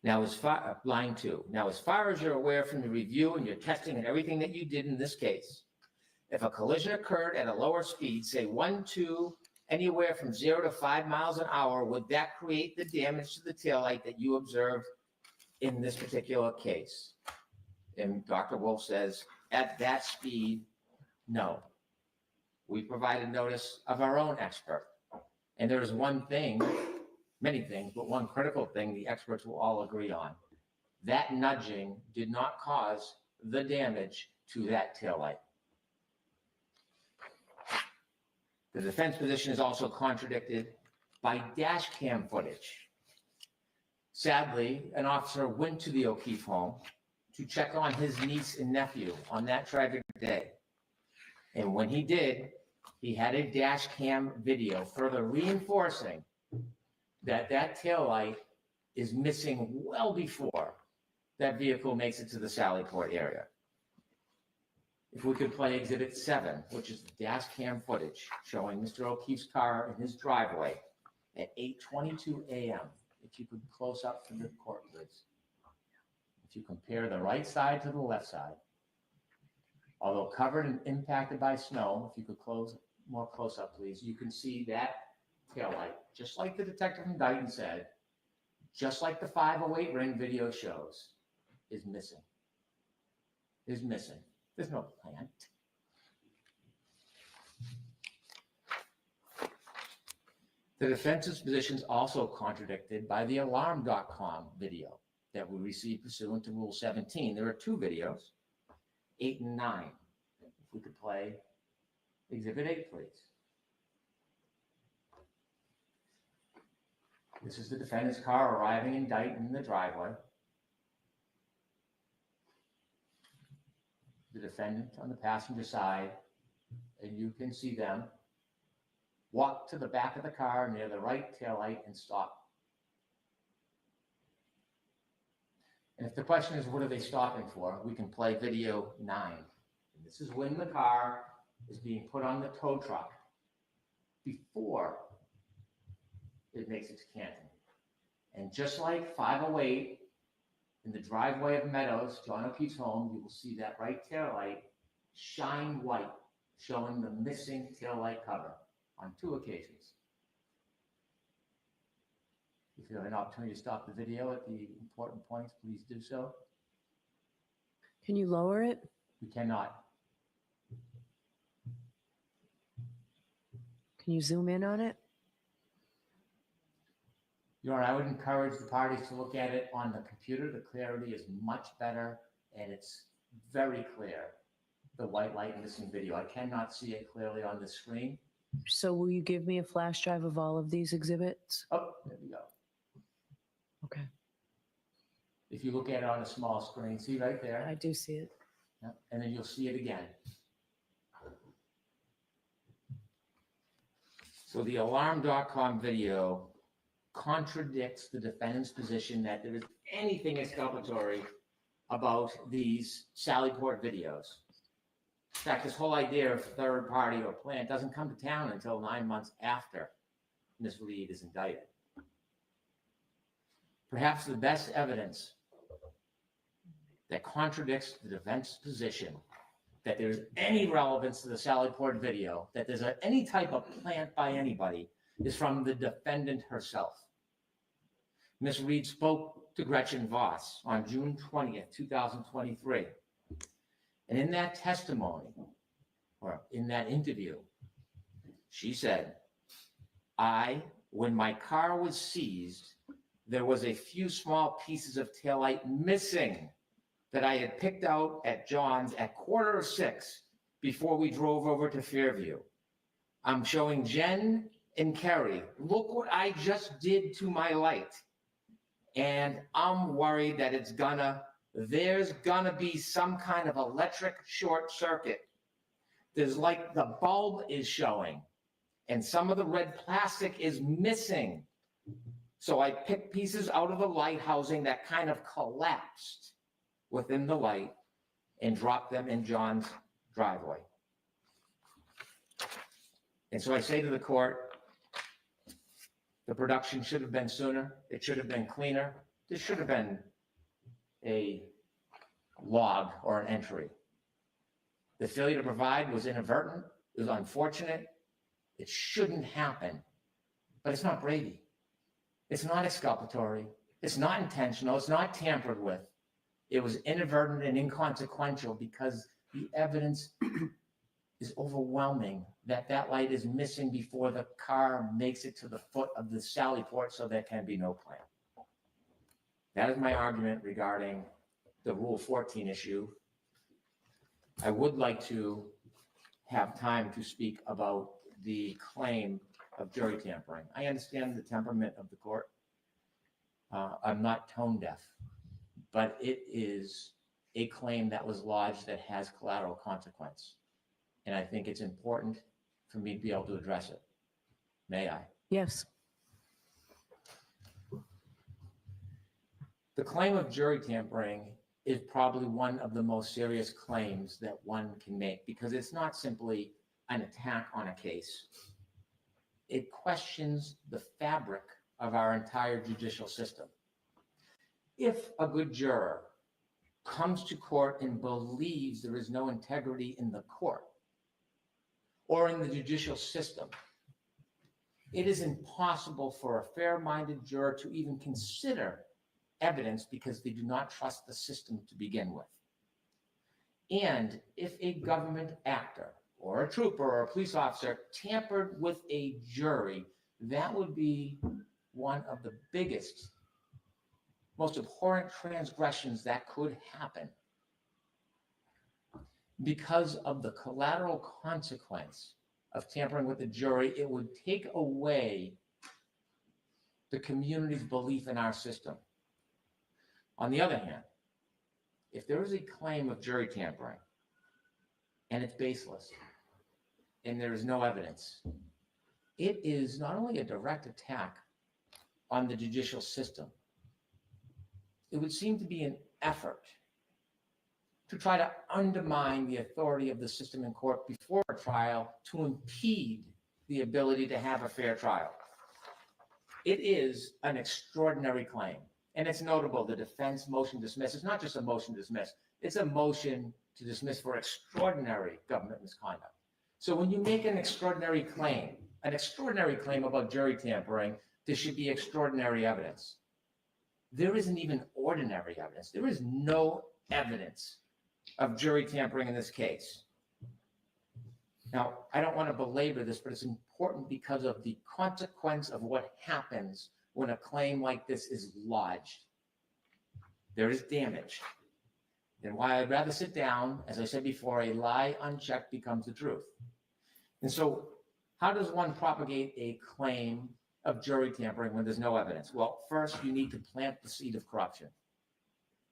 Now, line 2. Now, as far as you're aware from the review and your testing and everything that you did in this case, if a collision occurred at a lower speed, say 1, 2, anywhere from 0 to 5 miles an hour, would that create the damage to the taillight that you observed in this particular case? And Dr. Wolf says, at that speed, no. We provided notice of our own expert. And there's one thing many things, but one critical thing the experts will all agree on. That nudging did not cause the damage to that taillight. The defense position is also contradicted by dash cam footage. Sadly, an officer went to the O'Keefe home to check on his niece and nephew on that tragic day. And when he did, he had a dash cam video further reinforcing that that taillight is missing well before that vehicle makes it to the Sallyport area. If we could play Exhibit 7, which is the dash cam footage showing Mr. O'Keefe's car in his driveway at 8:22 a.m. If you could close up to the court, please. If you compare the right side to the left side, although covered and impacted by snow, if you could more close up, please, you can see that taillight, just like the detective from Dayton said, just like the 508 ring video shows, is missing. Is missing. There's no plant. The defense's position is also contradicted by the alarm.com video that we received pursuant to Rule 17. There are two videos, 8 and 9. If we could play Exhibit 8, please. This is the defendant's car arriving in Dayton in the driveway. The defendant on the passenger side, and you can see them walk to the back of the car near the right taillight and stop. And if the question is, what are they stopping for? We can play video 9. And this is when the car is being put on the tow truck before it makes it to Canton. And just like 508 in the driveway of Meadows, John O'Keefe's home, you will see that right taillight shine white, showing the missing taillight cover on 2 occasions. If you have an opportunity to stop the video at the important points, please do so. Can you lower it? We cannot. Can you zoom in on it? Your Honor, I would encourage the parties to look at it on the computer. The clarity is much better, and it's very clear, the white light missing video. I cannot see it clearly on the screen. So will you give me a flash drive of all of these exhibits? Oh, there we go. Okay, If you look at it on a small screen, see right there? I do see it. Yeah, and then you'll see it again. So the alarm.com video contradicts the defendant's position that there is anything exculpatory about these Sallyport videos. In fact, this whole idea of third party or plant doesn't come to town until 9 months after Ms. Reed is indicted. Perhaps the best evidence that contradicts the defense's position that there's any relevance to the Sallyport video, that there's any type of plant by anybody, is from the defendant herself. Ms. Reed spoke to Gretchen Voss on June 20th, 2023. And in that testimony, or in that interview, she said, when my car was seized, there was a few small pieces of taillight missing that I had picked out at John's at 5:45 before we drove over to Fairview. I'm showing Jen and Kerry, look what I just did to my light. And I'm worried that there's gonna be some kind of electric short circuit. There's like the bulb is showing and some of the red plastic is missing. So I picked pieces out of the light housing that kind of collapsed within the light and dropped them in John's driveway. And so I say to the court, the production should have been sooner. It should have been cleaner. This should have been a log or an entry. The failure to provide was inadvertent. It was unfortunate. It shouldn't happen, but it's not Brady. It's not exculpatory. It's not intentional. It's not tampered with. It was inadvertent and inconsequential because the evidence is overwhelming that that light is missing before the car makes it to the foot of the Sallyport, so there can be no claim. That is my argument regarding the Rule 14 issue. I would like to have time to speak about the claim of jury tampering. I understand the temperament of the court. I'm not tone deaf, but it is a claim that was lodged that has collateral consequence. And I think it's important for me to be able to address it. May I? Yes. The claim of jury tampering is probably one of the most serious claims that one can make, because it's not simply an attack on a case. It questions the fabric of our entire judicial system. If a good juror comes to court and believes there is no integrity in the court or in the judicial system, it is impossible for a fair-minded juror to even consider evidence because they do not trust the system to begin with. And if a government actor or a trooper or a police officer tampered with a jury, that would be one of the biggest, most abhorrent transgressions that could happen, because of the collateral consequence of tampering with the jury. It would take away the community's belief in our system. On the other hand, if there is a claim of jury tampering and it's baseless and there is no evidence, it is not only a direct attack on the judicial system, it would seem to be an effort to try to undermine the authority of the system in court before a trial to impede the ability to have a fair trial. It is an extraordinary claim. And it's notable, the defense motion to dismiss is not just a motion to dismiss, it's a motion to dismiss for extraordinary government misconduct. So when you make an extraordinary claim about jury tampering, there should be extraordinary evidence. There isn't even ordinary evidence. There is no evidence of jury tampering in this case. Now, I don't want to belabor this, but it's important because of the consequence of what happens when a claim like this is lodged. There is damage. And why I'd rather sit down, as I said before, a lie unchecked becomes the truth. And so how does one propagate a claim of jury tampering when there's no evidence? Well, first you need to plant the seed of corruption.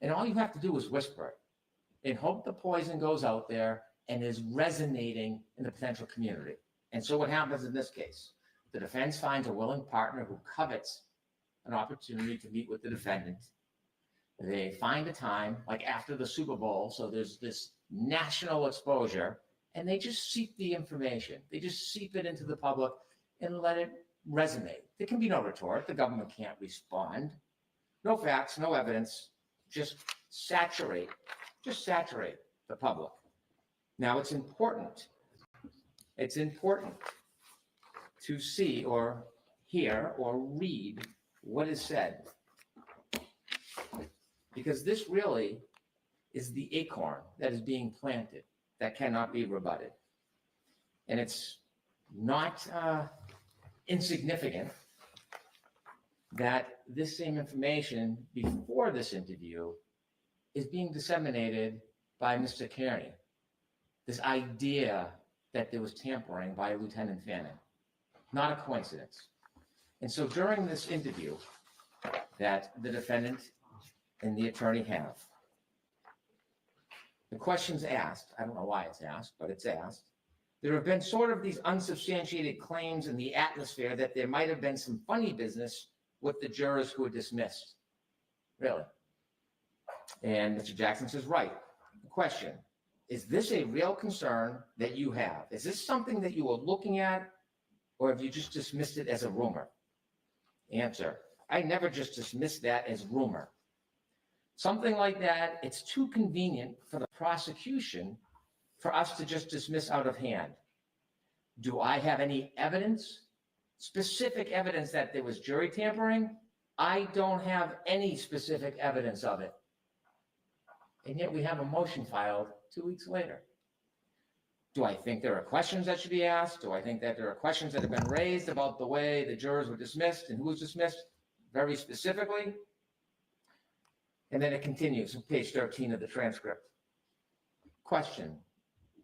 And all you have to do is whisper it and hope the poison goes out there and is resonating in the potential community. And so what happens in this case? The defense finds a willing partner who covets an opportunity to meet with the defendant. They find a time, like after the Super Bowl, so there's this national exposure, and they just seep the information. They just seep it into the public and let it resonate. There can be no retort. The government can't respond. No facts, no evidence, just saturate the public. Now, it's important to see or hear or read what is said, because this really is the acorn that is being planted that cannot be rebutted. And it's not insignificant that this same information before this interview is being disseminated by Mr. Kearney. This idea that there was tampering by Lieutenant Fanning. Not a coincidence. And so during this interview that the defendant and the attorney have, the question's asked, I don't know why it's asked, but it's asked. There have been sort of these unsubstantiated claims in the atmosphere that there might have been some funny business with the jurors who were dismissed. Really? And Mr. Jackson says, right. The question, is this a real concern that you have? Is this something that you were looking at, or have you just dismissed it as a rumor? Answer, I never just dismissed that as rumor. Something like that, it's too convenient for the prosecution for us to just dismiss out of hand. Do I have any evidence, specific evidence that there was jury tampering? I don't have any specific evidence of it. And yet we have a motion filed 2 weeks later. Do I think there are questions that should be asked? Do I think that there are questions that have been raised about the way the jurors were dismissed and who was dismissed very specifically? And then it continues on page 13 of the transcript. Question: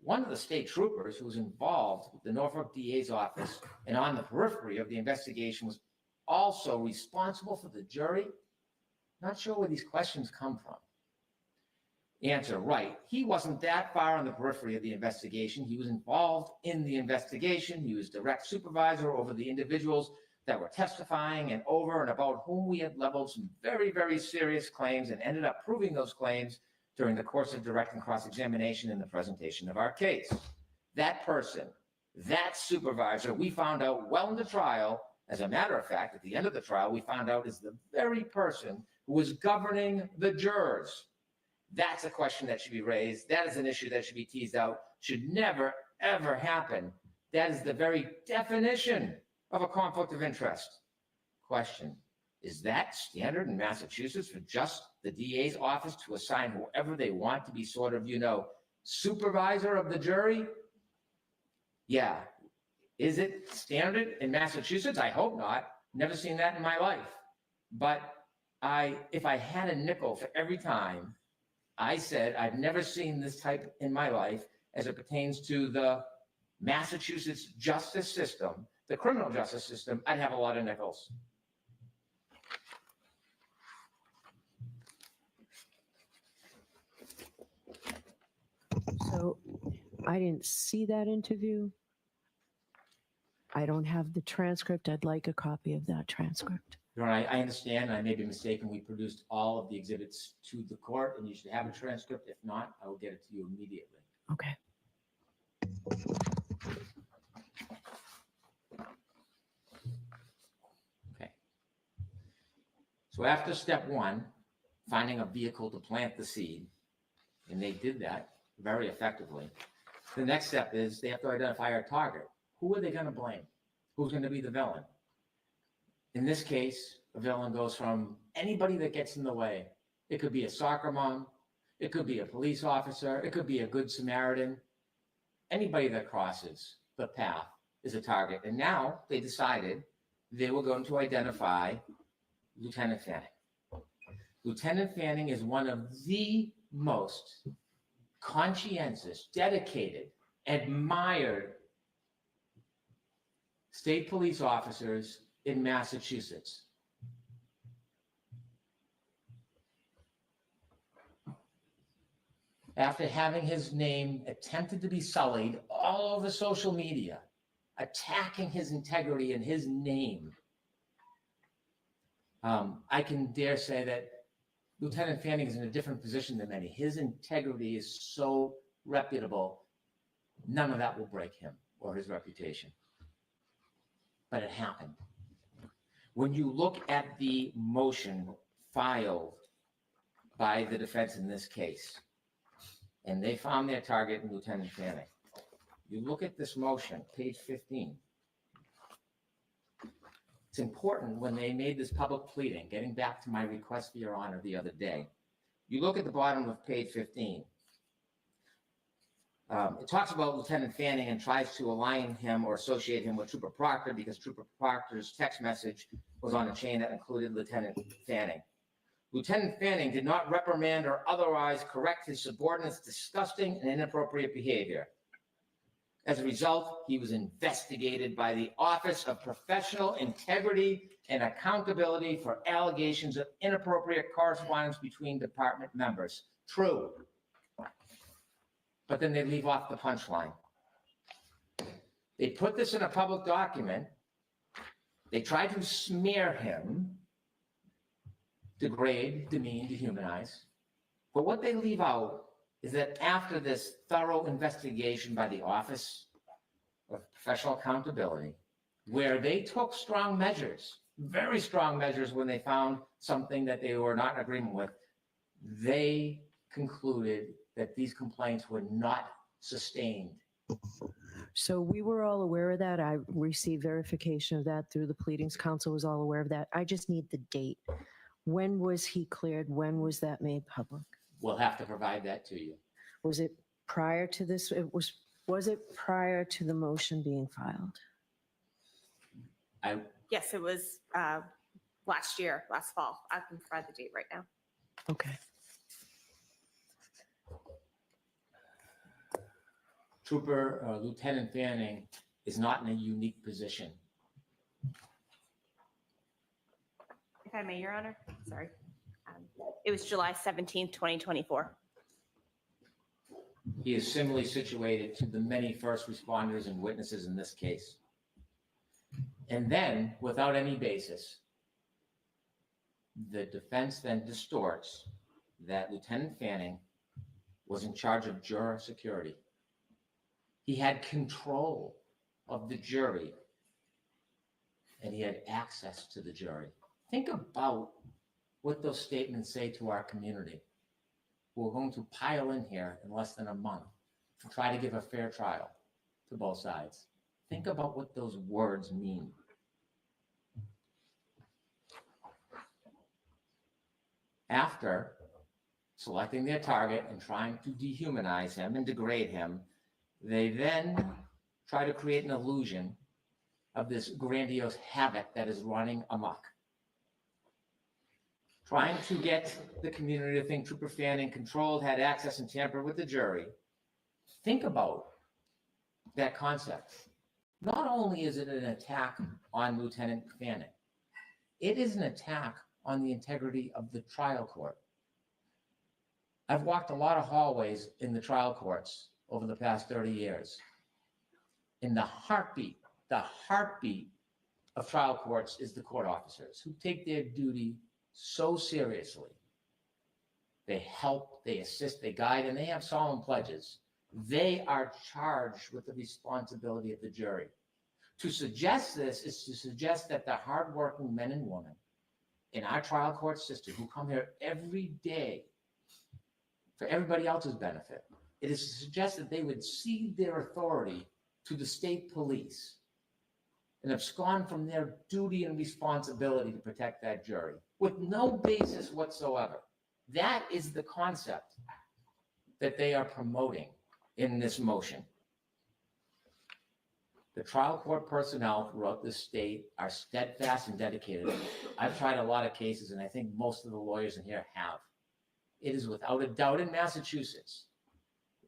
one of the state troopers who was involved with the Norfolk DA's office and on the periphery of the investigation was also responsible for the jury? Not sure where these questions come from. Answer: right. He wasn't that far on the periphery of the investigation. He was involved in the investigation. He was direct supervisor over the individuals that were testifying and over and about whom we had leveled some very, very serious claims and ended up proving those claims during the course of direct and cross-examination in the presentation of our case. That person, that supervisor, we found out well into trial. As a matter of fact, at the end of the trial, we found out is the very person who was governing the jurors. That's a question that should be raised. That is an issue that should be teased out. Should never, ever happen. That is the very definition of a conflict of interest. Question: is that standard in Massachusetts for just the DA's office to assign whoever they want to be sort of, supervisor of the jury? Yeah. Is it standard in Massachusetts? I hope not. Never seen that in my life. But if I had a nickel for every time I said I've never seen this type in my life as it pertains to the Massachusetts justice system, the criminal justice system, I'd have a lot of nickels. So I didn't see that interview. I don't have the transcript. I'd like a copy of that transcript. Your Honor, I understand. I may be mistaken. We produced all of the exhibits to the court, and you should have a transcript. If not, I will get it to you immediately. Okay. Okay. So after step one, finding a vehicle to plant the seed, and they did that very effectively, the next step is they have to identify our target. Who are they going to blame? Who's going to be the villain? In this case, a villain goes from anybody that gets in the way. It could be a soccer mom. It could be a police officer. It could be a good Samaritan. Anybody that crosses the path is a target. And now they decided they were going to identify Lieutenant Fanning. Lieutenant Fanning is one of the most conscientious, dedicated, admired state police officers in Massachusetts. After having his name attempted to be sullied all over social media, attacking his integrity and his name, I can dare say that Lieutenant Fanning is in a different position than many. His integrity is so reputable, none of that will break him or his reputation. But it happened. When you look at the motion filed by the defense in this case, and they found their target in Lieutenant Fanning, you look at this motion, page 15. It's important when they made this public pleading, getting back to my request for your honor the other day. You look at the bottom of page 15. It talks about Lieutenant Fanning and tries to align him or associate him with Trooper Proctor because Trooper Proctor's text message was on a chain that included Lieutenant Fanning. Lieutenant Fanning did not reprimand or otherwise correct his subordinate's disgusting and inappropriate behavior. As a result, he was investigated by the Office of Professional Integrity and Accountability for allegations of inappropriate correspondence between department members. True. But then they leave off the punchline. They put this in a public document. They try to smear him, degrade, demean, dehumanize. But what they leave out is that after this thorough investigation by the Office of Professional Accountability, where they took strong measures, very strong measures when they found something that they were not in agreement with, they concluded that these complaints were not sustained. So we were all aware of that. I received verification of that through the pleadings. Counsel was all aware of that. I just need the date. When was he cleared? When was that made public? We'll have to provide that to you. Was it prior to this? It was Was it prior to the motion being filed? Yes, it was last year, last fall. I can provide the date right now. Okay. Lieutenant Fanning is not in a unique position. If I may, Your Honor, sorry. It was July 17th, 2024. He is similarly situated to the many first responders and witnesses in this case. And then, without any basis, the defense then distorts that Lieutenant Fanning was in charge of juror security. He had control of the jury, and he had access to the jury. Think about what those statements say to our community, who are going to pile in here in less than a month to try to give a fair trial to both sides. Think about what those words mean. After selecting their target and trying to dehumanize him and degrade him, they then try to create an illusion of this grandiose havoc that is running amok. Trying to get the community to think Trooper Fanning controlled, had access, and tampered with the jury. Think about that concept. Not only is it an attack on Lieutenant Fanning, it is an attack on the integrity of the trial court. I've walked a lot of hallways in the trial courts over the past 30 years. And the heartbeat of trial courts is the court officers who take their duty so seriously. They help, they assist, they guide, and they have solemn pledges. They are charged with the responsibility of the jury. To suggest this is to suggest that the hardworking men and women in our trial court system who come here every day for everybody else's benefit, it is to suggest that they would cede their authority to the state police and abscond from their duty and responsibility to protect that jury with no basis whatsoever. That is the concept that they are promoting in this motion. The trial court personnel throughout the state are steadfast and dedicated. I've tried a lot of cases, and I think most of the lawyers in here have. It is without a doubt in Massachusetts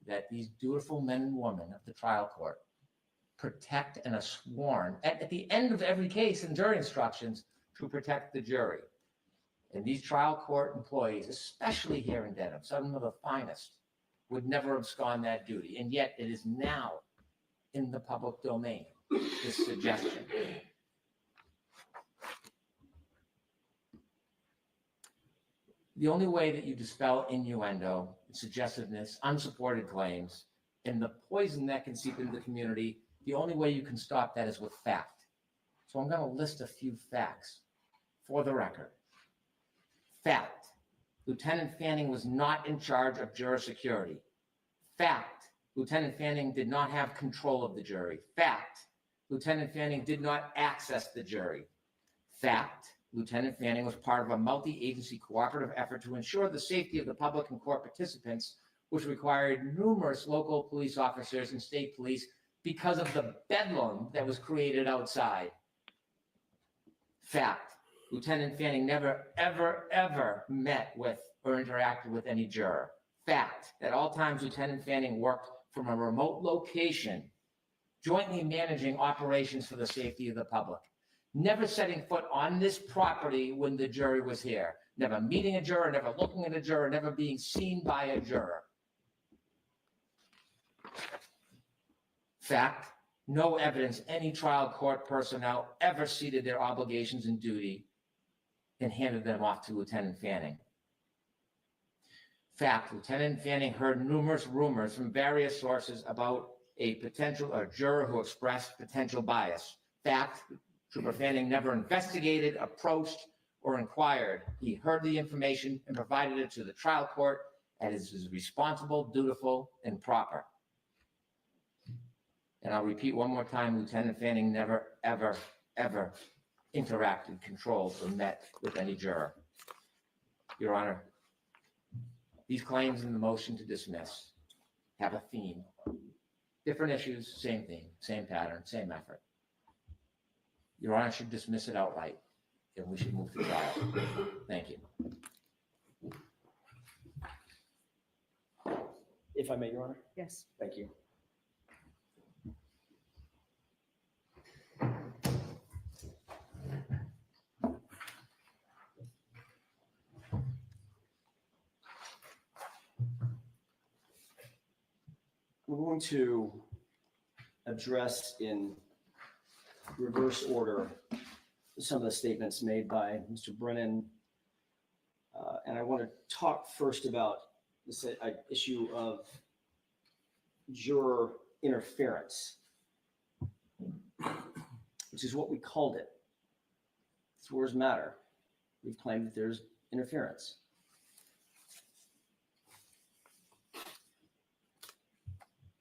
that these dutiful men and women of the trial court protect and are sworn at the end of every case in jury instructions to protect the jury. And these trial court employees, especially here in Dedham, some of the finest, would never abscond that duty. And yet it is now in the public domain, this suggestion. The only way that you dispel innuendo, suggestiveness, unsupported claims, and the poison that can seep into the community, the only way you can stop that is with fact. So I'm going to list a few facts for the record. Fact: Lieutenant Fanning was not in charge of juror security. Fact: Lieutenant Fanning did not have control of the jury. Fact: Lieutenant Fanning did not access the jury. Fact: Lieutenant Fanning was part of a multi-agency cooperative effort to ensure the safety of the public and court participants, which required numerous local police officers and state police because of the bedlam that was created outside. Fact: Lieutenant Fanning never, ever, ever met with or interacted with any juror. Fact: at all times, Lieutenant Fanning worked from a remote location, jointly managing operations for the safety of the public. Never setting foot on this property when the jury was here. Never meeting a juror, never looking at a juror, never being seen by a juror. Fact: no evidence any trial court personnel ever ceded their obligations and duty and handed them off to Lieutenant Fanning. Fact: Lieutenant Fanning heard numerous rumors from various sources about a juror who expressed potential bias. Fact: Trooper Fanning never investigated, approached, or inquired. He heard the information and provided it to the trial court as is responsible, dutiful, and proper. And I'll repeat one more time, Lieutenant Fanning never, ever, ever interacted, controlled, or met with any juror. Your Honor, these claims in the motion to dismiss have a theme. Different issues, same thing, same pattern, same effort. Your Honor should dismiss it outright, and we should move to trial. Thank you. If I may, Your Honor. Yes. Thank you. We're going to address in reverse order some of the statements made by Mr. Brennan. And I want to talk first about this issue of juror interference, which is what we called it. It's words matter. We've claimed that there's interference.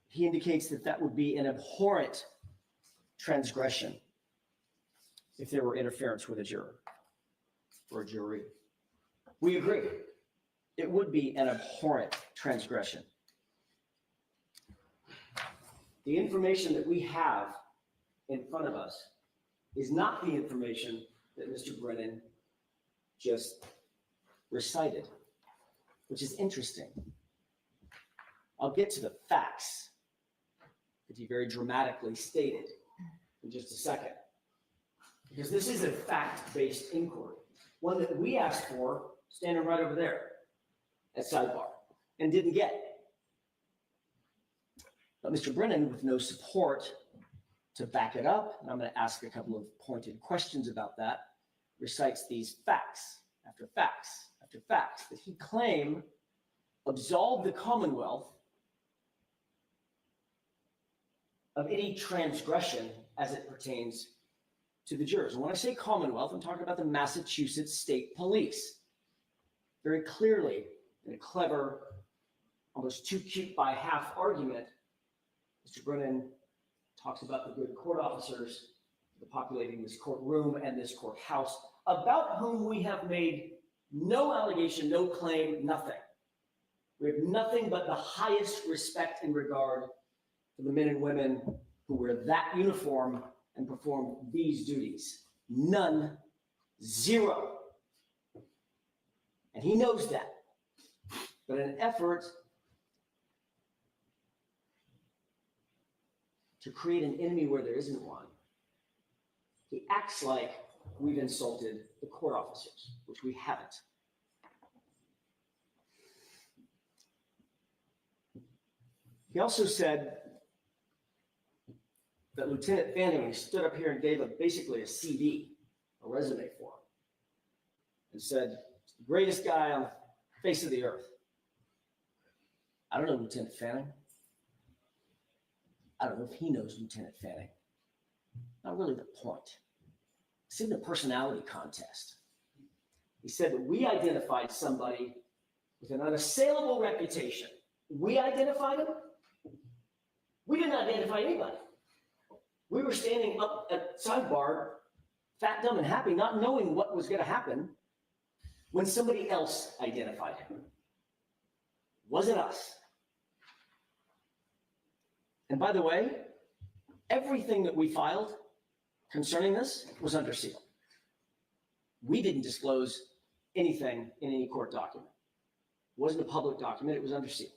He indicates that that would be an abhorrent transgression if there were interference with a juror or a jury. We agree. It would be an abhorrent transgression. The information that we have in front of us is not the information that Mr. Brennan just recited, which is interesting. I'll get to the facts that he very dramatically stated in just a second, because this is a fact-based inquiry, one that we asked for standing right over there at sidebar and didn't get. But Mr. Brennan, with no support to back it up, and I'm going to ask a couple of pointed questions about that, recites these facts after facts after facts that he claimed absolved the Commonwealth of any transgression as it pertains to the jurors. And when I say Commonwealth, I'm talking about the Massachusetts State Police. Very clearly, in a clever, almost too cute by half argument, Mr. Brennan talks about the good court officers populating this courtroom and this courthouse, about whom we have made no allegation, no claim, nothing. We have nothing but the highest respect and regard for the men and women who wear that uniform and perform these duties. None, zero. And he knows that. But in an effort to create an enemy where there isn't one, he acts like we've insulted the court officers, which we haven't. He also said that Lieutenant Fanning stood up here and gave basically a CV, a resume for him, and said, "It's the greatest guy on the face of the earth." I don't know Lieutenant Fanning. I don't know if he knows Lieutenant Fanning. Not really the point. It's in the personality contest. He said that we identified somebody with an unassailable reputation. We identified him. We didn't identify anybody. We were standing up at sidebar, fat, dumb, and happy, not knowing what was going to happen when somebody else identified him. Wasn't us. And by the way, everything that we filed concerning this was under seal. We didn't disclose anything in any court document. It wasn't a public document, it was under seal.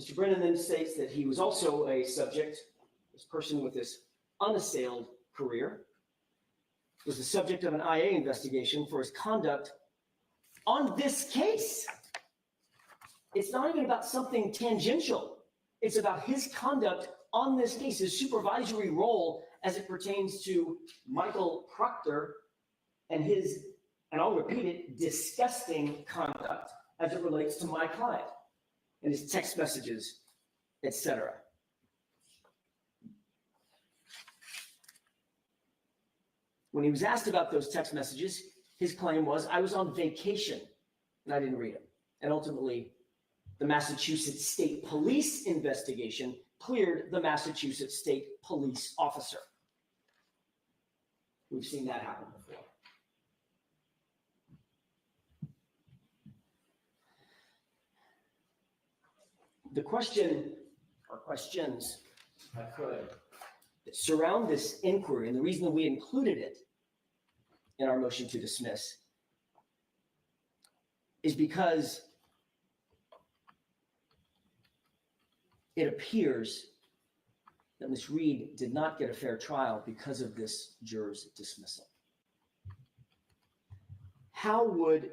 Mr. Brennan then states that he was also a subject, this person with this unassailed career, was the subject of an IA investigation for his conduct on this case. It's not even about something tangential. It's about his conduct on this case, his supervisory role as it pertains to Michael Proctor and his, and I'll repeat it, disgusting conduct as it relates to my client and his text messages, etc. When he was asked about those text messages, his claim was, I was on vacation and I didn't read them. And ultimately, the Massachusetts State Police investigation cleared the Massachusetts State Police officer. We've seen that happen before. The question, or questions, if I could, that surround this inquiry, and the reason that we included it in our motion to dismiss is because it appears that Ms. Reed did not get a fair trial because of this juror's dismissal. How would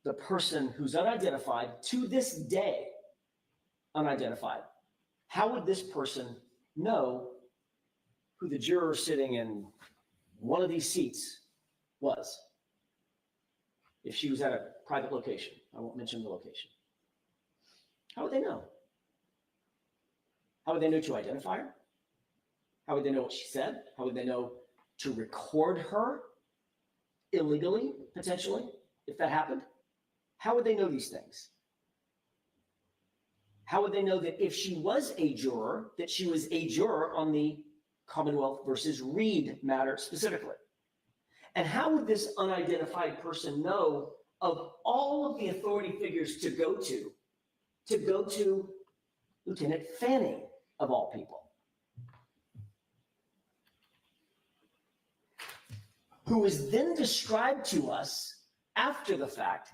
the person who's unidentified, to this day, unidentified, how would this person know who the juror sitting in one of these seats was if she was at a private location? I won't mention the location. How would they know? How would they know to identify her? How would they know what she said? How would they know to record her illegally, potentially, if that happened? How would they know these things? How would they know that if she was a juror, that she was a juror on the Commonwealth versus Reed matter specifically? And how would this unidentified person know of all of the authority figures to go to Lieutenant Fanning, of all people, who was then described to us after the fact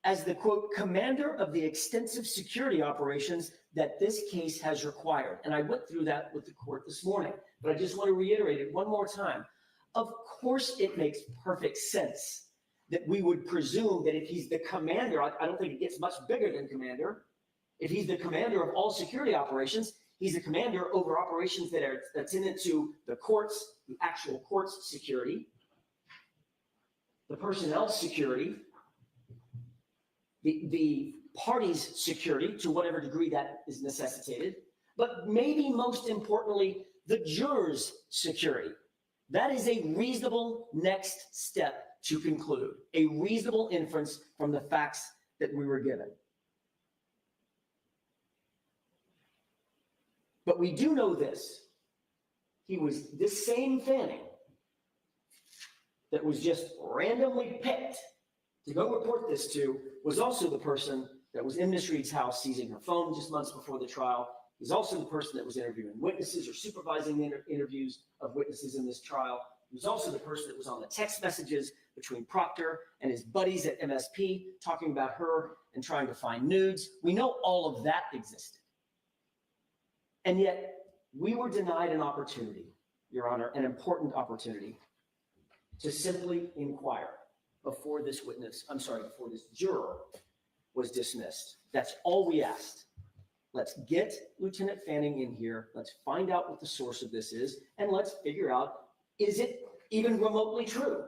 as the, quote, commander of the extensive security operations that this case has required. And I went through that with the court this morning, but I just want to reiterate it one more time. Of course, it makes perfect sense that we would presume that if he's the commander, I don't think it gets much bigger than commander. If he's the commander of all security operations, he's a commander over operations that are attendant to the courts, the actual courts security, the personnel security, the party's security to whatever degree that is necessitated, but maybe most importantly, the jurors' security. That is a reasonable next step to conclude, a reasonable inference from the facts that we were given. But we do know this. He was this same Fanning that was just randomly picked to go report this to, was also the person that was in Ms. Reed's house seizing her phone just months before the trial. He's also the person that was interviewing witnesses or supervising the interviews of witnesses in this trial. He was also the person that was on the text messages between Proctor and his buddies at MSP talking about her and trying to find nudes. We know all of that existed. And yet we were denied an opportunity, Your Honor, an important opportunity to simply inquire before this juror was dismissed. That's all we asked. Let's get Lieutenant Fanning in here. Let's find out what the source of this is, and let's figure out, is it even remotely true?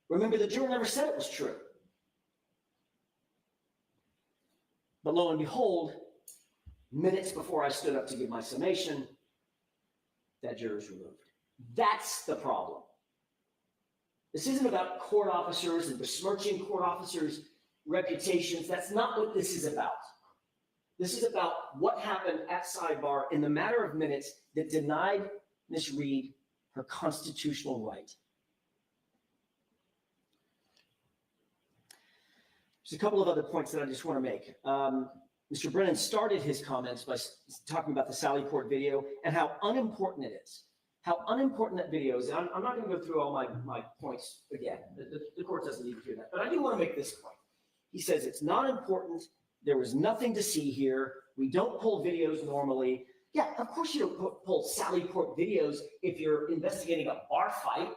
Remember, the juror never said it was true. But lo and behold, minutes before I stood up to give my summation, that juror is removed. That's the problem. This isn't about court officers and besmirching court officers' reputations. That's not what this is about. This is about what happened at sidebar in the matter of minutes that denied Ms. Reed her constitutional right. There's a couple of other points that I just want to make. Mr. Brennan started his comments by talking about the Sallyport video and how unimportant it is. How unimportant that video is. And I'm not going to go through all my points again. The court doesn't need to hear that. But I do want to make this point. He says it's not important. There was nothing to see here. We don't pull videos normally. Yeah, of course you don't pull Sallyport videos if you're investigating a bar fight.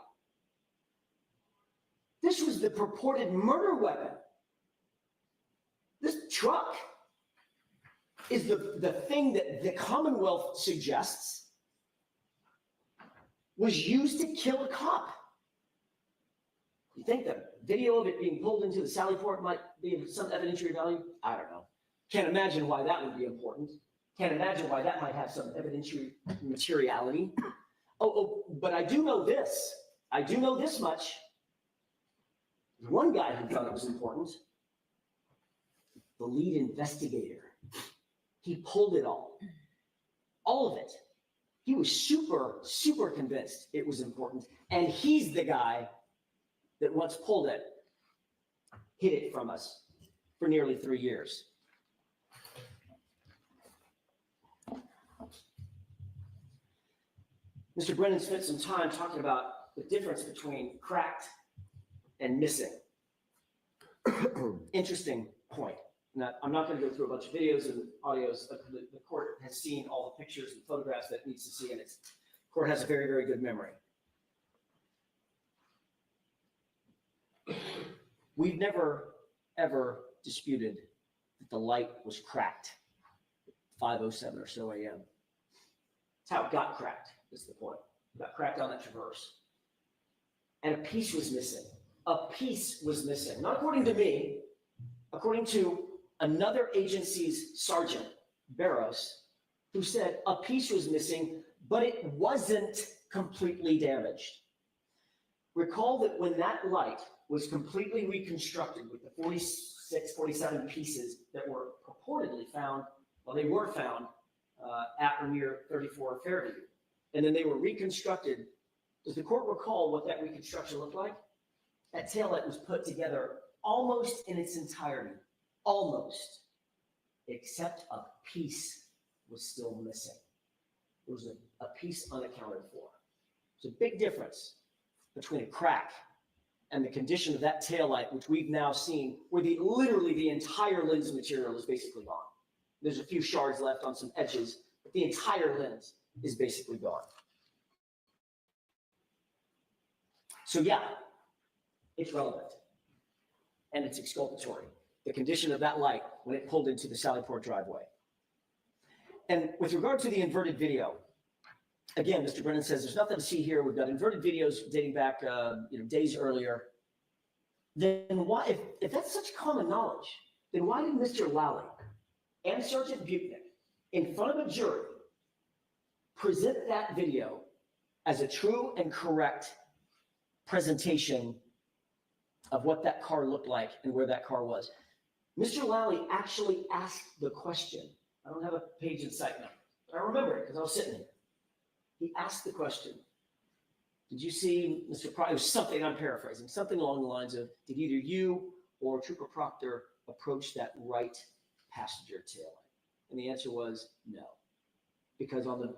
This was the purported murder weapon. This truck is the thing that the Commonwealth suggests was used to kill a cop. You think the video of it being pulled into the Sallyport might be of some evidentiary value? I don't know. Can't imagine why that would be important. Can't imagine why that might have some evidentiary materiality. But I do know this. I do know this much. One guy who thought it was important, the lead investigator, he pulled it all of it. He was super, super convinced it was important. And he's the guy that once pulled it, hid it from us for nearly 3 years. Mr. Brennan spent some time talking about the difference between cracked and missing. Interesting point. Now, I'm not going to go through a bunch of videos and audios. The court has seen all the pictures and photographs that it needs to see, and the court has a very, very good memory. We've never, ever disputed that the light was cracked at 5:07 or so a.m. That's how it got cracked, is the point. It got cracked on that traverse. And a piece was missing. A piece was missing. Not according to me, according to another agency's sergeant, Barros, who said a piece was missing, but it wasn't completely damaged. Recall that when that light was completely reconstructed with the 46, 47 pieces that were purportedly found, well, they were found at or near 34 Fairview, and then they were reconstructed. Does the court recall what that reconstruction looked like? That taillight was put together almost in its entirety, almost, except a piece was still missing. There was a piece unaccounted for. There's a big difference between a crack and the condition of that taillight, which we've now seen, where literally the entire lens material is basically gone. There's a few shards left on some edges, but the entire lens is basically gone. So yeah, it's relevant and it's exculpatory. The condition of that light when it pulled into the Sallyport driveway. And with regard to the inverted video, again, Mr. Brennan says there's nothing to see here. We've got inverted videos dating back days earlier. Then why, if that's such common knowledge, then why did Mr. Lally and Sergeant Buchnick, in front of a jury, present that video as a true and correct presentation of what that car looked like and where that car was? Mr. Lally actually asked the question. I don't have a page in sight now, but I remember it because I was sitting here. He asked the question, did you see Mr. Proctor? It was something, I'm paraphrasing, something along the lines of, did either you or Trooper Proctor approach that right passenger taillight? And the answer was no. Because on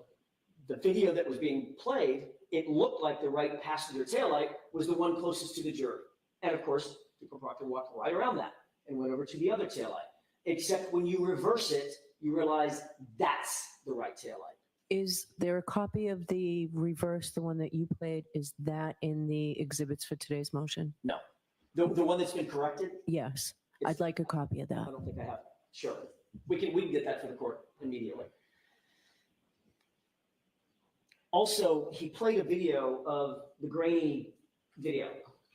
the video that was being played, it looked like the right passenger taillight was the one closest to the jury. And of course, Trooper Proctor walked right around that and went over to the other taillight. Except when you reverse it, you realize that's the right taillight. Is there a copy of the reverse, the one that you played? Is that in the exhibits for today's motion? No. The one that's been corrected? Yes. It's- I'd like a copy of I that. don't think I have. Sure. We can get that for the court immediately. Also, he played a video of the grainy video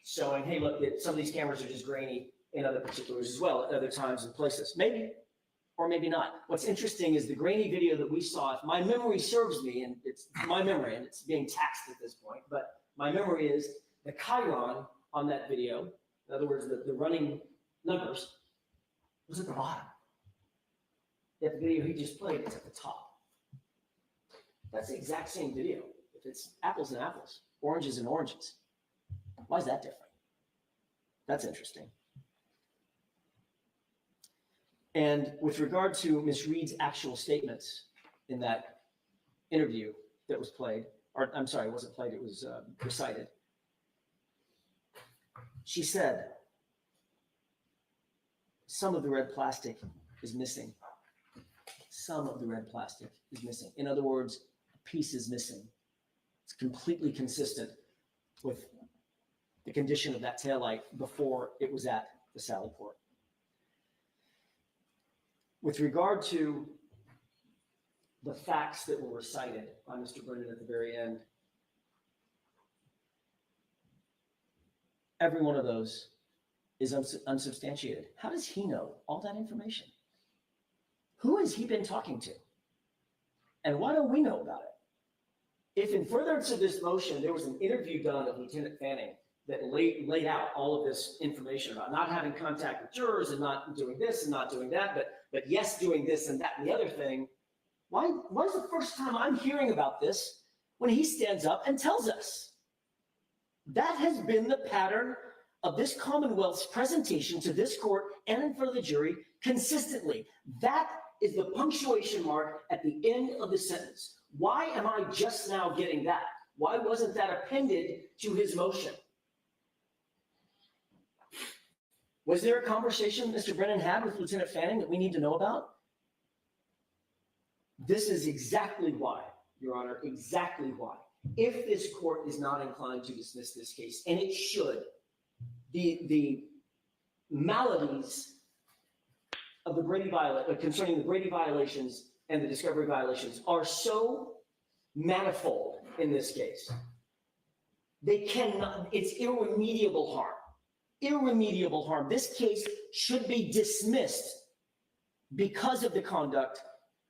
showing, hey, look, some of these cameras are just grainy in other particulars as well at other times and places. Maybe, or maybe not. What's interesting is the grainy video that we saw, if my memory serves me, and it's my memory and it's being taxed at this point, but my memory is the chyron on that video, in other words, the running numbers, was at the bottom. Yet the video he just played is at the top. That's the exact same video. If it's apples and apples, oranges and oranges, why is that different? That's interesting. And with regard to Ms. Reed's actual statements in that interview that was played, or I'm sorry, it wasn't played, it was recited. She said, some of the red plastic is missing. Some of the red plastic is missing. In other words, a piece is missing. It's completely consistent with the condition of that taillight before it was at the Sallyport. With regard to the facts that were recited by Mr. Brennan at the very end, every one of those is unsubstantiated. How does he know all that information? Who has he been talking to? And why don't we know about it? If in furtherance of this motion, there was an interview done of Lieutenant Fanning that laid out all of this information about not having contact with jurors and not doing this and not doing that, but yes, doing this and that and the other thing, Why is the first time I'm hearing about this when he stands up and tells us? That has been the pattern of this Commonwealth's presentation to this court and in front of the jury consistently. That is the punctuation mark at the end of the sentence. Why am I just now getting that? Why wasn't that appended to his motion? Was there a conversation Mr. Brennan had with Lieutenant Fanning that we need to know about? This is exactly why, Your Honor, exactly why. If this court is not inclined to dismiss this case, and it should, the maladies of the Brady concerning the Brady violations and the discovery violations are so manifold in this case. They cannot, it's irremediable harm. Irremediable harm. This case should be dismissed because of the conduct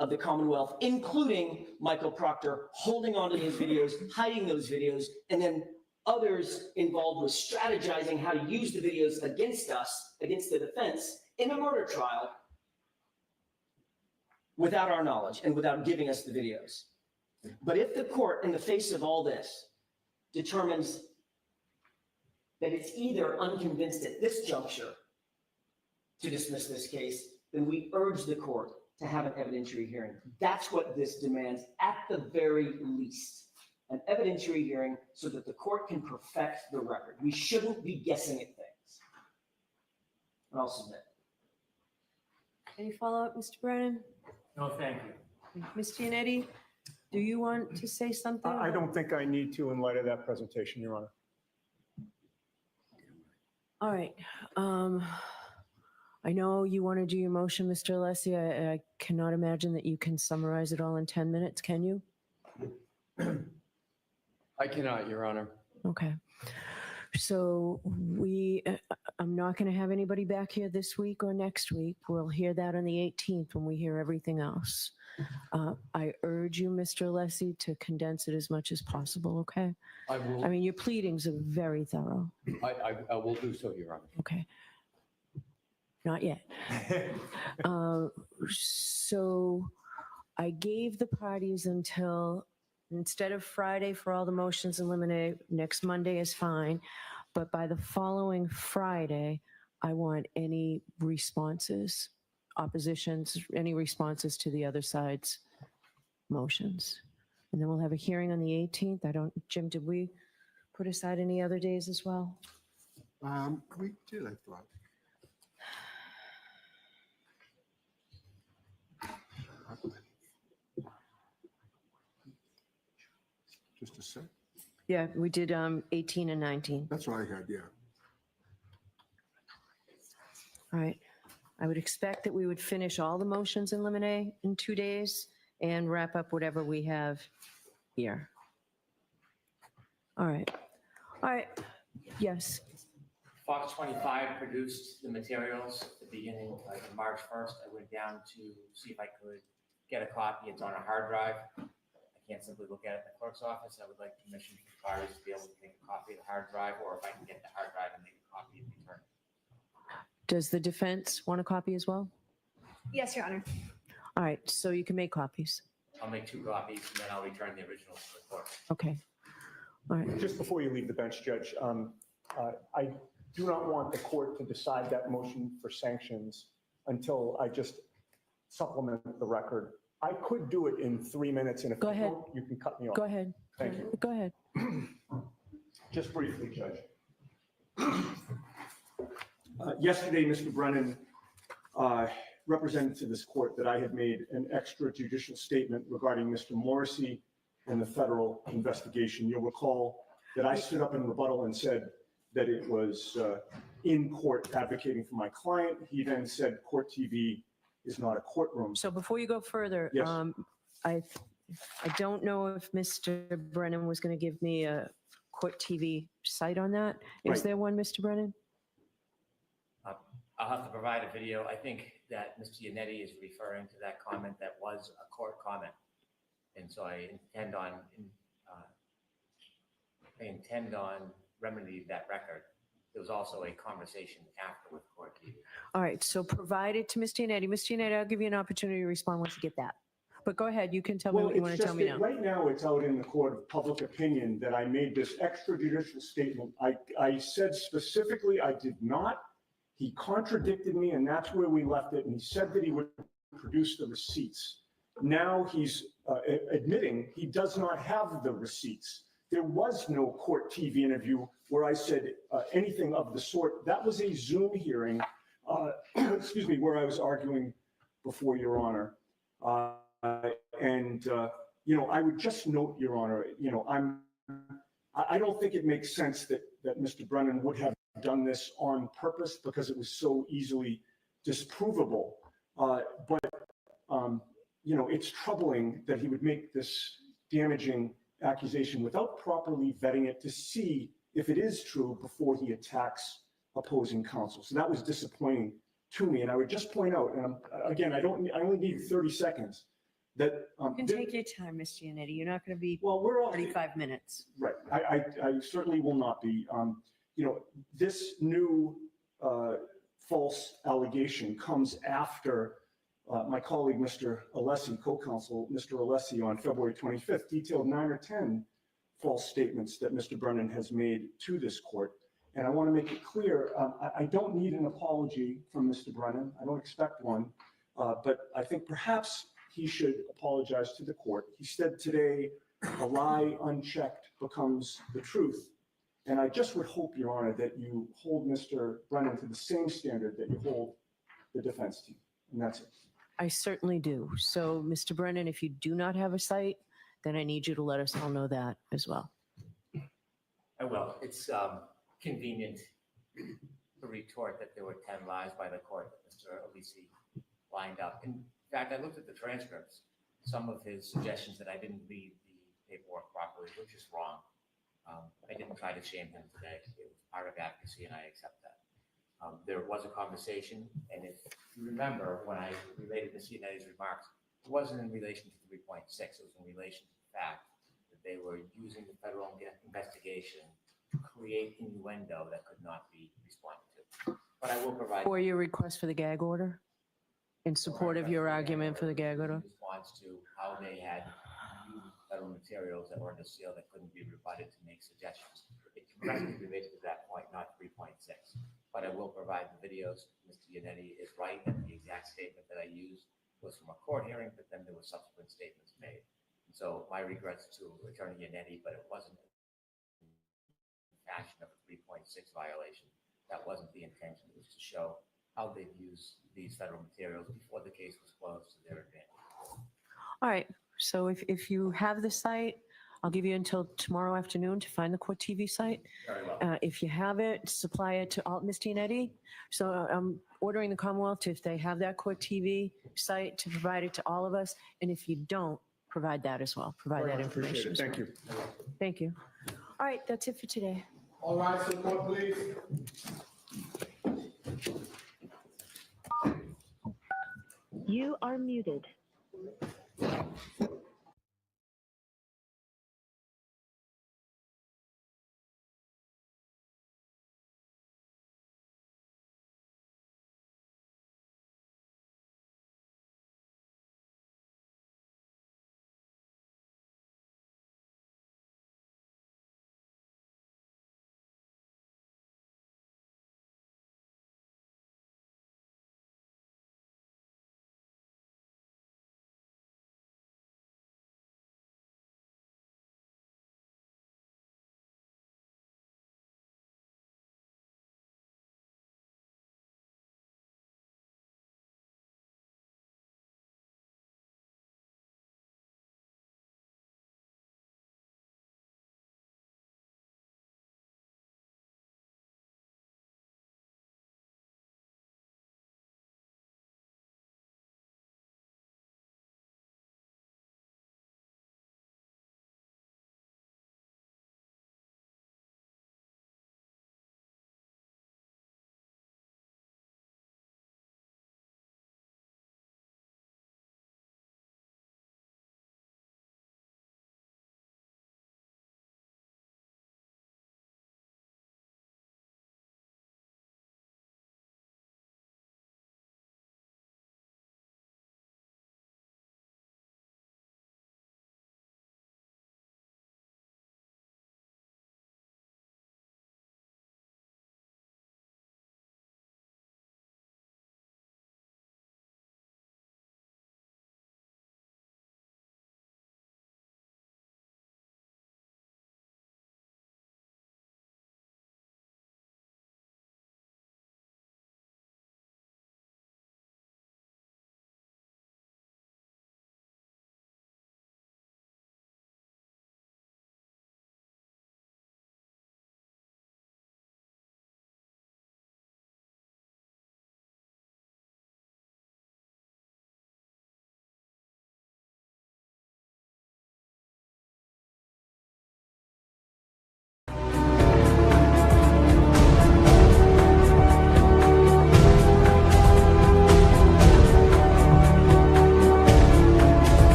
of the Commonwealth, including Michael Proctor holding onto those videos, hiding those videos, and then others involved with strategizing how to use the videos against us, against the defense, in a murder trial without our knowledge and without giving us the videos. But if the court, in the face of all this, determines that it's either unconvinced at this juncture to dismiss this case, then we urge the court to have an evidentiary hearing. That's what this demands at the very least. An evidentiary hearing so that the court can perfect the record. We shouldn't be guessing at things. And I'll submit. Any follow-up, Mr. Brennan? No, thank you. Ms. Giannetti, do you want to say something? I don't think I need to in light of that presentation, Your Honor. All right. I know you want to do your motion, Mr. Alessi. I cannot imagine that you can summarize it all in 10 minutes, can you? I cannot, Your Honor. Okay. So I'm not going to have anybody back here this week or next week. We'll hear that on the 18th when we hear everything else. I urge you, Mr. Alessi, to condense it as much as possible, okay? I will. I mean, your pleadings are very thorough. I will do so, Your Honor. Okay. Not yet. So I gave the parties until, instead of Friday for all the motions in limine, next Monday is fine. But by the following Friday, I want any responses, oppositions, any responses to the other side's motions. And then we'll have a hearing on the 18th. Jim, did we put aside any other days as well? We did, I thought. Just a sec. Yeah, we did 18 and 19. That's what I had, yeah. All right. I would expect that we would finish all the motions in limine in 2 days and wrap up whatever we have here. All right. All right. Yes. Fox 25 produced the materials at the beginning, like March 1st. I went down to see if I could get a copy. It's on a hard drive. I can't simply look at it in the clerk's office. I would like permission from the parties to be able to take a copy of the hard drive, or if I can get the hard drive and make a copy and return it. Does the defense want a copy as well? Yes, Your Honor. All right. So you can make copies. I'll make 2 copies and then I'll return the originals to the court. Okay. All right. Just before you leave the bench, Judge, I do not want the court to decide that motion for sanctions until I just supplement the record. I could do it in 3 minutes, and if Go you ahead. don't, you can cut me off. Go ahead. Thank you. Go ahead. Just briefly, Judge. Yesterday, Mr. Brennan represented to this court that I had made an extrajudicial statement regarding Mr. Morrissey and the federal investigation. You'll recall that I stood up in rebuttal and said that it was in court advocating for my client. He then said Court TV is not a courtroom. So before you go further, Yes. I don't know if Mr. Brennan was going to give me a Court TV site on that. Is Right. there one, Mr. Brennan? I'll have to provide a video. I think that Mr. Giannetti is referring to that comment that was a court comment. And so I intend on remedying that record. There was also a conversation after with Court TV. All right, so provide it to Mr. Giannetti. Mr. Giannetti, I'll give you an opportunity to respond once you get that. but go ahead. You can tell me Well, what you it's want to tell just me that now. right now, it's out in the court of public opinion that I made this extrajudicial statement. I said specifically I did not. He contradicted me, and that's where we left it. And he said that he would produce the receipts. Now he's admitting he does not have the receipts. There was no court TV interview where I said anything of the sort. That was a Zoom hearing, excuse me, where I was arguing before Your Honor. I would just note, Your Honor, I don't think it makes sense that Mr. Brennan would have done this on purpose because it was so easily disprovable. It's troubling that he would make this damaging accusation without properly vetting it to see if it is true before he attacks opposing counsel. So that was disappointing to me. And I would just point out, and again, I only need 30 seconds, that. You can take your time, Ms. Giannetti. You're not going to be Well, we're all. 45 minutes. Right. I certainly will not be. This new false allegation comes after my colleague, Mr. Alessi, co-counsel, Mr. Alessi, on February 25th, detailed 9 or 10 false statements that Mr. Brennan has made to this court. And I want to make it clear, I don't need an apology from Mr. Brennan. I don't expect one. But I think perhaps he should apologize to the court. He said today, a lie unchecked becomes the truth. And I just would hope, Your Honor, that you hold Mr. Brennan to the same standard that you hold the defense team. And that's it. I certainly do. So, Mr. Brennan, if you do not have a site, then I need you to let us all know that as well. I will. It's convenient to retort that there were 10 lies by the court that Mr. Alessi lined up. In fact, I looked at the transcripts. Some of his suggestions that I didn't read the paperwork properly were just wrong. I didn't try to shame him today. It was part of advocacy, and I accept that. There was a conversation, and if you remember, when I related Ms. Giannetti's remarks, it wasn't in relation to 3.6. It was in relation to the fact that they were using the federal investigation to create innuendo that could not be responded to. But I will provide. For your request for the gag order? In support of your argument for the gag order? In response to how they had used federal materials that were under seal that couldn't be rebutted to make suggestions. It directly related to that point, not 3.6. But I will provide the videos. Mr. Giannetti is right that the exact statement that I used was from a court hearing, but then there were subsequent statements made. And so my regrets to Attorney Giannetti, but it wasn't in fashion of a 3.6 violation. That wasn't the intention. It was to show how they've used these federal materials before the case was closed to their advantage. All right. So if you have the site, I'll give you until tomorrow afternoon to find the court TV site. Very well. If you have it, supply it to Ms. Giannetti. So I'm ordering the Commonwealth, if they have that court TV site, to provide it to all of us. And if you don't, provide that as well. Provide that information. as Thank well. you. Thank you. All right, that's it for today. All right, so court, please. You are muted.